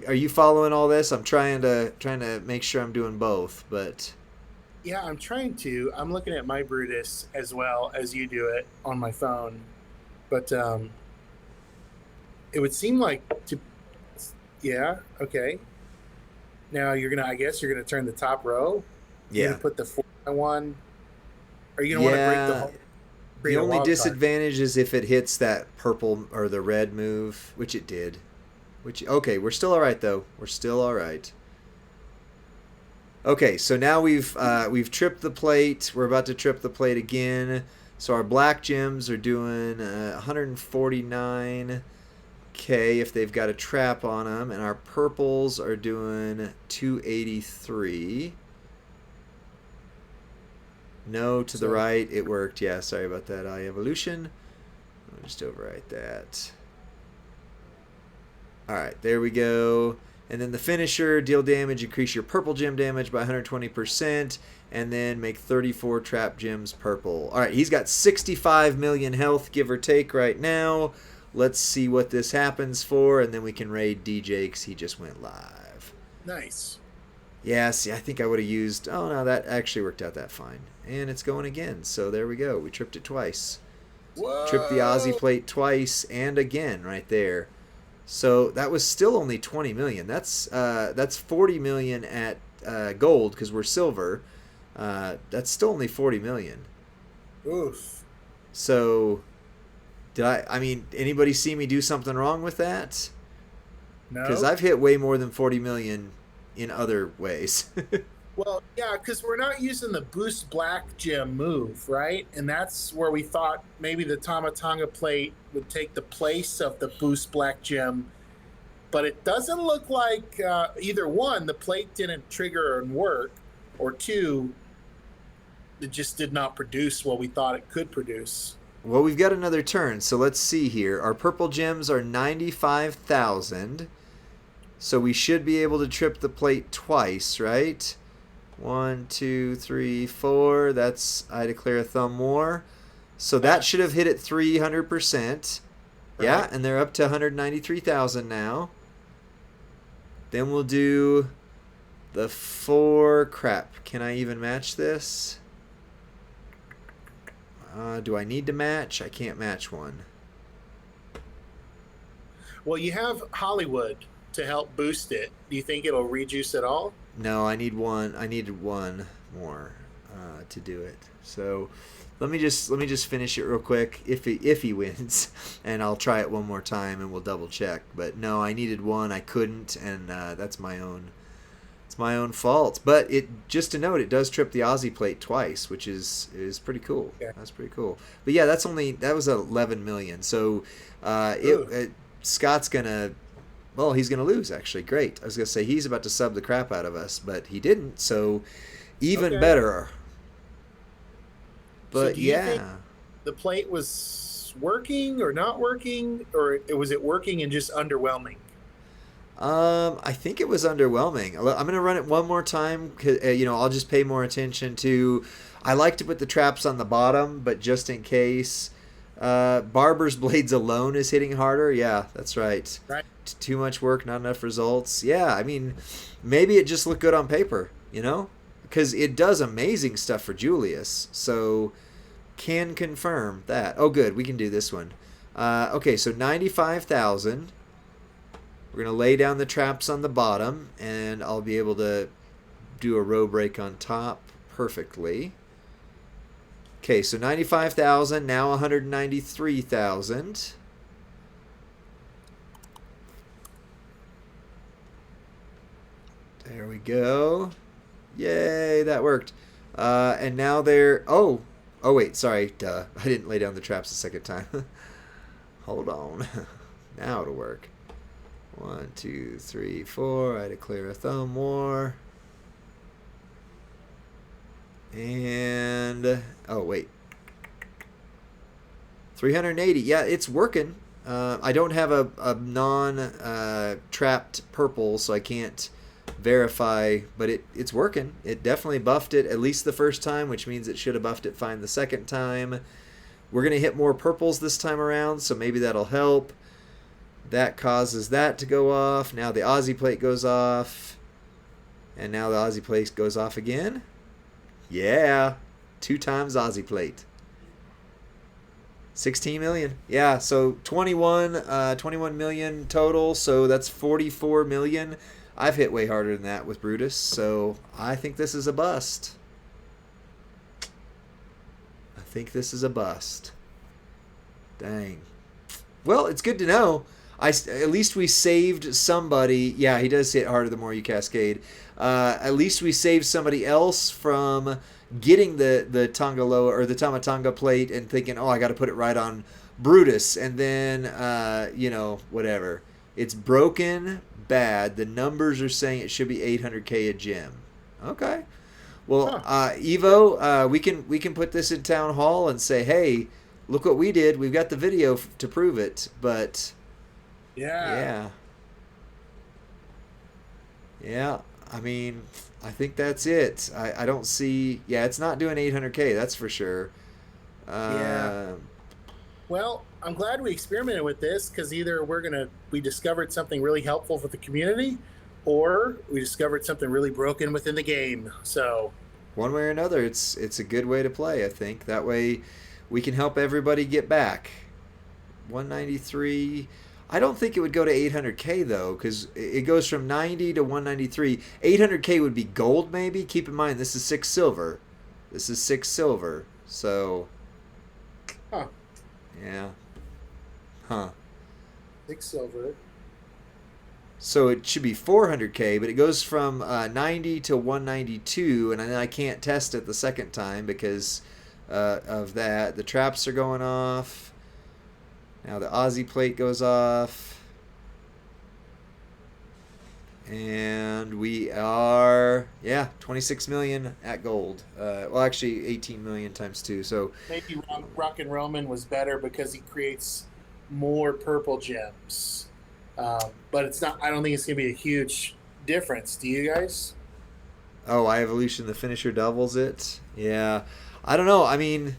Are you following all this? I'm trying to make sure I'm doing both, but Yeah, I'm trying to. I'm looking at my Brutus as well as you do it on my phone, but it would seem like to. Yeah. Okay. Now I guess you're gonna turn the top row. You're yeah. gonna put the 4x1. Are you gonna want to break the whole? The only disadvantage is if it hits that purple or the red move, which it did. Okay, we're still all right though. We're still all right. Okay, so now we've tripped the plate. We're about to trip the plate again. So our black gems are doing 149k if they've got a trap on them, and our purples are doing 283. No, to the right. It worked. Yeah, sorry about that. Eye Evolution. I'll just overwrite that. Alright, there we go. And then the finisher, deal damage, increase your purple gem damage by 120%, and then make 34 trap gems purple. Alright, he's got 65 million health, give or take, right now. Let's see what this happens for, and then we can raid DJ because he just went live. Nice. Yeah, see, I think I would have used... Oh, no, that actually worked out that fine. And it's going again, so there we go. We tripped it twice. Whoa. Tripped the Aussie plate twice and again right there. So that was still only 20 million. That's 40 million at gold because we're silver. That's still only 40 million. Oof. So I mean, anybody see me do something wrong with that? No. Because I've hit way more than 40 million in other ways. Well, yeah, because we're not using the boost black gem move, right? And that's where we thought maybe the Tamatanga plate would take the place of the boost black gem. But it doesn't look like either one, the plate didn't trigger and work, or two, it just did not produce what we thought it could produce. Well, we've got another turn, so let's see here. Our purple gems are 95,000. So we should be able to trip the plate twice, right? 1, 2, 3, 4. That's I declare a thumb war. So that should have hit at 300%. Right. Yeah, and they're up to 193,000 now. Then we'll do the 4. Crap. Can I even match this? Do I need to match? I can't match one. Well, you have Hollywood to help boost it. Do you think it'll rejuice at all? No, I need one. I needed one more to do it. So let me just finish it real quick. If he wins, and I'll try it one more time, and we'll double check. But no, I needed one. I couldn't, and that's my own. It's my own fault. But just to note, it does trip the Aussie plate twice, which is pretty cool. Yeah. That's pretty cool. But yeah, that was 11 million. So Scott's gonna. Well, he's going to lose, actually. Great. I was going to say he's about to sub the crap out of us, but he didn't, so even better. But so you think the plate was working or not working, or was it working and just underwhelming? I think it was underwhelming. I'm going to run it one more time. I'll just pay more attention to... I like to put the traps on the bottom, but just in case... Barber's Blades alone is hitting harder. Yeah, that's right. Right. Too much work, not enough results. Yeah, I mean, maybe it just looked good on paper, because it does amazing stuff for Julius. So, can confirm that. Oh, good. We can do this one. Okay, so 95,000. We're going to lay down the traps on the bottom, and I'll be able to do a row break on top perfectly. Okay, so 95,000, now 193,000. There we go. Yay, that worked. And now they're... Oh, wait, sorry. Duh. I didn't lay down the traps a second time. Hold on. Now it'll work. 1, 2, 3, 4. I declare a thumb war. And... Oh, wait. 380. Yeah, it's working. I don't have a non-trapped purple, so I can't verify, but it's working. It definitely buffed it at least the first time, which means it should have buffed it fine the second time. We're going to hit more purples this time around, so maybe that'll help. That causes that to go off. Now the Aussie plate goes off. And now the Aussie plate goes off again. Yeah. 2 times Aussie plate. 16 million. Yeah, so 21 million total, so that's 44 million. I've hit way harder than that with Brutus, so I think this is a bust. I think this is a bust. Dang. Well, it's good to know. At least we saved somebody. Yeah, he does hit harder the more you cascade. At least we saved somebody else from getting the Tongaloa or the Tamatanga plate and thinking, oh, I got to put it right on Brutus, and then whatever. It's broken bad. The numbers are saying it should be 800K a gem. Okay. Well, Evo, we can put this in town hall and say, hey, look what we did. We've got the video to prove it. But yeah. I mean, I think that's it. I don't see. Yeah, it's not doing 800K. That's for sure. Yeah. Well, I'm glad we experimented with this, because either we discovered something really helpful for the community, or we discovered something really broken within the game. So one way or another, it's a good way to play, I think. That way we can help everybody get back. 193. I don't think it would go to 800K though, because it goes from 90 to 193. 800K would be gold maybe. Keep in mind, this is 6 silver. This is 6 silver. So yeah. 6 silver. So it should be 400K, but it goes from 90 to 192, and then I can't test it the second time because of that. The traps are going off. Now the Aussie plate goes off. And we are, 26 million at gold. Well, actually 18 million times 2. So maybe Rock and Roman was better because he creates more purple gems. But it's not. I don't think it's going to be a huge difference. Do you guys? Oh, I Evolution, the finisher doubles it. Yeah. I don't know. I mean,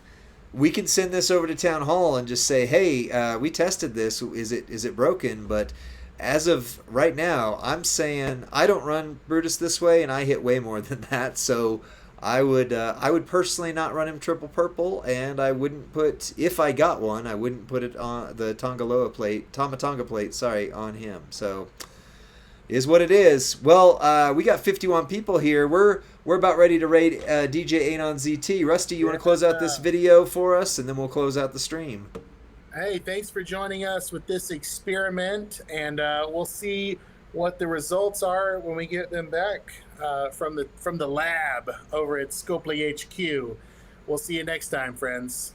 we can send this over to Town Hall and just say, hey, we tested this. Is it broken? But as of right now, I'm saying I don't run Brutus this way, and I hit way more than that. So I would personally not run him triple purple, and I wouldn't put, if I got one, I wouldn't put it on the Tamatanga plate, on him. So is what it is. Well, we got 51 people here. We're about ready to raid DJ Anon ZT. Rusty, you want to close out this video for us, and then we'll close out the stream. Hey, thanks for joining us with this experiment, and we'll see what the results are when we get them back from the lab over at Scopely HQ. We'll see you next time, friends.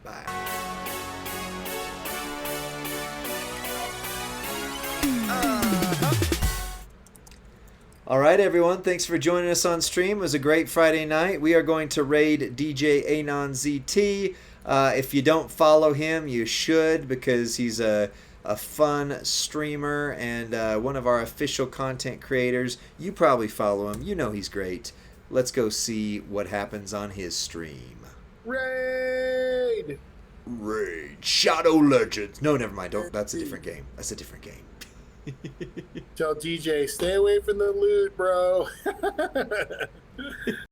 Bye. All right, everyone. Thanks for joining us on stream. It was a great Friday night. We are going to raid DJ Anon ZT. If you don't follow him, you should, because he's a fun streamer and one of our official content creators. You probably follow him. You know he's great. Let's go see what happens on his stream. Raid! Shadow Legends. No, never mind. That's a different game. That's a different game. Tell DJ, stay away from the loot, bro.